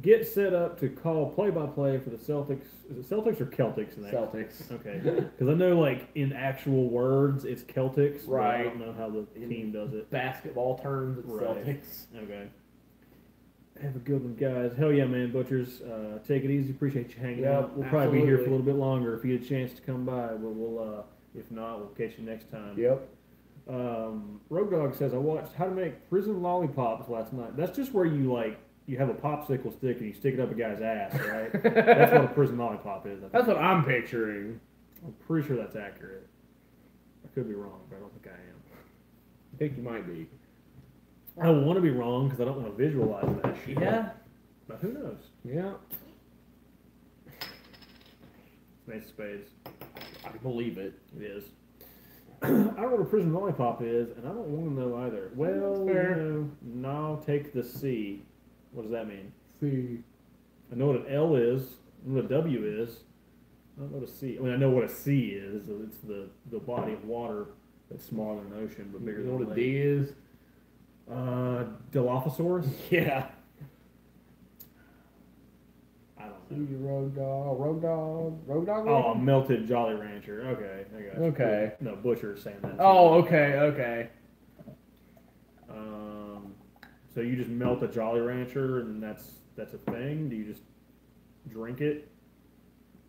get set up to call play-by-play for the Celtics. Is it Celtics or Celtics in that? Celtics. Okay. Because I know, like, in actual words, it's Celtics. But I Right. don't know how the team does it. Basketball terms, it's Right. Celtics. Okay. Have a good one, guys. Hell yeah, man, Butchers. Take it easy. Appreciate you hanging Yep, out. We'll probably be here for a absolutely. little bit longer if you get a chance to come by. But we'll if not, we'll catch you next time. Yep. Rogue Dog says I watched How to Make Prison Lollipops last night. That's just where you have a popsicle stick and you stick it up a guy's ass, right? That's what a prison lollipop is. I think. That's what I'm picturing. I'm pretty sure that's accurate. I could be wrong, but I don't think I am. I think you might be. I want to be wrong because I don't want to visualize that shit. Yeah. But who knows? Yeah. Ace of Spades. I believe it. It is. I don't know what a prison lollipop is, and I don't want to know either. Well, fair. no, take the C. What does that mean? See. I know what an L is. I know what a W is. I don't know what a C. I mean, I know what a sea is. It's the body of water that's smaller than an ocean but bigger You than know a what a lake. D is? Dilophosaurus? Yeah. I don't See know. you, road dog. Oh, a melted Jolly Rancher. Okay, I got you. Okay. No, Butcher is saying that. Oh, okay. So you just melt a Jolly Rancher, and that's a thing? Do you just drink it?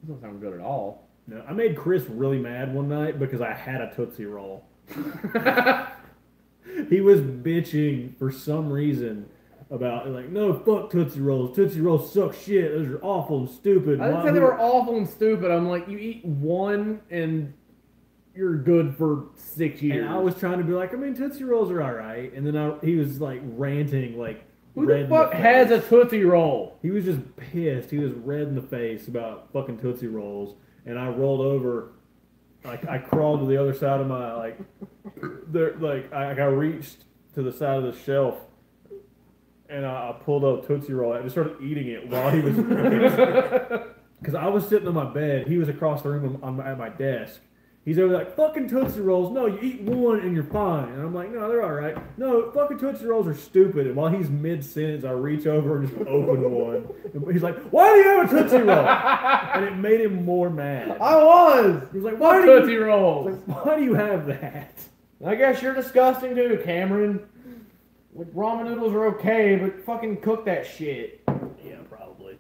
Doesn't sound good at all. No, I made Chris really mad one night because I had a Tootsie Roll. He was bitching for some reason about, like, no, fuck Tootsie Rolls. Tootsie Rolls suck shit. Those are awful and stupid. I didn't say they were awful and stupid. I'm like, you eat one and you're good for 6 years. And I was trying to be like, I mean, Tootsie Rolls are all right. And then he was, like, ranting, like, Who red the in fuck face. has a Tootsie Roll? He was just pissed. He was red in the face about fucking Tootsie Rolls. And I rolled over Like I crawled to the other side of my I reached to the side of the shelf, and I pulled up a Tootsie Roll. I just started eating it while he was, because I was sitting on my bed. He was across the room at my desk. He's over like, fucking Tootsie Rolls. No, you eat one and you're fine. And I'm like, no, they're all right. No, fucking Tootsie Rolls are stupid. And while he's mid-sentence, I reach over and just open one. And he's like, why do you have a Tootsie Roll? And it made him more mad. I was. He was like, Why why do Tootsie you, Rolls? like, why do you have that? I guess you're disgusting too, Cameron. Like, ramen noodles are okay, but fucking cook that shit. Yeah, probably.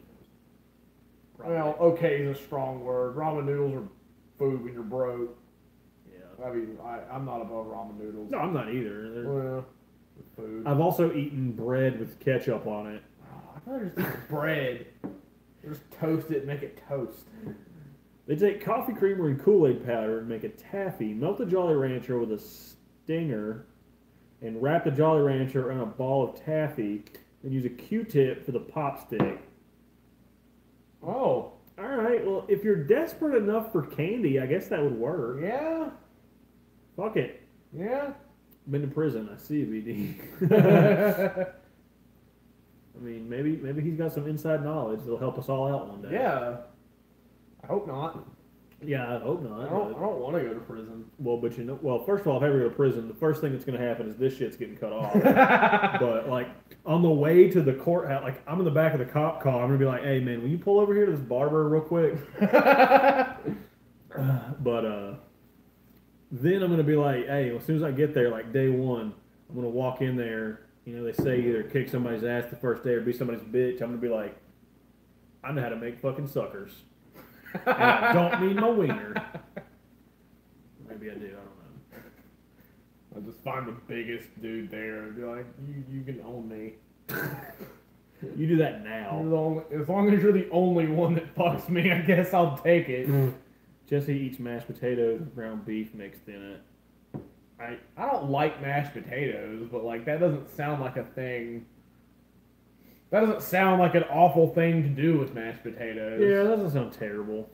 Well, okay is a strong word. Ramen noodles are food when you're broke. Yeah. I mean, I'm not above ramen noodles. No, I'm not either. Well, food. I've also eaten bread with ketchup on it. I'd rather just eat bread. Just toast it and make it toast. They take coffee creamer and Kool-Aid powder and make a taffy, melt the Jolly Rancher with a stinger, and wrap the Jolly Rancher around a ball of taffy, and use a Q-tip for the pop stick. Oh. Alright, well, if you're desperate enough for candy, I guess that would work. Yeah. Fuck it. Yeah. Been to prison, I see, BD. I mean, maybe he's got some inside knowledge that'll help us all out one day. Yeah. I hope not. Yeah, I hope not. I don't want to go to prison. Well, but first of all, if I ever go to prison, the first thing that's going to happen is this shit's getting cut off. But, like, on the way to the courthouse, like, I'm in the back of the cop car. I'm going to be like, hey, man, will you pull over here to this barber real quick? But, then I'm going to be like, hey, as soon as I get there, like, day one, I'm going to walk in there. You know, they say either kick somebody's ass the first day or be somebody's bitch. I'm going to be like, I know how to make fucking suckers. And I don't mean my wiener. Maybe I do, I don't know. I'll just find the biggest dude there and be like, you can own me. You do that now. As long as you're the only one that fucks me, I guess I'll take it. Jesse eats mashed potatoes with ground beef mixed in it. I don't like mashed potatoes, but like that doesn't sound like a thing. That doesn't sound like an awful thing to do with mashed potatoes. Yeah, that doesn't sound terrible.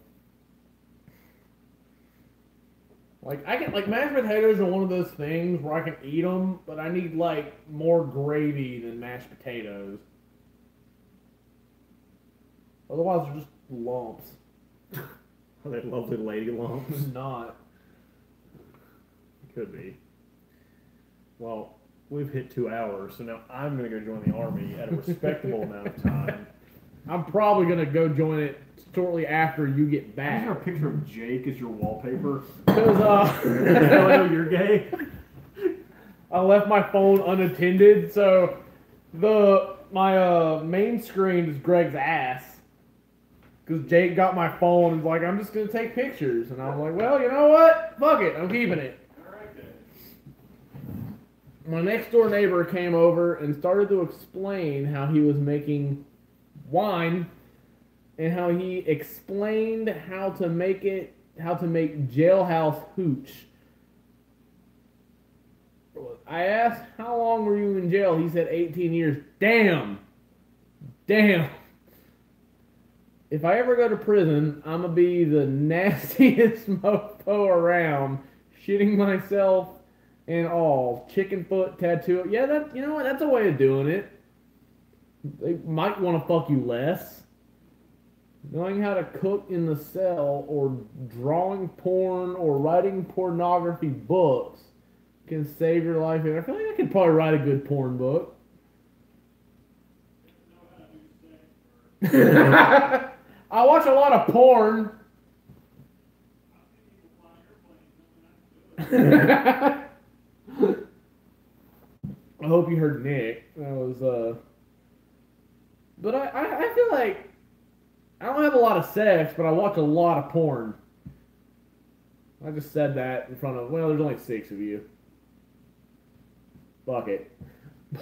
Like mashed potatoes are one of those things where I can eat them, but I need like more gravy than mashed potatoes. Otherwise, they're just lumps. Are they lovely lady lumps? Not. Could be. Well, we've hit 2 hours, so now I'm going to go join the Army at a respectable amount of time. I'm probably going to go join it shortly after you get back. Is there a picture of Jake as your wallpaper? Because, I know you're gay. I left my phone unattended, so my main screen is Greg's ass. Because Jake got my phone and was like, I'm just going to take pictures. And I'm like, well, you know what? Fuck it. I'm keeping it. My next door neighbor came over and started to explain how he was making wine and how he explained how to make jailhouse hooch. I asked, how long were you in jail? He said 18 years. Damn. If I ever go to prison, I'm going to be the nastiest mofo around, shitting myself and all. Chicken foot tattoo. Yeah, you know what? That's a way of doing it. They might want to fuck you less. Knowing how to cook in the cell or drawing porn or writing pornography books can save your life. And I feel like I could probably write a good porn book. I watch a lot of porn. I hope you heard Nick. That was But I feel like I don't have a lot of sex, but I watch a lot of porn. I just said that in front of, well, there's only 6 of you. Fuck it. I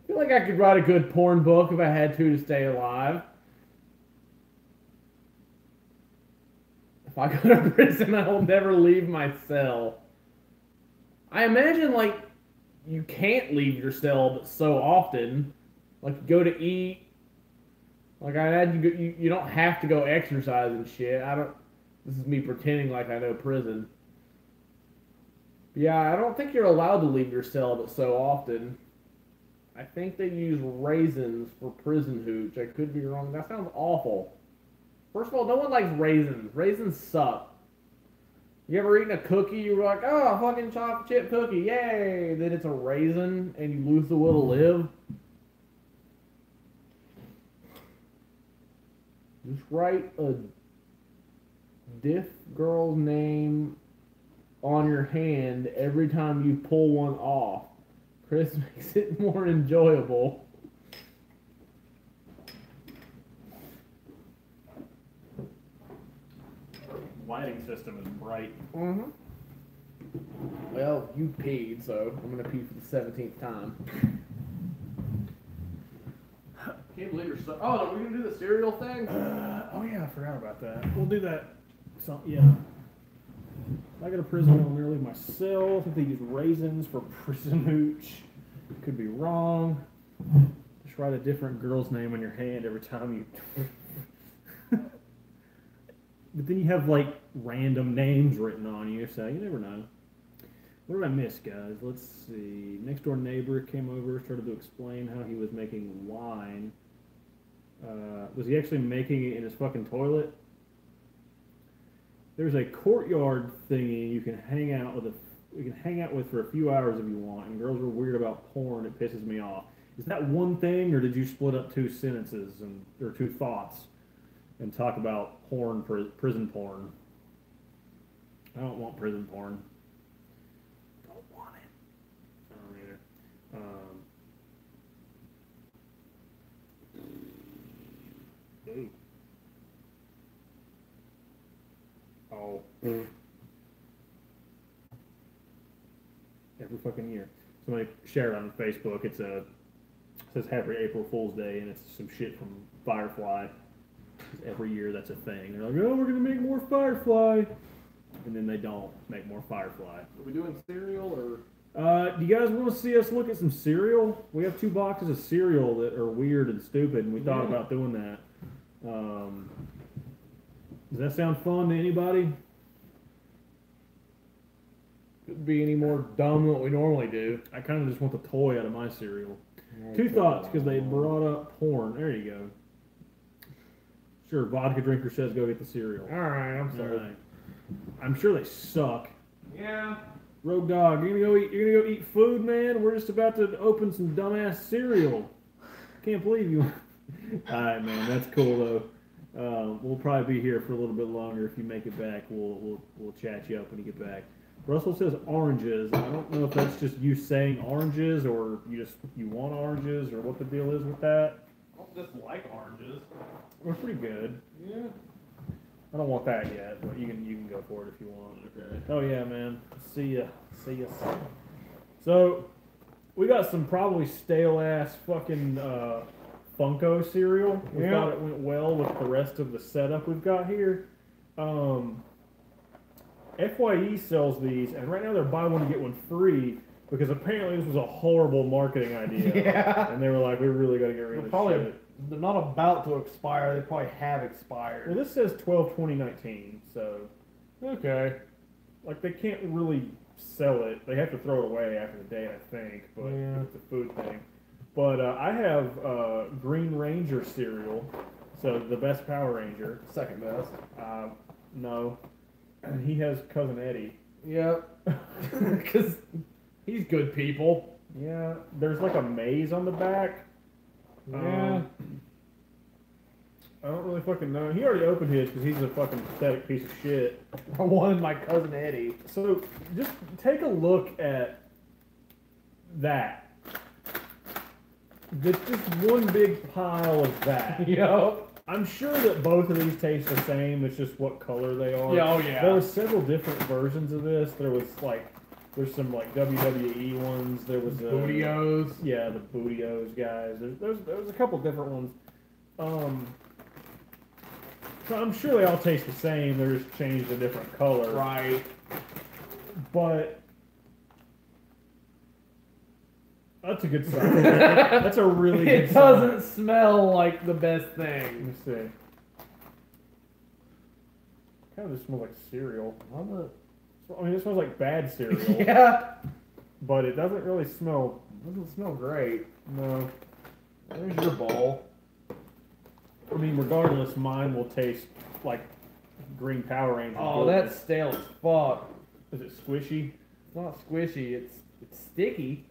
feel like I could write a good porn book if I had to stay alive. If I go to prison, I will never leave my cell. I imagine, like, you can't leave your cell but so often. Like, you go to eat. Like, I imagine you don't have to go exercise and shit. This is me pretending like I know prison. Yeah, I don't think you're allowed to leave your cell but so often. I think they use raisins for prison hooch. I could be wrong. That sounds awful. First of all, no one likes raisins. Raisins suck. You ever eaten a cookie? You're like, oh, a fucking chocolate chip cookie, yay! Then it's a raisin and you lose the will to live. Just write a diff girl's name on your hand every time you pull one off. Chris makes it more enjoyable. Lighting system is bright. Mm-hmm. Well, you peed, so I'm gonna pee for the 17th time. Can't believe you're so. Oh, are we gonna do the cereal thing? Oh yeah, I forgot about that. We'll do that. So yeah. I go to prison, I'll nearly myself. I think they use raisins for prison hooch. Could be wrong. Just write a different girl's name on your hand every time you. But then you have like random names written on you, so you never know. What did I miss, guys? Let's see. Next door neighbor came over, started to explain how he was making wine. Was he actually making it in his fucking toilet? There's a courtyard thingy you can hang out with for a few hours if you want, and girls are weird about porn. It pisses me off. Is that one thing, or did you split up two sentences or two thoughts and talk about porn, prison porn? I don't want prison porn. Don't want it. I don't either. Ooh. Oh. Every fucking year. Somebody shared on Facebook. It says Happy April Fool's Day, and it's some shit from Firefly. Every year that's a thing. They're like, oh, we're gonna make more Firefly, and then they don't make more Firefly. Are we doing cereal or? Do you guys want to see us look at some cereal? We have 2 boxes of cereal that are weird and stupid, and we thought about doing that. Does that sound fun to anybody? Couldn't be any more dumb than what we normally do. I kind of just want the toy out of my cereal. 2 thoughts, because they brought up porn. There you go. Sure, vodka drinker says go get the cereal. Alright, I'm sorry. Right. I'm sure they suck. Yeah. Rogue Dog, you're gonna go eat food, man? We're just about to open some dumbass cereal. Can't believe you. Alright, man, that's cool though. We'll probably be here for a little bit longer. If you make it back, we'll chat you up when you get back. Russell says oranges. I don't know if that's just you saying oranges or you want oranges or what the deal is with that. I don't dislike oranges. They're pretty good. Yeah. I don't want that yet, but you can go for it if you want. Okay. Oh yeah, man. See ya. So we got some probably stale ass fucking Funko cereal. We thought it went well with the rest of the setup we've got here. FYE sells these, and right now they're buy one to get one free because apparently this was a horrible marketing idea. Yeah. And they were like, we really got to get rid of this shit. They're not about to expire. They probably have expired. Well, this says 12/2019, so Okay. like they can't really sell it. They have to throw it away after the date, I think. But it's a food thing. But I have Green Ranger cereal, so the best Power Ranger. Second best. No, he has Cousin Eddie. Yep. Because he's good people. Yeah, there's like a maze on the back. Yeah. I don't really fucking know. He already opened his because he's a fucking pathetic piece of shit. I wanted my Cousin Eddie. So just take a look at that. Just one big pile of that. Yep. I'm sure that both of these taste the same. It's just what color they are. Yeah, oh yeah. There was several different versions of this. There's some like WWE ones. There was Bootios. Yeah, the Bootios guys. There's a couple different ones. So I'm sure they all taste the same. They're just changed a different color. Right. But that's a good sign. That's a really good sign. It doesn't smell like the best thing. Let me see. Kind of just smells like cereal. On the I mean, it smells like bad cereal, yeah, but it doesn't really smell. doesn't smell great. No. There's your bowl. I mean, regardless, mine will taste like green Power Ranger. Oh, goodness. that's stale as fuck. Is it squishy? It's not squishy. It's sticky.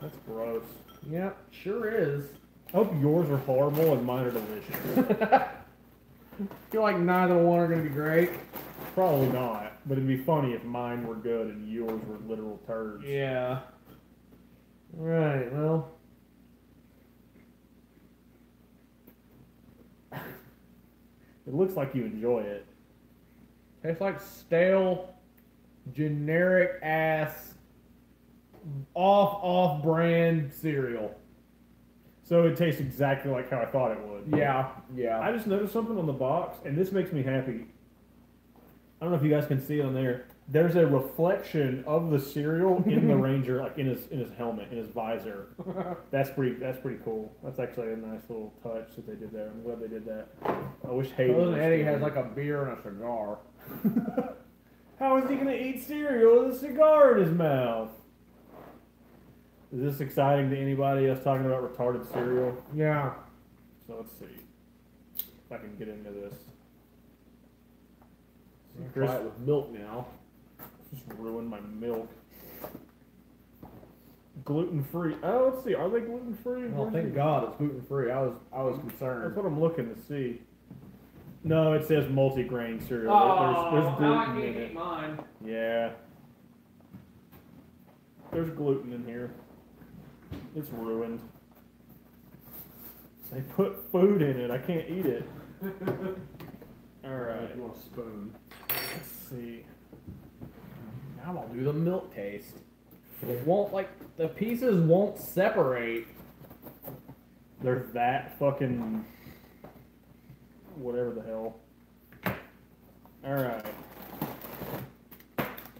That's gross. Yep, sure is. I hope yours are horrible and mine are delicious. I feel like neither one are gonna be great. Probably not, but it'd be funny if mine were good and yours were literal turds. Yeah. Right. Well. It looks like you enjoy it. Tastes like stale, generic ass, off brand cereal. So it tastes exactly like how I thought it would. Yeah, yeah. I just noticed something on the box, and this makes me happy. I don't know if you guys can see it on there. There's a reflection of the cereal in the Ranger, like in his helmet, in his visor. That's pretty cool. That's actually a nice little touch that they did there. I'm glad they did that. I wish Hayden. Cousin Eddie has like a beer and a cigar. How is he gonna eat cereal with a cigar in his mouth? Is this exciting to anybody else talking about retarded cereal? Yeah. So let's see if I can get into this. Try it with milk now. Just ruined my milk. Gluten free. Oh, let's see. Are they gluten free? Oh, thank God it's gluten free. I was concerned. That's what I'm looking to see. No, it says multi-grain cereal. Oh, there's now I gluten can't in eat it. mine. Yeah. There's gluten in here. It's ruined. They put food in it. I can't eat it. All right. You want a spoon? Let's see. Now I'll do the milk taste. It won't the pieces won't separate. They're that fucking whatever the hell. All right.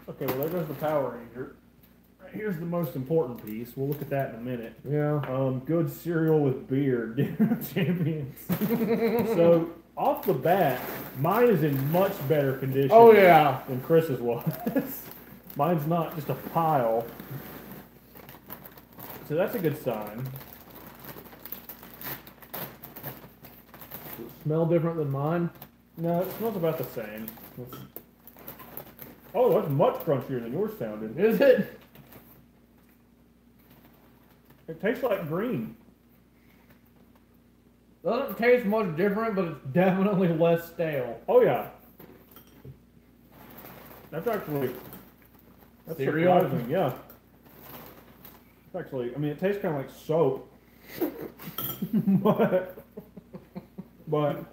Okay, well there goes the Power Ranger. Here's the most important piece. We'll look at that in a minute. Yeah. Good cereal with beer, Dinner of Champions. So off the bat, mine is in much better condition. Oh yeah. Than Chris's was. Mine's not just a pile. So that's a good sign. Does it smell different than mine? No, it smells about the same. Oh, that's much crunchier than yours sounded. Is it? It tastes like green. Doesn't taste much different, but it's definitely less stale. Oh yeah. That's actually Cereal? surprising. Yeah. It's actually, I mean, it tastes kind of like soap. but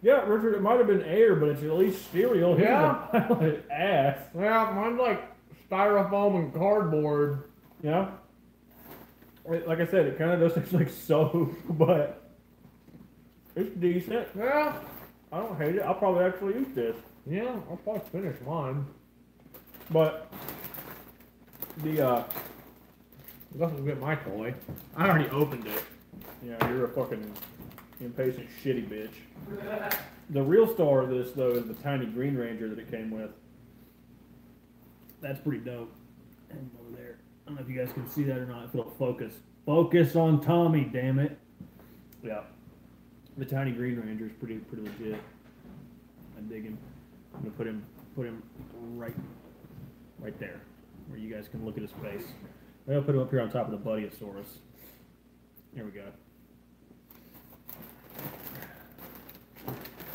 yeah, Richard, it might have been air, but it's at least cereal. Here's Yeah. a pile of ass. Yeah, mine's like styrofoam and cardboard. Yeah. Like I said, it kind of does taste like soap, but it's decent. Yeah. I don't hate it. I'll probably actually eat this. Yeah, I'll probably finish mine. But the That's to get my toy. I already opened it. yeah, you're a fucking impatient shitty bitch. The real star of this though is the tiny Green Ranger that it came with. That's pretty dope. And over there. I don't know if you guys can see that or not, if it'll focus. Focus on Tommy, damn it. Yeah. The tiny Green Ranger is pretty legit. I dig him. I'm gonna put him right there, where you guys can look at his face. I'll put him up here on top of the Buddyosaurus. There we go.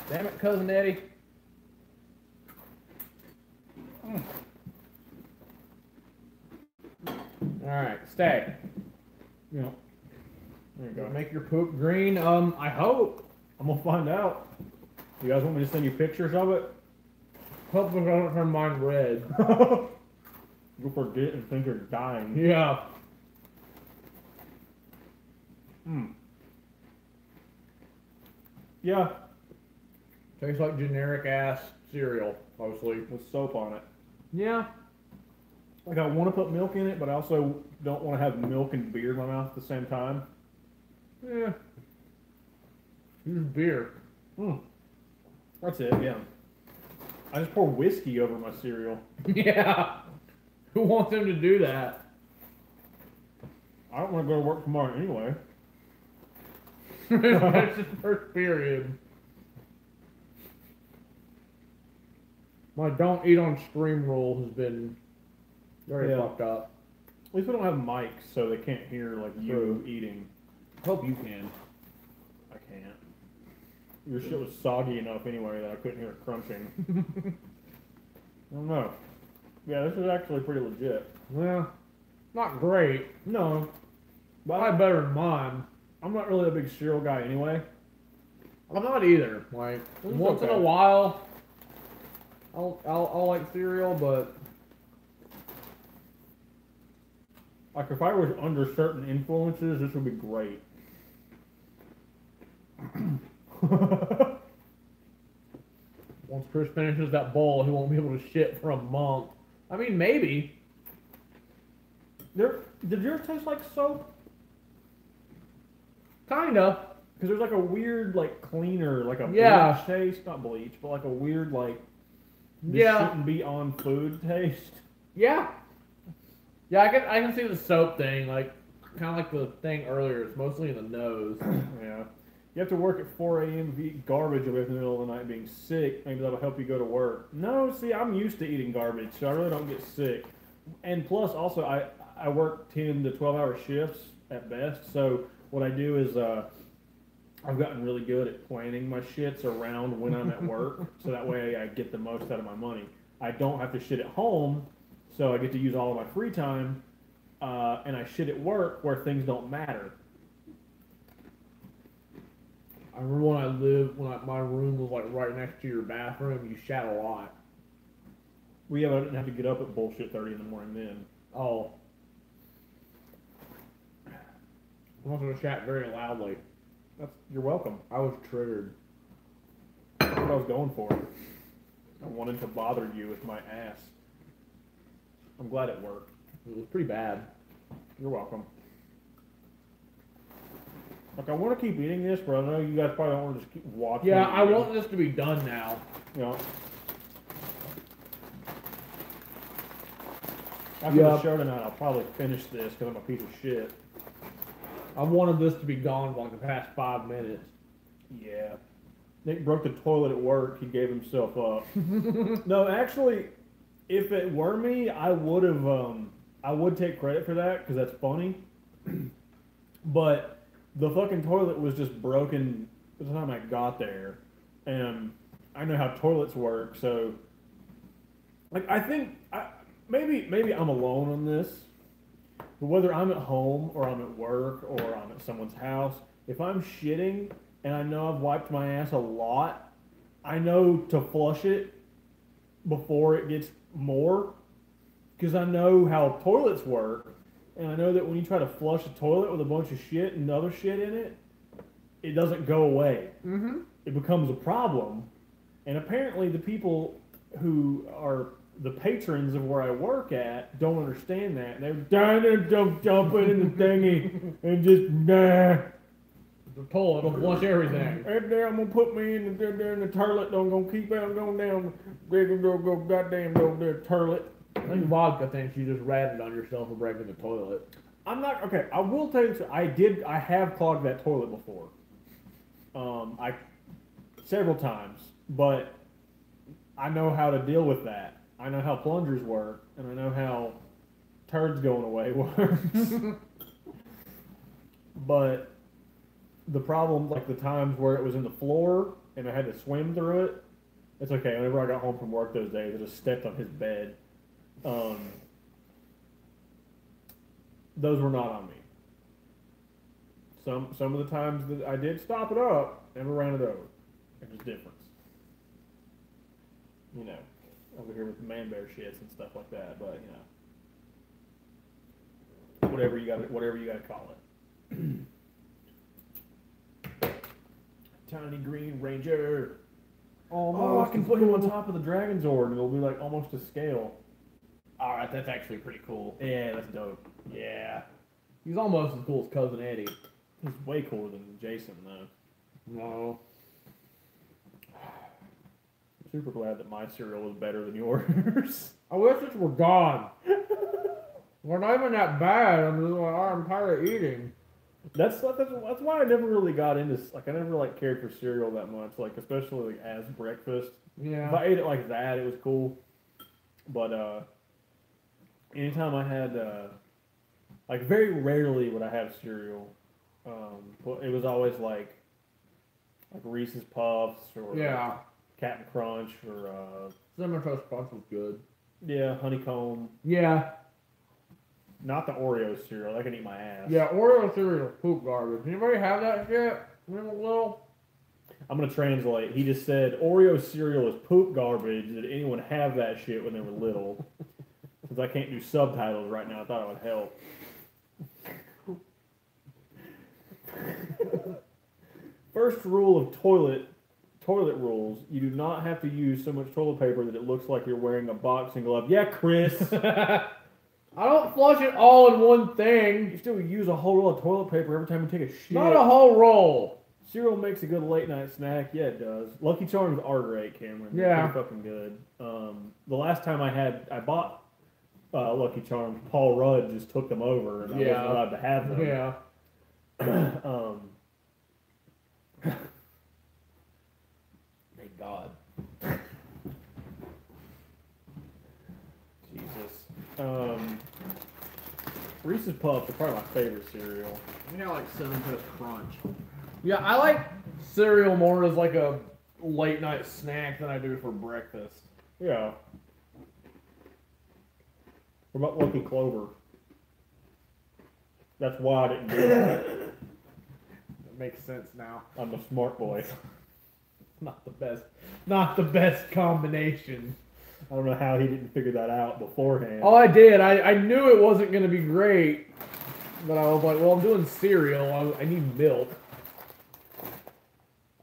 Damn it, Cousin Eddie. Alright, stay. Yeah. There you go. Make your poop green. I hope. I'm gonna find out. You guys want me to send you pictures of it? Hope it doesn't turn mine red. You'll forget and think you're dying. Yeah. Yeah, Tastes like generic ass cereal, mostly. with soap on it. Yeah. Like I want to put milk in it, but I also don't want to have milk and beer in my mouth at the same time. Yeah. Use beer. That's it. Yeah. I just pour whiskey over my cereal. Yeah. Who wants him to do that? I don't want to go to work tomorrow anyway. That's his first period. My don't eat on stream rule has been very fucked up. At least we don't have mics, so they can't hear like you eating. Hope you can. I can't. Your shit was soggy enough anyway that I couldn't hear it crunching. I don't know. Yeah, this is actually pretty legit. Well, not great. No, but Probably better than mine. I'm not really a big cereal guy anyway. I'm not either. Like once in a while, I'll like cereal, but Like if I was under certain influences, this would be great. once Chris finishes that bowl, he won't be able to shit for a month. I mean, maybe. Did yours taste like soap? Kinda. Because there's like a weird, like cleaner, like a Yeah. bleach taste, not bleach, but like a weird, like this Yeah. shouldn't be on food taste. Yeah. Yeah, I can see the soap thing, like kind of like the thing earlier. It's mostly in the nose. Yeah. You have to work at 4 a.m. to eat garbage away from the middle of the night being sick. Maybe that'll help you go to work. No, see, I'm used to eating garbage, so I really don't get sick. And plus, also, I work 10 to 12-hour shifts at best, so what I do is I've gotten really good at planning my shits around when I'm at work, so that way I get the most out of my money. I don't have to shit at home, so I get to use all of my free time, and I shit at work where things don't matter. I remember when my room was like right next to your bathroom, you shat a lot. I didn't have to get up at bullshit 30 in the morning then. Oh. I must have shat very loudly. You're welcome. I was triggered. That's what I was going for. I wanted to bother you with my ass. I'm glad it worked. It was pretty bad. You're welcome. Like, I want to keep eating this, but I know you guys probably don't want to just keep watching. Yeah, I want this to be done now. You know. After the show tonight, I'll probably finish this because I'm a piece of shit. I wanted this to be gone for like the past 5 minutes. Yeah. Nick broke the toilet at work. He gave himself up. No, actually, if it were me, I would have. I would take credit for that because that's funny. But the fucking toilet was just broken by the time I got there, and I know how toilets work. So, like, I think maybe I'm alone on this. But whether I'm at home or I'm at work or I'm at someone's house, if I'm shitting and I know I've wiped my ass a lot, I know to flush it before it gets more, because I know how toilets work, and I know that when you try to flush a toilet with a bunch of shit and other shit in it, it doesn't go away. Mm-hmm. It becomes a problem, and apparently the people who are the patrons of where I work at don't understand that. And they're dying to jump in the thingy and just nah. The toilet will flush everything. Right there, I'm gonna put me in the toilet. Don't gonna keep on going down. Go goddamn go there toilet. I think vodka thinks you just ratted on yourself for breaking the toilet. I'm not okay. I will tell you, I have clogged that toilet before. I several times, but I know how to deal with that. I know how plungers work, and I know how turds going away works. But the problem, like the times where it was in the floor and I had to swim through it, it's okay. Whenever I got home from work those days, I just stepped on his bed. Those were not on me. Some of the times that I did stop it up, never ran it over. There's a difference. You know, over here with the man bear shits and stuff like that, but you know, whatever you got to call it. Tiny Green Ranger. Oh, I can put him on top of the Dragon Zord and it'll be like almost to scale. Alright, that's actually pretty cool. Yeah, that's dope. Yeah. He's almost as cool as Cousin Eddie. He's way cooler than Jason, though. No. super glad that my cereal was better than yours. I wish it were gone. We're not even that bad. I'm just like, oh, I'm tired of eating. That's why I never really got into like I never like cared for cereal that much. Like especially like as breakfast. If Yeah. I ate it like that, it was cool. But anytime I had like very rarely would I have cereal. But it was always like Reese's Puffs or Yeah. Captain Crunch or Cinnamon Toast Crunch was good. yeah, honeycomb. Yeah. Not the Oreo cereal. I can eat my ass. Yeah, Oreo cereal is poop garbage. Anybody have that shit? When it was little? I'm gonna translate. He just said Oreo cereal is poop garbage. Did anyone have that shit when they were little? Since I can't do subtitles right now, I thought it would help. First rule of toilet rules: you do not have to use so much toilet paper that it looks like you're wearing a boxing glove. Yeah, Chris. I don't flush it all in one thing. You still use a whole roll of toilet paper every time you take a shit. Not a whole roll. Cereal makes a good late night snack. Yeah, it does. Lucky Charms are great, Cameron. They're Yeah. pretty fucking good. The last time I bought Lucky Charms, Paul Rudd just took them over, and I wasn't allowed to have them. Yeah. Thank God. Jesus. Reese's Puffs are probably my favorite cereal. I like Cinnamon Toast Crunch. Yeah, I like cereal more as like a late night snack than I do for breakfast. Yeah. What about Lucky Clover? That's why I didn't do that. That makes sense now. I'm a smart boy. Not the best combination. I don't know how he didn't figure that out beforehand. Oh, I did. I knew it wasn't going to be great, but I was like, well, I'm doing cereal. I need milk.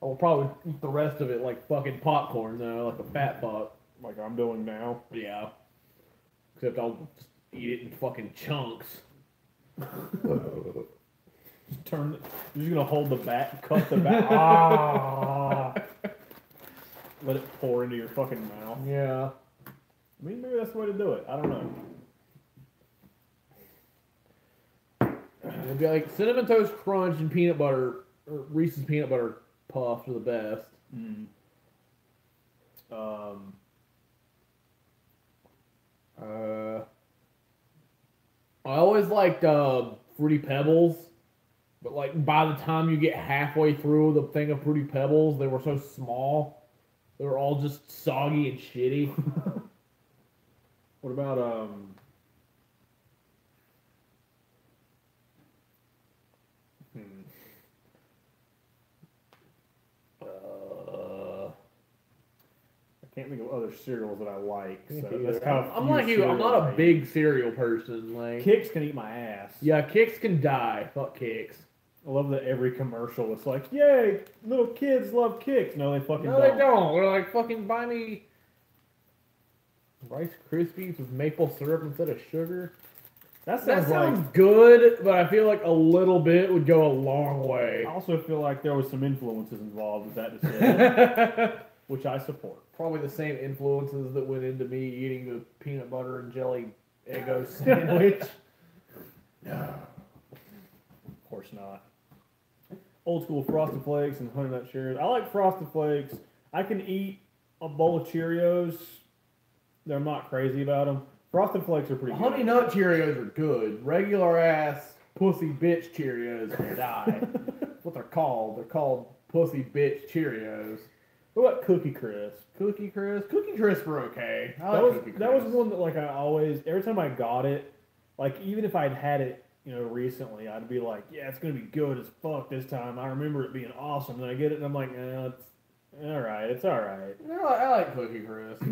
I'll probably eat the rest of it like fucking popcorn, though, like a fat fuck. Like I'm doing now. Yeah. Except I'll just eat it in fucking chunks. You're just gonna hold the back, cut the back. Ah. Let it pour into your fucking mouth. Yeah. I mean, maybe that's the way to do it. I don't know. It'd be like Cinnamon Toast Crunch and peanut butter, or Reese's Peanut Butter Puffs are the best. Mm. I always liked Fruity Pebbles, but like by the time you get halfway through the thing of Fruity Pebbles, they were so small, they were all just soggy and shitty. What about I can't think of other cereals that I like. So that's kind of I'm like you. I'm not a big cereal person. Like Kix can eat my ass. yeah, Kix can die. Fuck Kix. I love that every commercial it's like, yay, little kids love Kix. No, they fucking No, they don't. They're like, fucking buy me Rice Krispies with maple syrup instead of sugar. That That sounds sounds like. good, but I feel like a little bit would go a long way. I also feel like there was some influences involved with that decision, which I support. Probably the same influences that went into me eating the peanut butter and jelly Eggo sandwich. No. Of course not. Old school Frosted Flakes and Honey Nut Cheerios. I like Frosted Flakes. I can eat a bowl of Cheerios. I'm not crazy about them. Frosted Flakes are pretty good. Honey Nut Cheerios are good. Regular ass pussy bitch Cheerios can die. That's what they're called. They're called pussy bitch Cheerios. What about Cookie Crisp? Cookie Crisp? Cookie Crisp are okay. I like Cookie Crisp. That was one that like I always every time I got it, like even if I'd had it, recently, I'd be like, yeah, it's gonna be good as fuck this time. I remember it being awesome. Then I get it and I'm like, it's all right. It's all right. No, I like Cookie Crisp.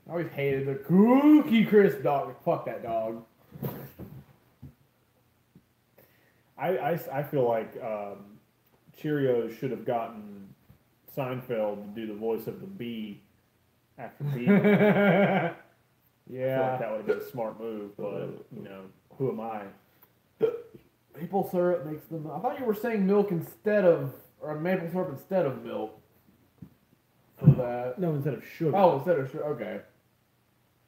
I always hated the Cookie Crisp dog. Fuck that dog. I feel like Cheerios should have gotten Seinfeld to do the voice of the bee after bee. I feel like that would have been a smart move, but who am I? Maple syrup makes them. I thought you were saying milk instead of, or maple syrup instead of milk. for that. No, instead of sugar. Oh, instead of sugar. Okay.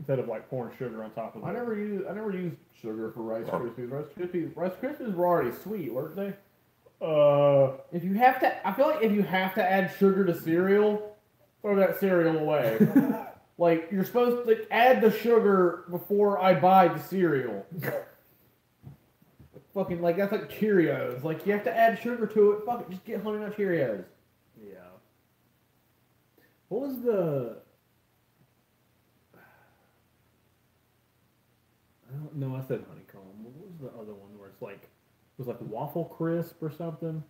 Instead of like pouring sugar on top of it. I never used sugar for Rice Krispies. Rice Krispies were already sweet, weren't they? If you have to, I feel like if you have to add sugar to cereal, throw that cereal away. Like, you're supposed to add the sugar before I buy the cereal. Fucking, like, that's like Cheerios. Like, you have to add sugar to it. Fuck it, just get Honey Nut Cheerios. Yeah. What was the... I don't know, I said honeycomb. What was the other one where it's like... It was like Waffle Crisp or something?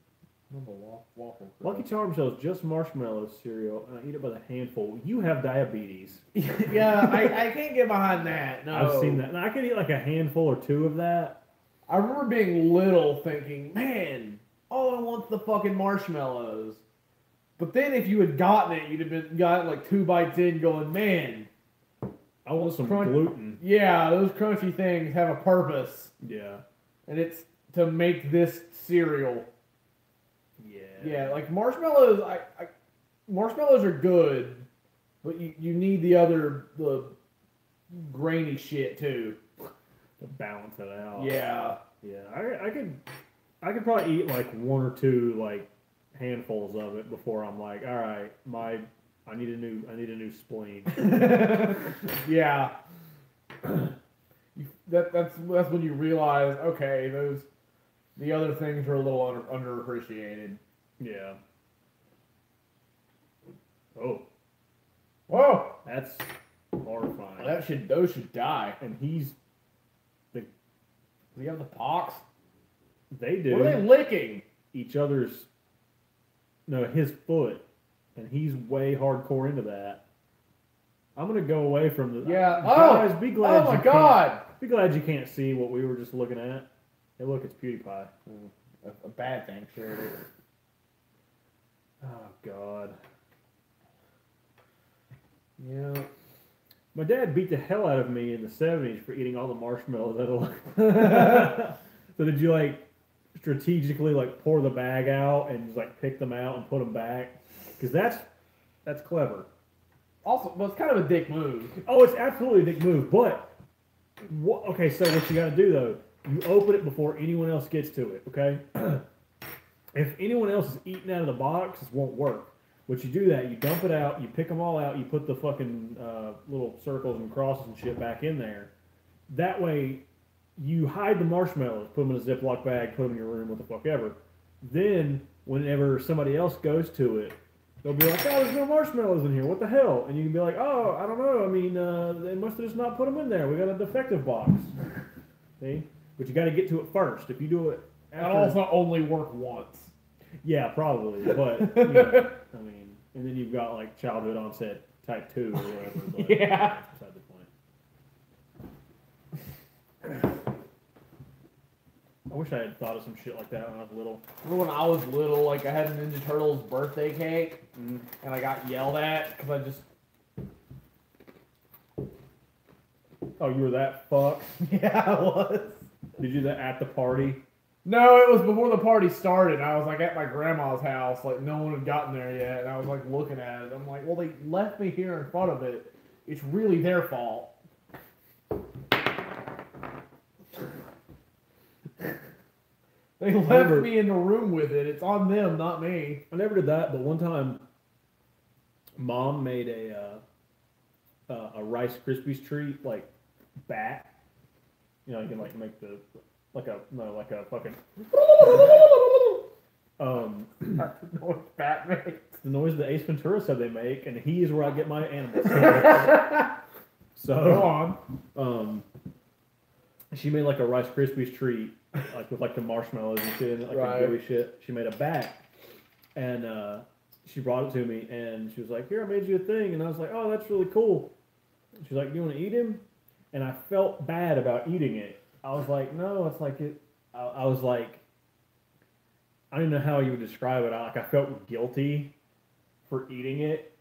Waffle Crisp. Lucky Charms sells just marshmallow cereal, and I eat it by the handful. You have diabetes. Yeah, I can't get behind that. No. I've seen that. And I could eat like a handful or two of that. I remember being little thinking, man, all I want's the fucking marshmallows. But then if you had gotten it, you'd have got like 2 bites in going, man. I want some gluten. Yeah, those crunchy things have a purpose. Yeah. And it's to make this cereal. Yeah. Yeah, like marshmallows, marshmallows are good, but you need the grainy shit too. To balance it out. Yeah. Yeah. I could probably eat like 1 or 2 like handfuls of it before I'm like, all right, I need a new spleen. Yeah. That's when you realize, okay, the other things are a little underappreciated. Yeah. Oh. Whoa! That's horrifying. Those should die. And he's Do you have the pox? they do What are they licking? each other's his foot, and he's way hardcore into that. I'm gonna go away from the Yeah. guys. Be glad. Oh my you God! Can't, be glad you can't see what we were just looking at. Hey, look, it's PewDiePie. A bad thing, sure it is. Oh God. Yeah. My dad beat the hell out of me in the 70s for eating all the marshmallows out of So did you like strategically like pour the bag out and just like pick them out and put them back? Because that's clever. Also, well, it's kind of a dick move. Oh, it's absolutely a dick move. But okay, so what you got to do though, you open it before anyone else gets to it. Okay. If anyone else is eating out of the box, this won't work. But you do that, you dump it out, you pick them all out, you put the fucking little circles and crosses and shit back in there. That way, you hide the marshmallows, put them in a Ziploc bag, put them in your room, what the fuck ever. Then, whenever somebody else goes to it, they'll be like, oh, there's no marshmallows in here, what the hell? And you can be like, oh, I don't know, I mean, they must have just not put them in there, we got a defective box. See? But you got to get to it first. If you do it after... And also only work once. Yeah, probably, but, you know, I mean, and then you've got, like, childhood onset type 2 or whatever, but Yeah. that's beside the point. I wish I had thought of some shit like that when I was little. Remember when I was little, like, I had a Ninja Turtles birthday cake, Mm. and I got yelled at, because I just... Oh, you were that fucked? Yeah, I was. Did you do that at the party? No, it was before the party started. I was like at my grandma's house, like no one had gotten there yet, and I was like looking at it. I'm like, well, they left me here in front of it. It's really their fault. They left me in the room with it. It's on them, not me. I never did that, but one time, Mom made a Rice Krispies treat, like, bat. You know, you can, like, make the... Like a fucking... That's the noise bat makes. The noise that Ace Ventura said they make, and he is where I get my animals. So, Go on. She made like a Rice Krispies treat, like with like the marshmallows and shit, in it, like Right. a gooey shit. She made a bat, and she brought it to me, and she was like, "Here, I made you a thing," and I was like, "Oh, that's really cool." She's like, "Do you want to eat him?" And I felt bad about eating it. I was like, "No, it's like it." I was like, I don't know how you would describe it. I felt guilty for eating it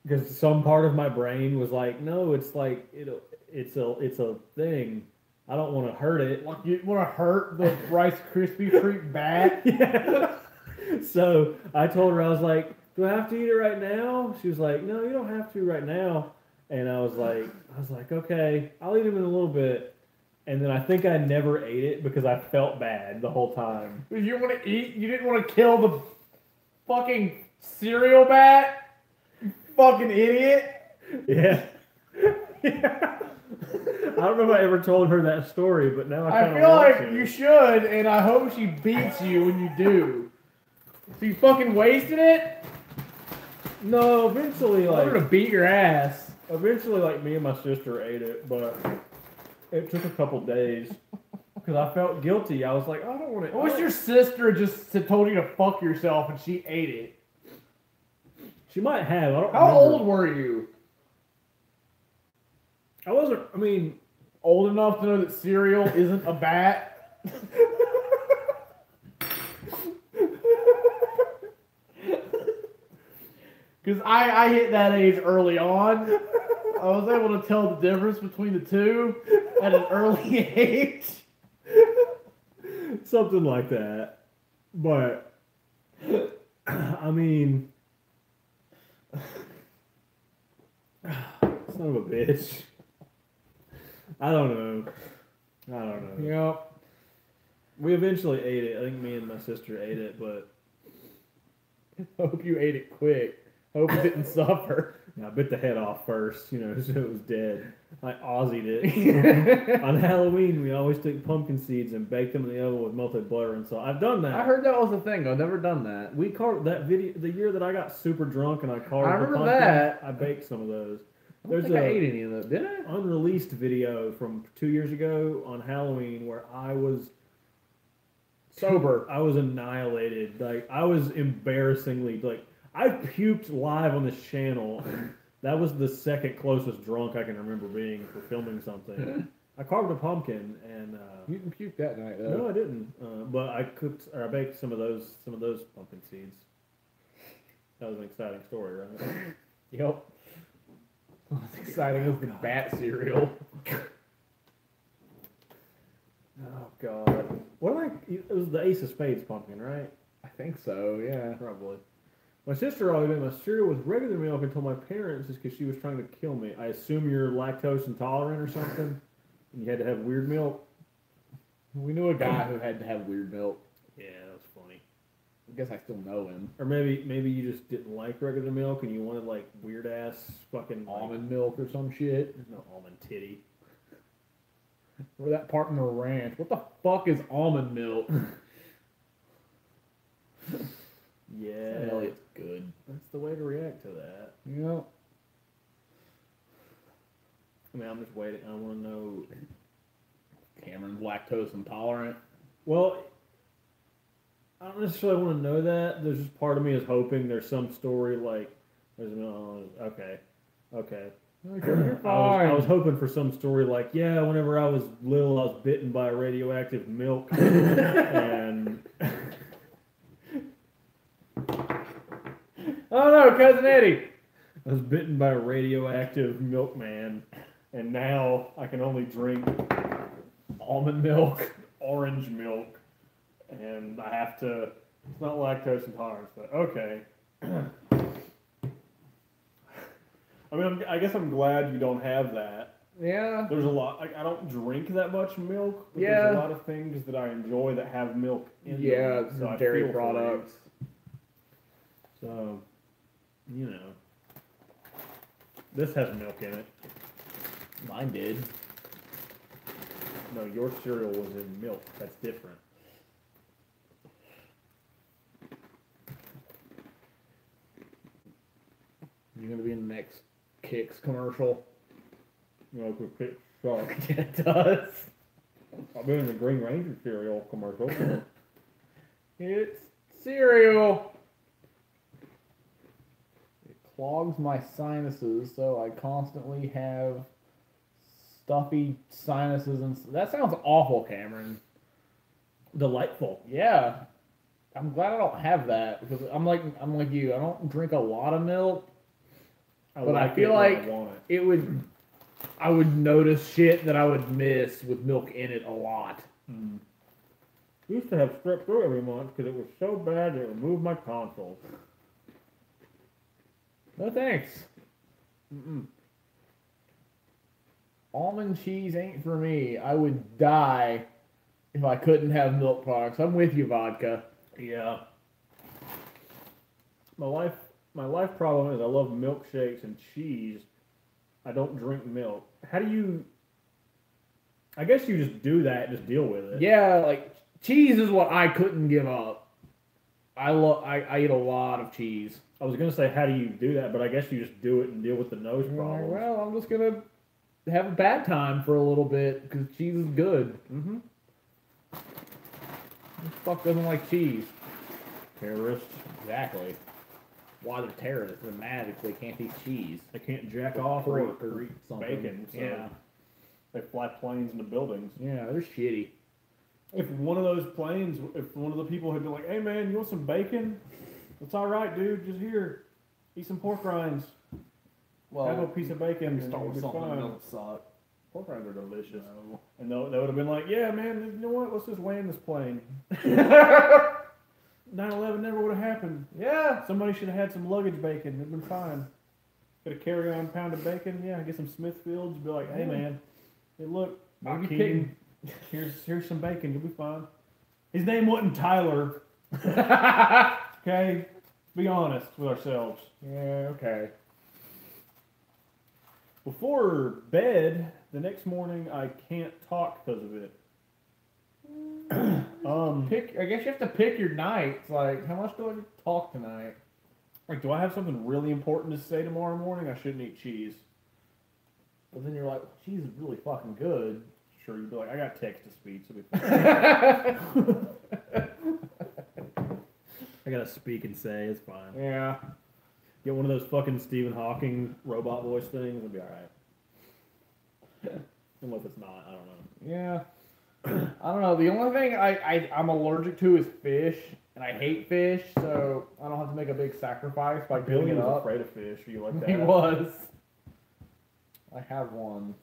because some part of my brain was like, "No, it's like it's a thing. I don't want to hurt it." Like you want to hurt the Rice Krispie treat bat? Yeah. So I told her, I was like, do I have to eat it right now? She was like, no, you don't have to right now. And I was like, okay, I'll eat them in a little bit. And then I think I never ate it because I felt bad the whole time. You want to eat? You didn't want to kill the fucking cereal bat? You fucking idiot. Yeah. Yeah. I don't know if I ever told her that story, but now I kind of feel want like to. you should, and I hope she beats you when you do. So you fucking wasted it? No, eventually, I want her to like, beat your ass. me and my sister ate it, but it took a couple days because I felt guilty. I was like, I don't want to. I wish your sister just told you to fuck yourself and she ate it. She might have. I don't. How remember. old were you? I wasn't. I mean, Old enough to know that cereal isn't a bat? Because I hit that age early on. I was able to tell the difference between the two at an early age. something like that. But I mean, son of a bitch. I don't know. Yep. We eventually ate it. I think me and my sister ate it, but Hope you ate it quick. Hope it didn't suffer. I bit the head off first, so it was dead. I Aussied it. On Halloween, we always took pumpkin seeds and baked them in the oven with melted butter and salt. I've done that. I heard that was a thing. I've never done that. We carved that video the year that I got super drunk and I carved I the remember pumpkin. that. I baked some of those. I don't think I ate any of them, did I? Unreleased video from 2 years ago on Halloween where I was Sober. I was annihilated. Like I was embarrassingly like I puked live on this channel. And that was the second closest drunk I can remember being for filming something. I carved a pumpkin and You didn't puke that night, though. no, I didn't. But I baked some of those pumpkin seeds. That was an exciting story, right? Yep. As exciting as the bat cereal. Oh God! What am I? It was the Ace of Spades pumpkin, right? I think so, yeah. Probably. My sister always made my cereal with regular milk and told my parents just because she was trying to kill me. I assume you're lactose intolerant or something, and you had to have weird milk. We knew a guy who had to have weird milk. Yeah, that was funny. I guess I still know him. Or maybe you just didn't like regular milk and you wanted like weird ass fucking Almond milk or some shit. There's no almond titty. Or that partner ranch. What the fuck is almond milk? Yeah, Elliot's good. that's the way to react to that. Yep. I mean, I'm just waiting. I want to know. Cameron's lactose intolerant. Well, I don't necessarily want to know that. There's just part of me is hoping there's some story like, there's no, okay. You're I was hoping for some story like, yeah, whenever I was little, I was bitten by radioactive milk, and Oh no, Cousin Eddie! I was bitten by a radioactive milkman, and now I can only drink almond milk, orange milk, and I have to. It's not lactose intolerance, but okay. I mean, I guess I'm glad you don't have that. Yeah. There's a lot. Like, I don't drink that much milk, but Yeah. there's a lot of things that I enjoy that have milk in Yeah, them. So I dairy feel for you. products. So, this has milk in it. Mine did. No, your cereal was in milk. That's different. You're gonna be in the next Kix commercial. Like with Pit Shark. It does. I've been in the Green Ranger cereal commercial. It's cereal. It clogs my sinuses, so I constantly have stuffy sinuses, and that sounds awful, Cameron. Delightful. Yeah, I'm glad I don't have that because I'm like you. I don't drink a lot of milk, but I feel it when like I want it. I would notice shit that I would miss with milk in it a lot. I used to have strep throat every month because it was so bad it removed my tonsils. No thanks. Almond cheese ain't for me. I would die if I couldn't have milk products. I'm with you, vodka. Yeah. My life problem is I love milkshakes and cheese. I don't drink milk. How do you? I guess you just do that and just deal with it. Yeah, like cheese is what I couldn't give up. I eat a lot of cheese. I was gonna say how do you do that, but I guess you just do it and deal with the nose You're like, problems. well, I'm just gonna have a bad time for a little bit because cheese is good. Mm-hmm. Who the fuck doesn't like cheese? Terrorists. Exactly. Why they're terrorists? They're mad if they can't eat cheese. They can't jack off Pork or eat something. bacon. So Yeah. they fly planes into buildings. Yeah, they're shitty. If one of those planes, if one of the people had been like, "Hey man, you want some bacon? It's all right, dude. Just here, eat some pork rinds. Have a piece of bacon. And start with it'll be something fine." that don't suck. Pork rinds are delicious. And they would have been like, "Yeah, man. You know what? Let's just land this plane." 9/11 never would have happened. Yeah. Somebody should have had some luggage bacon. It'd been fine. Could have carried on a pound of bacon. Yeah, get some Smithfields. Be like, "Hey man, hey look, Maybe Akeem, here's some bacon. You'll be fine." His name wasn't Tyler. Okay, be honest with ourselves. Yeah, okay. Before bed, the next morning I can't talk because of it. I guess you have to pick your nights. Like, how much do I get to talk tonight? Like, do I have something really important to say tomorrow morning? I shouldn't eat cheese. But then you're like, cheese is really fucking good. Sure, you'd be like, I got text to speech. It'll be fine. I gotta speak and say, it's fine. Yeah. Get one of those fucking Stephen Hawking robot voice things, it'll be alright. Unless it's not, I don't know. Yeah. I don't know. The only thing I'm allergic to is fish, and I hate fish, so I don't have to make a big sacrifice by giving Billy it was up. afraid of fish. Are you like that? He was. I have one.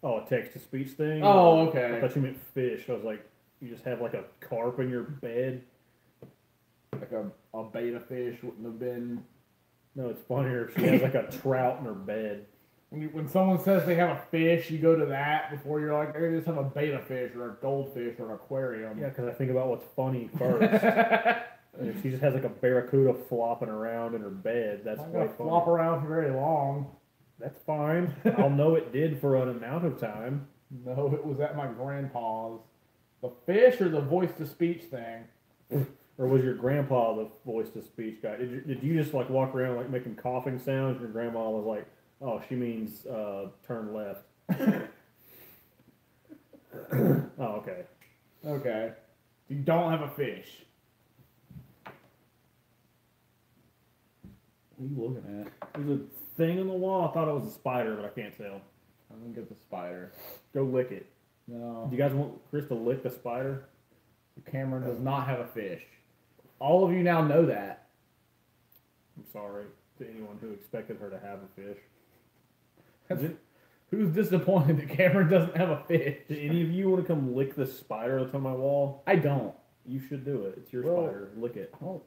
Oh, a text to speech thing? Oh, I okay. thought you meant fish. I was like, you just have like a carp in your bed? Like a beta fish wouldn't have been. No, it's funnier if she has like a trout in her bed. When someone says they have a fish, you go to that before you're like, they just have a beta fish or a goldfish or an aquarium. Yeah, because I think about what's funny first. And if she just has like a barracuda flopping around in her bed, that's I'm way gonna funny. flop around for very long. That's fine. I'll know it did for an amount of time. No, it was at my grandpa's. The fish or the voice to speech thing? Or was your grandpa the voice to speech guy? Did you just like walk around like making coughing sounds? And your grandma was like, "Oh, she means turn left." Oh, okay. Okay. You don't have a fish. What are you looking at? There's a thing on the wall. I thought it was a spider, but I can't tell. I'm gonna get the spider. Go lick it. No. Do you guys want Chris to lick the spider? Cameron does not have a fish. All of you now know that. I'm sorry to anyone who expected her to have a fish. That's- Who's disappointed that Cameron doesn't have a fish? Do any of you want to come lick the spider that's on my wall? I don't. You should do it. It's your Well- spider. Lick it. Oh,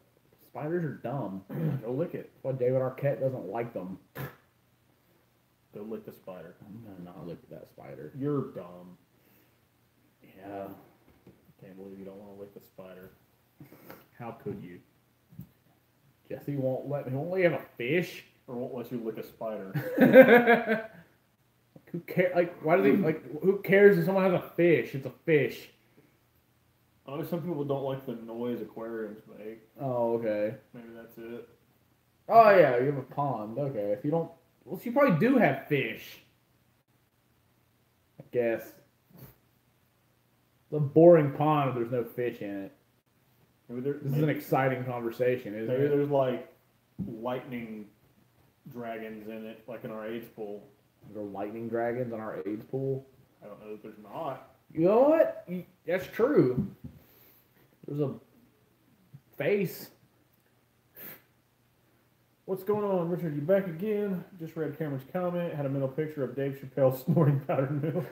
spiders are dumb. Go lick it. That's why David Arquette doesn't like them. Go lick the spider. I'm gonna not look at that spider. You're dumb. Yeah. Can't believe you don't want to lick the spider. How could you? Jesse won't let me. Won't let you have a fish. Or won't let you lick a spider. Who cares? Like, why do they like? Who cares if someone has a fish? It's a fish. I know some people don't like the noise aquariums make. Oh, okay. Maybe that's it. Oh yeah, you have a pond. Okay, if you don't, well, you probably do have fish. I guess. It's a boring pond if there's no fish in it. This is an exciting conversation, isn't maybe it? there's like lightning dragons in it, like in our age pool. There are lightning dragons in our AIDS pool. I don't know if there's not. You know what? That's true. There's a face. What's going on, Richard? You back again? Just read Cameron's comment. Had a mental picture of Dave Chappelle snorting powdered milk.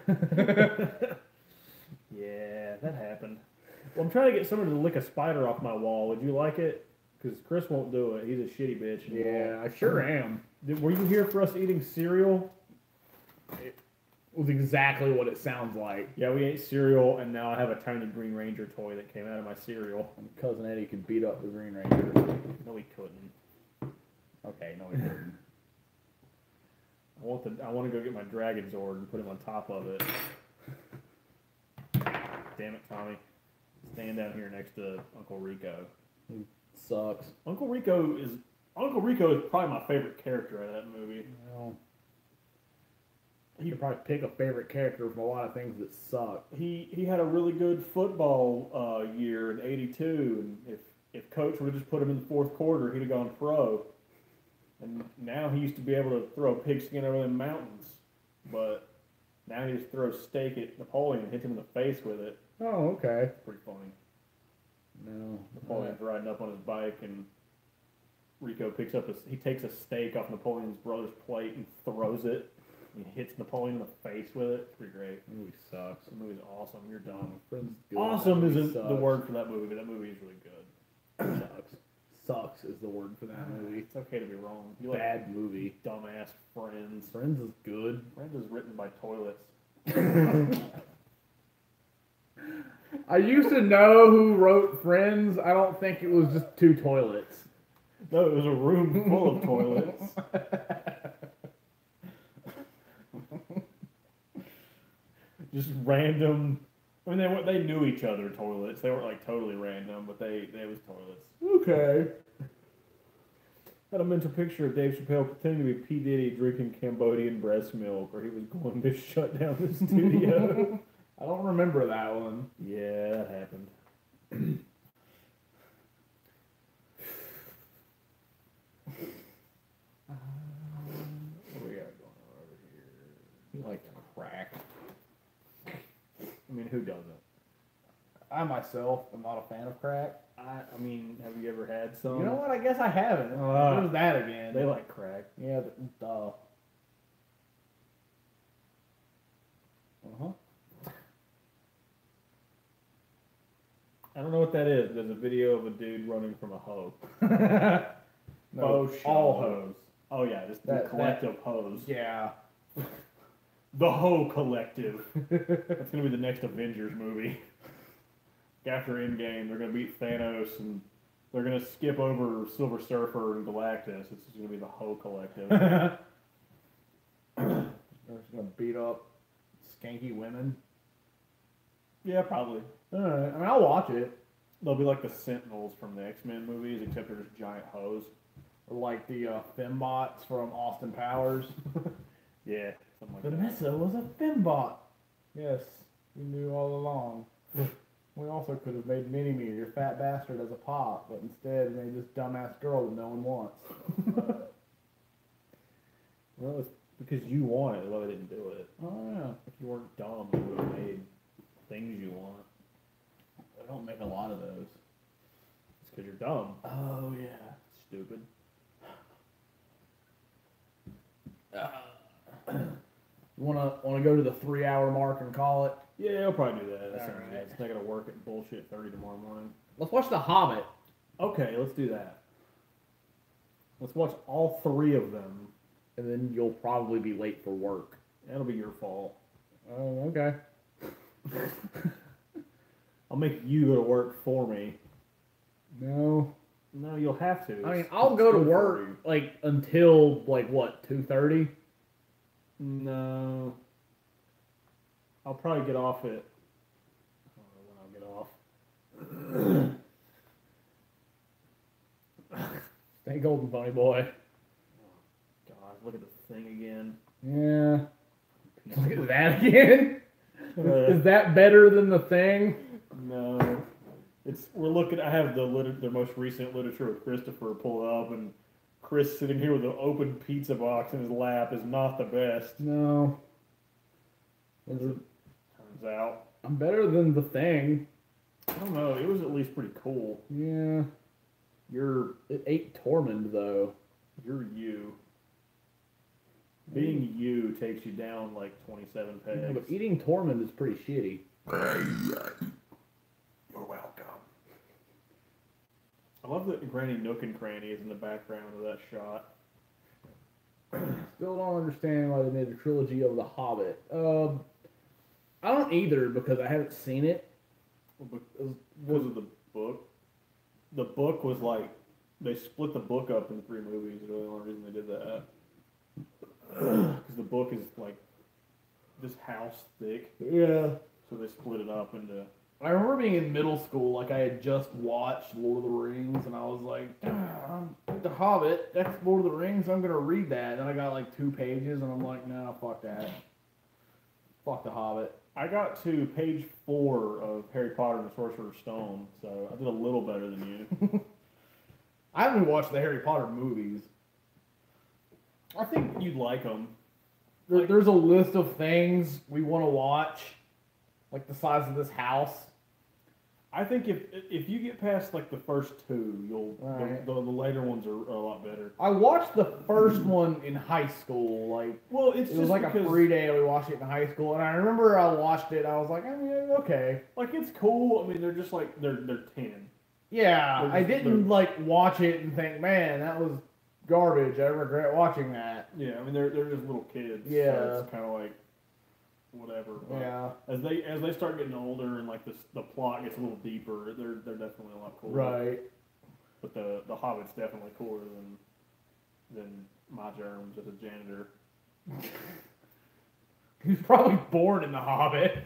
Yeah, that happened. Well, I'm trying to get somebody to lick a spider off my wall. Would you like it? Because Chris won't do it. He's a shitty bitch. and Yeah, I sure am. Were you here for us eating cereal? It was exactly what it sounds like. Yeah, we ate cereal, and now I have a tiny Green Ranger toy that came out of my cereal. And Cousin Eddie could beat up the Green Ranger. No, he couldn't. Okay, no, he couldn't. I want to go get my Dragon Zord and put him on top of it. Damn it, Tommy. Stand down here next to Uncle Rico. He sucks. Uncle Rico is probably my favorite character out of that movie. Well, you could probably pick a favorite character from a lot of things that suck. He had a really good football year in '82, and if Coach would have just put him in the fourth quarter, he'd have gone pro. And now he used to be able to throw a pigskin over the mountains, but now he just throws steak at Napoleon and hits him in the face with it. Oh, okay. It's pretty funny. No. Napoleon's riding up on his bike, and Rico he takes a steak off Napoleon's brother's plate and throws it. And he hits Napoleon in the face with it. It's pretty great. The movie sucks. The movie's awesome. You're dumb. Friends good. Awesome That movie isn't the sucks. word for that movie, but that movie is really good. Sucks. Sucks is the word for that movie. It's okay to be wrong. You like Bad movie. dumbass Friends. Friends is good. Friends is written by toilets. I used to know who wrote Friends. I don't think it was just two toilets. No, it was a room full of toilets. Just random. I mean, they knew each other toilets. They weren't like totally random, but they was toilets. Okay. Had a mental picture of Dave Chappelle pretending to be P. Diddy drinking Cambodian breast milk, or he was going to shut down the studio. I don't remember that one. Yeah, that happened. What do we got going on over here? You like crack. I mean, who doesn't? I myself am not a fan of crack. I mean, have you ever had some? You know what? I guess I haven't. There's that again. They like crack. Yeah, duh. Uh-huh. I don't know what that is. But there's a video of a dude running from a hoe. No, Faux all show. hoes. Oh yeah, just the That- collective hoes. Yeah. The Hoe Collective. That's gonna be the next Avengers movie. After Endgame, they're gonna beat Thanos and they're gonna skip over Silver Surfer and Galactus. It's just gonna be the Hoe Collective. They're just gonna beat up skanky women. Yeah, probably. Alright, I mean, I'll watch it. They'll be like the Sentinels from the X-Men movies, except they're just giant hoes. Or like the fembots from Austin Powers. Yeah, something like that. Vanessa was a fembot. Yes, we knew all along. We also could have made Mini-Me, your fat bastard, as a pop, but instead made this dumbass girl that no one wants. Well, it's because you want it, well, they didn't do it. Oh, yeah. If you weren't dumb, you would have made things you want. I don't make a lot of those. It's because you're dumb. Oh, yeah. Stupid. You wanna go to the 3-hour mark and call it? Yeah, I'll probably do that. That sounds Alright. good. It's not gonna work at bullshit 30 tomorrow morning. Let's watch The Hobbit. Okay, let's do that. Let's watch all 3 of them. And then you'll probably be late for work. That'll be your fault. Oh, okay. I'll make you go to work for me. No. No, you'll have to. I mean, It's- I'll it's go to good for work, you. like, until, like, what, 2:30? No. I'll probably get off at. I don't know when I'll get off. Stay golden, funny boy. God, look at the thing again. Yeah. Look at that again. Uh, Is that better than the thing? No, we're looking. I have the most recent literature with Christopher pulled up, and Chris sitting here with an open pizza box in his lap is not the best. No. Turns out. I'm better than the thing. I don't know. It was at least pretty cool. Yeah. It ate Tormund though. You're you. Being you takes you down like 27 Yeah, pegs. but eating Tormund is pretty shitty. You're welcome. I love that Granny Nook and Cranny is in the background of that shot. Still don't understand why they made a trilogy of The Hobbit. I don't either because I haven't seen it. Because of the book. The book was like, they split the book up into 3 movies. Is the only reason they did that. Because the book is like this house thick. Yeah. So they split it up into. I remember being in middle school, like I had just watched Lord of the Rings, and I was like, The Hobbit, that's Lord of the Rings, I'm going to read that. And I got like 2 pages, and I'm like, no, fuck that. Fuck The Hobbit. I got to page 4 of Harry Potter and the Sorcerer's Stone, so I did a little better than you. I haven't watched the Harry Potter movies. I think you'd like them. There's a list of things we want to watch, like the size of this house. I think if you get past like the first 2, you'll Right. the later ones are a lot better. I watched the first one in high school. Like, Well, it's it just was like because, a free day. We watched it in high school, and I remember I watched it. I was like, I mean, okay, like it's cool. I mean, they're just like they're 10. yeah. They're I just- didn't like watch it and think, man, that was garbage. I regret watching that. Yeah, I mean they're just little kids. Yeah. So it's kind of like whatever. But Yeah, As they start getting older and like the plot gets a little deeper, they're definitely a lot cooler. right. But the Hobbit's definitely cooler than my germs as a janitor. He was probably born in The Hobbit.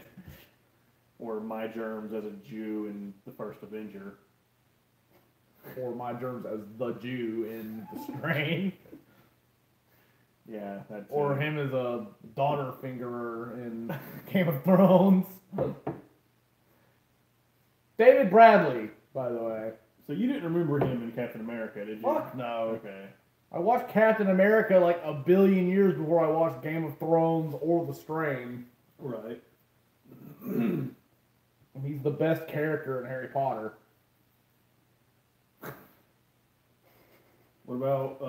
Or my germs as a Jew in the first Avenger. Or my germs as the Jew in The Strain. Yeah, that's Or him as a daughter fingerer in Game of Thrones. David Bradley, by the way. So you didn't remember him in Captain America, did you? Fuck no. Okay. I watched Captain America like a billion years before I watched Game of Thrones or The Strain. Right. He's the best character in Harry Potter. What about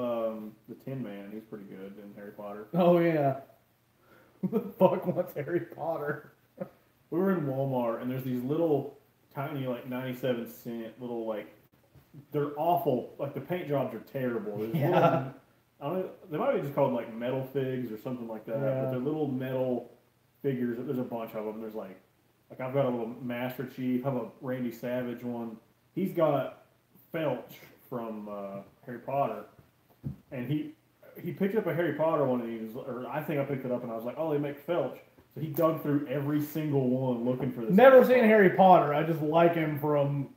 the Tin Man? He's pretty good in Harry Potter. Oh yeah. Who the fuck wants Harry Potter? We were in Walmart and there's these little tiny like 97-cent little like they're awful. Like the paint jobs are terrible. There's Yeah. little, I don't know, they might be just called like metal figs or something like that. Yeah. But they're little metal figures. There's a bunch of them. There's like I've got a little Master Chief. I have a Randy Savage one. He's got Felch from Harry Potter, and he picked up a Harry Potter one, and he was, or I think I picked it up, and I was like, oh, they make Felch. So he dug through every single one looking for this. Never seen Harry Potter. I just like him from.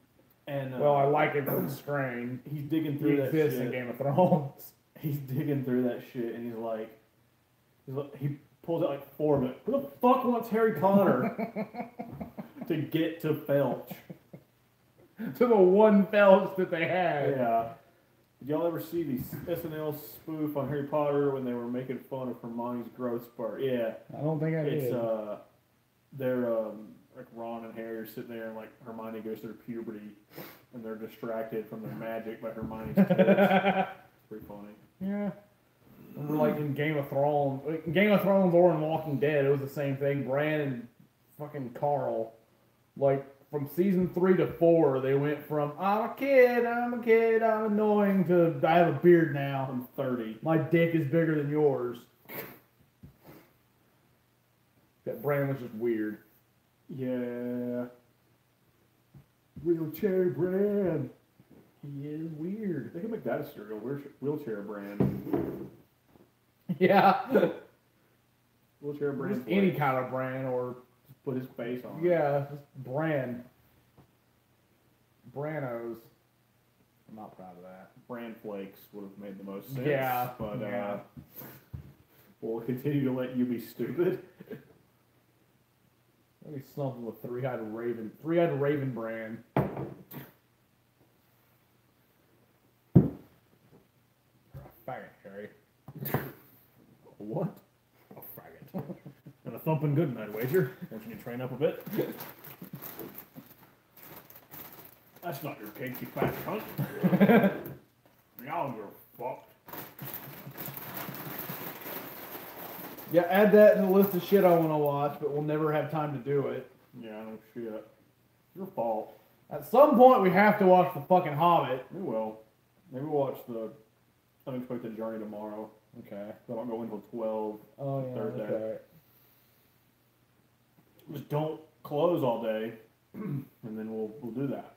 And Well, I like him from The Strain. he's digging He through that exists shit. in Game of Thrones. He's digging through that shit, and he's like, he pulls out like 4 of it. Who the fuck wants Harry Potter to get to Felch? To the one Felch that they had. Yeah. Did y'all ever see the SNL spoof on Harry Potter when they were making fun of Hermione's growth spurt? Yeah. I don't think I did. It's they're like Ron and Harry are sitting there and like Hermione goes through puberty and they're distracted from their magic by Hermione's kids. It's pretty funny. Yeah. Remember, like in Game of Thrones or in Walking Dead, it was the same thing. Bran and fucking Carl, like from season 3 to 4, they went from I'm a kid, I'm annoying to I have a beard now. I'm 30. My dick is bigger than yours. That Bran was just weird. Yeah. Wheelchair brand. He is weird. They can make that a cereal wheelchair brand. Yeah. Wheelchair brand. Just any kind of Bran or Put his face on. yeah, just Bran. Branos. I'm not proud of that. Bran flakes would have made the most sense. Yeah, But yeah. we'll continue to let you be stupid. Maybe something with three-eyed raven Bran. Faggot, Harry. What? A faggot. And a thumping good night wager. Don't you need to train up a bit? That's not your cake, you fat cunt. Now you're fucked. Yeah, add that to the list of shit I want to watch, but we'll never have time to do it. Yeah, no shit. Your fault. At some point, we have to watch the fucking Hobbit. We will. Maybe we'll watch the Unexpected Journey tomorrow. Okay. I don't go until 12. Oh yeah. Thursday. Okay. Just don't close all day, and then we'll do that.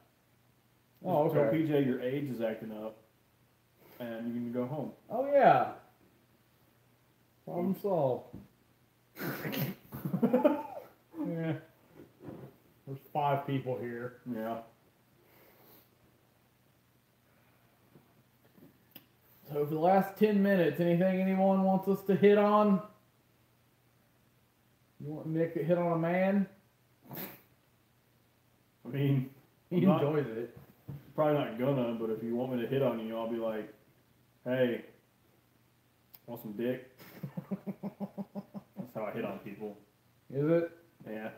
Oh, Just tell okay. PJ your age is acting up, and you can go home. Oh yeah. Problem solved. Yeah. There's 5 people here. Yeah. So for the last 10 minutes, anything anyone wants us to hit on? You want Nick to hit on a man? I mean, He I'm not- enjoys it. probably not gonna, but if you want me to hit on you, I'll be like, hey, want some dick? That's how I hit on people. Is it? Yeah.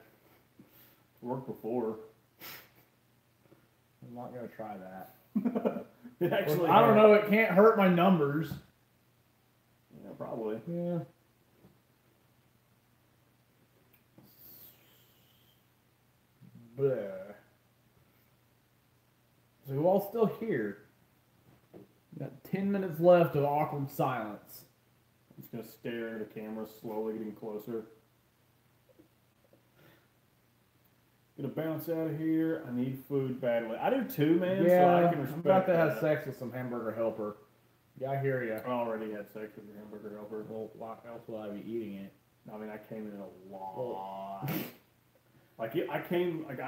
Worked before. I'm not gonna try that. It actually. I don't know. It can't hurt my numbers. Yeah, probably. Yeah. Bleh. So who all still here? We got 10 minutes left of awkward silence. I'm just gonna stare at the camera, slowly getting closer. Gonna bounce out of here. I need food badly. I do too, man. So I Yeah, can I'm respect about to have that. sex with some hamburger helper. Yeah, I hear you. I already had sex with your hamburger helper. Well, why else would I be eating it? I mean, I came in a lot. I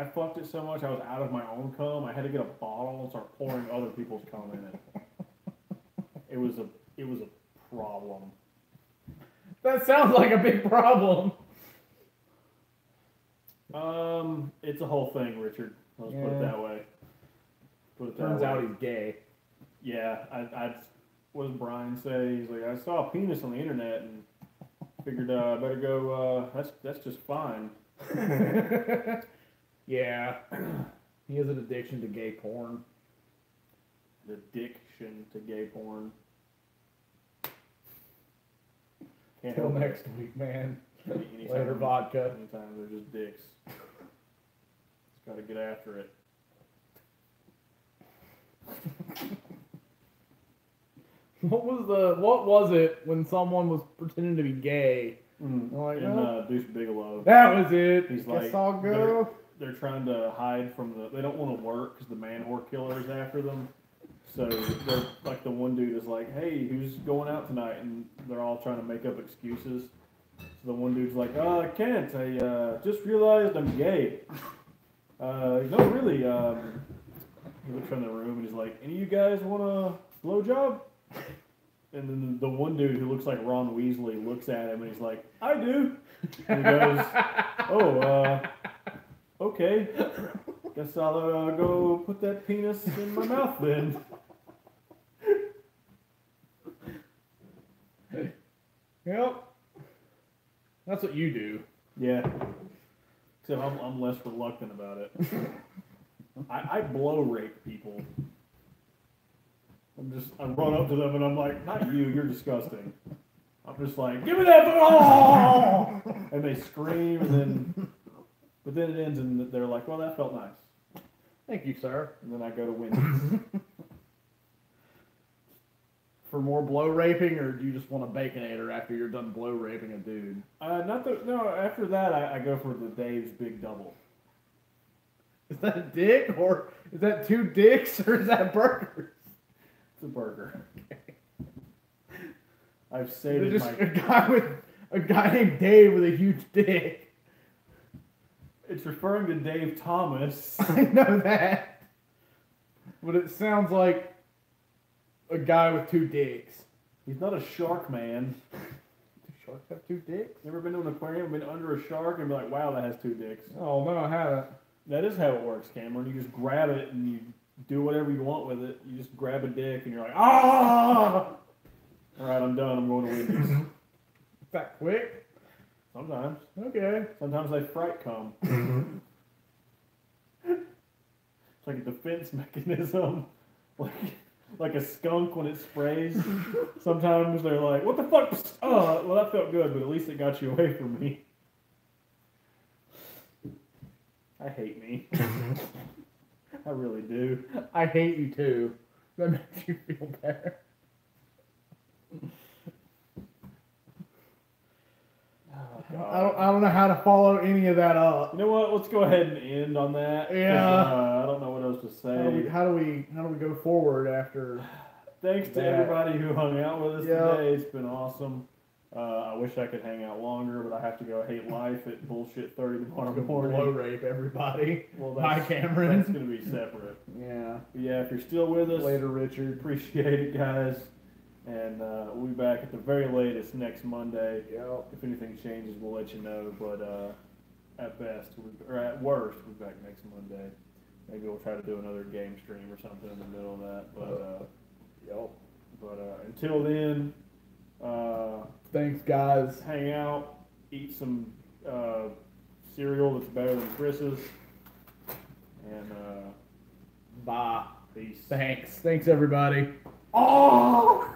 fucked it so much I was out of my own cum. I had to get a bottle and start pouring other people's cum in it. It was a problem. That sounds like a big problem. It's a whole thing, Richard. Let's put it Yeah. that way. Put it that Turns way. out he's gay. Yeah, I what does Brian say? He's like, I saw a penis on the internet and figured I better go. That's just fine. Yeah. He has an addiction to gay porn. The addiction to gay porn. Can't Till help it. next week, man. Anytime- Later, vodka. Anytime they're just dicks. Just gotta get after it. What was it when someone was pretending to be gay? Like, In oh. Deuce Bigelow. That was it. He's Guess like, I'll go. They're trying to hide from they don't want to work because the man whore killer is after them. So they're like, the one dude is like, hey, who's going out tonight? And they're all trying to make up excuses. So the one dude's like, I can't. I just realized I'm gay. No, really. He looks around the room and he's like, any of you guys want a blowjob? And then the one dude who looks like Ron Weasley looks at him and he's like, I do. And he goes, oh, okay. Guess I'll go put that penis in my mouth then. Yep. That's what you do. Yeah. Except I'm less reluctant about it. I blow rape people. I run up to them and I'm like, not you, you're disgusting. I'm just like, give me that, oh! And they scream but then it ends and they're like, well, that felt nice. Thank you, sir. And then I go to Wendy's. For more blow raping, or do you just want a baconator after you're done blow raping a dude? No, after that I go for the Dave's Big Double. Is that a dick, or is that 2 dicks, or is that burgers? It's a burger. I've It's saved just my... a guy named Dave with a huge dick. It's referring to Dave Thomas. I know that, but it sounds like a guy with 2 dicks. He's not a shark man. Do sharks have 2 dicks? You ever been to an aquarium, been under a shark, and be like, wow, that has 2 dicks? Oh no, I haven't. That is how it works, Cameron. You just grab it and you do whatever you want with it. You just grab a dick and you're like, ah! Alright, I'm done. I'm going to Wendy's. Is that quick? Sometimes. Okay. Sometimes they fright come. It's like a defense mechanism. Like a skunk when it sprays. Sometimes they're like, what the fuck? Oh, well, that felt good, but at least it got you away from me. I hate me. I really do. I hate you too. That makes you feel better. Oh, I don't know how to follow any of that up. You know what? Let's go ahead and end on that. 'Cause, Yeah. I don't know what else to say. How do we go forward after? Thanks to that? everybody who hung out with us Yeah. today. It's been awesome. I wish I could hang out longer, but I have to go hate life at bullshit 30 tomorrow morning. Blow rape everybody. Well, Hi, Cameron. That's going to be separate. Yeah. But yeah, if you're still with us, Later, Richard. appreciate it, guys. And we'll be back at the very latest next Monday. Yep. If anything changes, we'll let you know. But at best, or at worst, we'll be back next Monday. Maybe we'll try to do another game stream or something in the middle of that. But Yep. Until then, Thanks, guys. hang out, eat some cereal that's better than Chris's, and Bye. peace. Thanks. Thanks, everybody. Oh!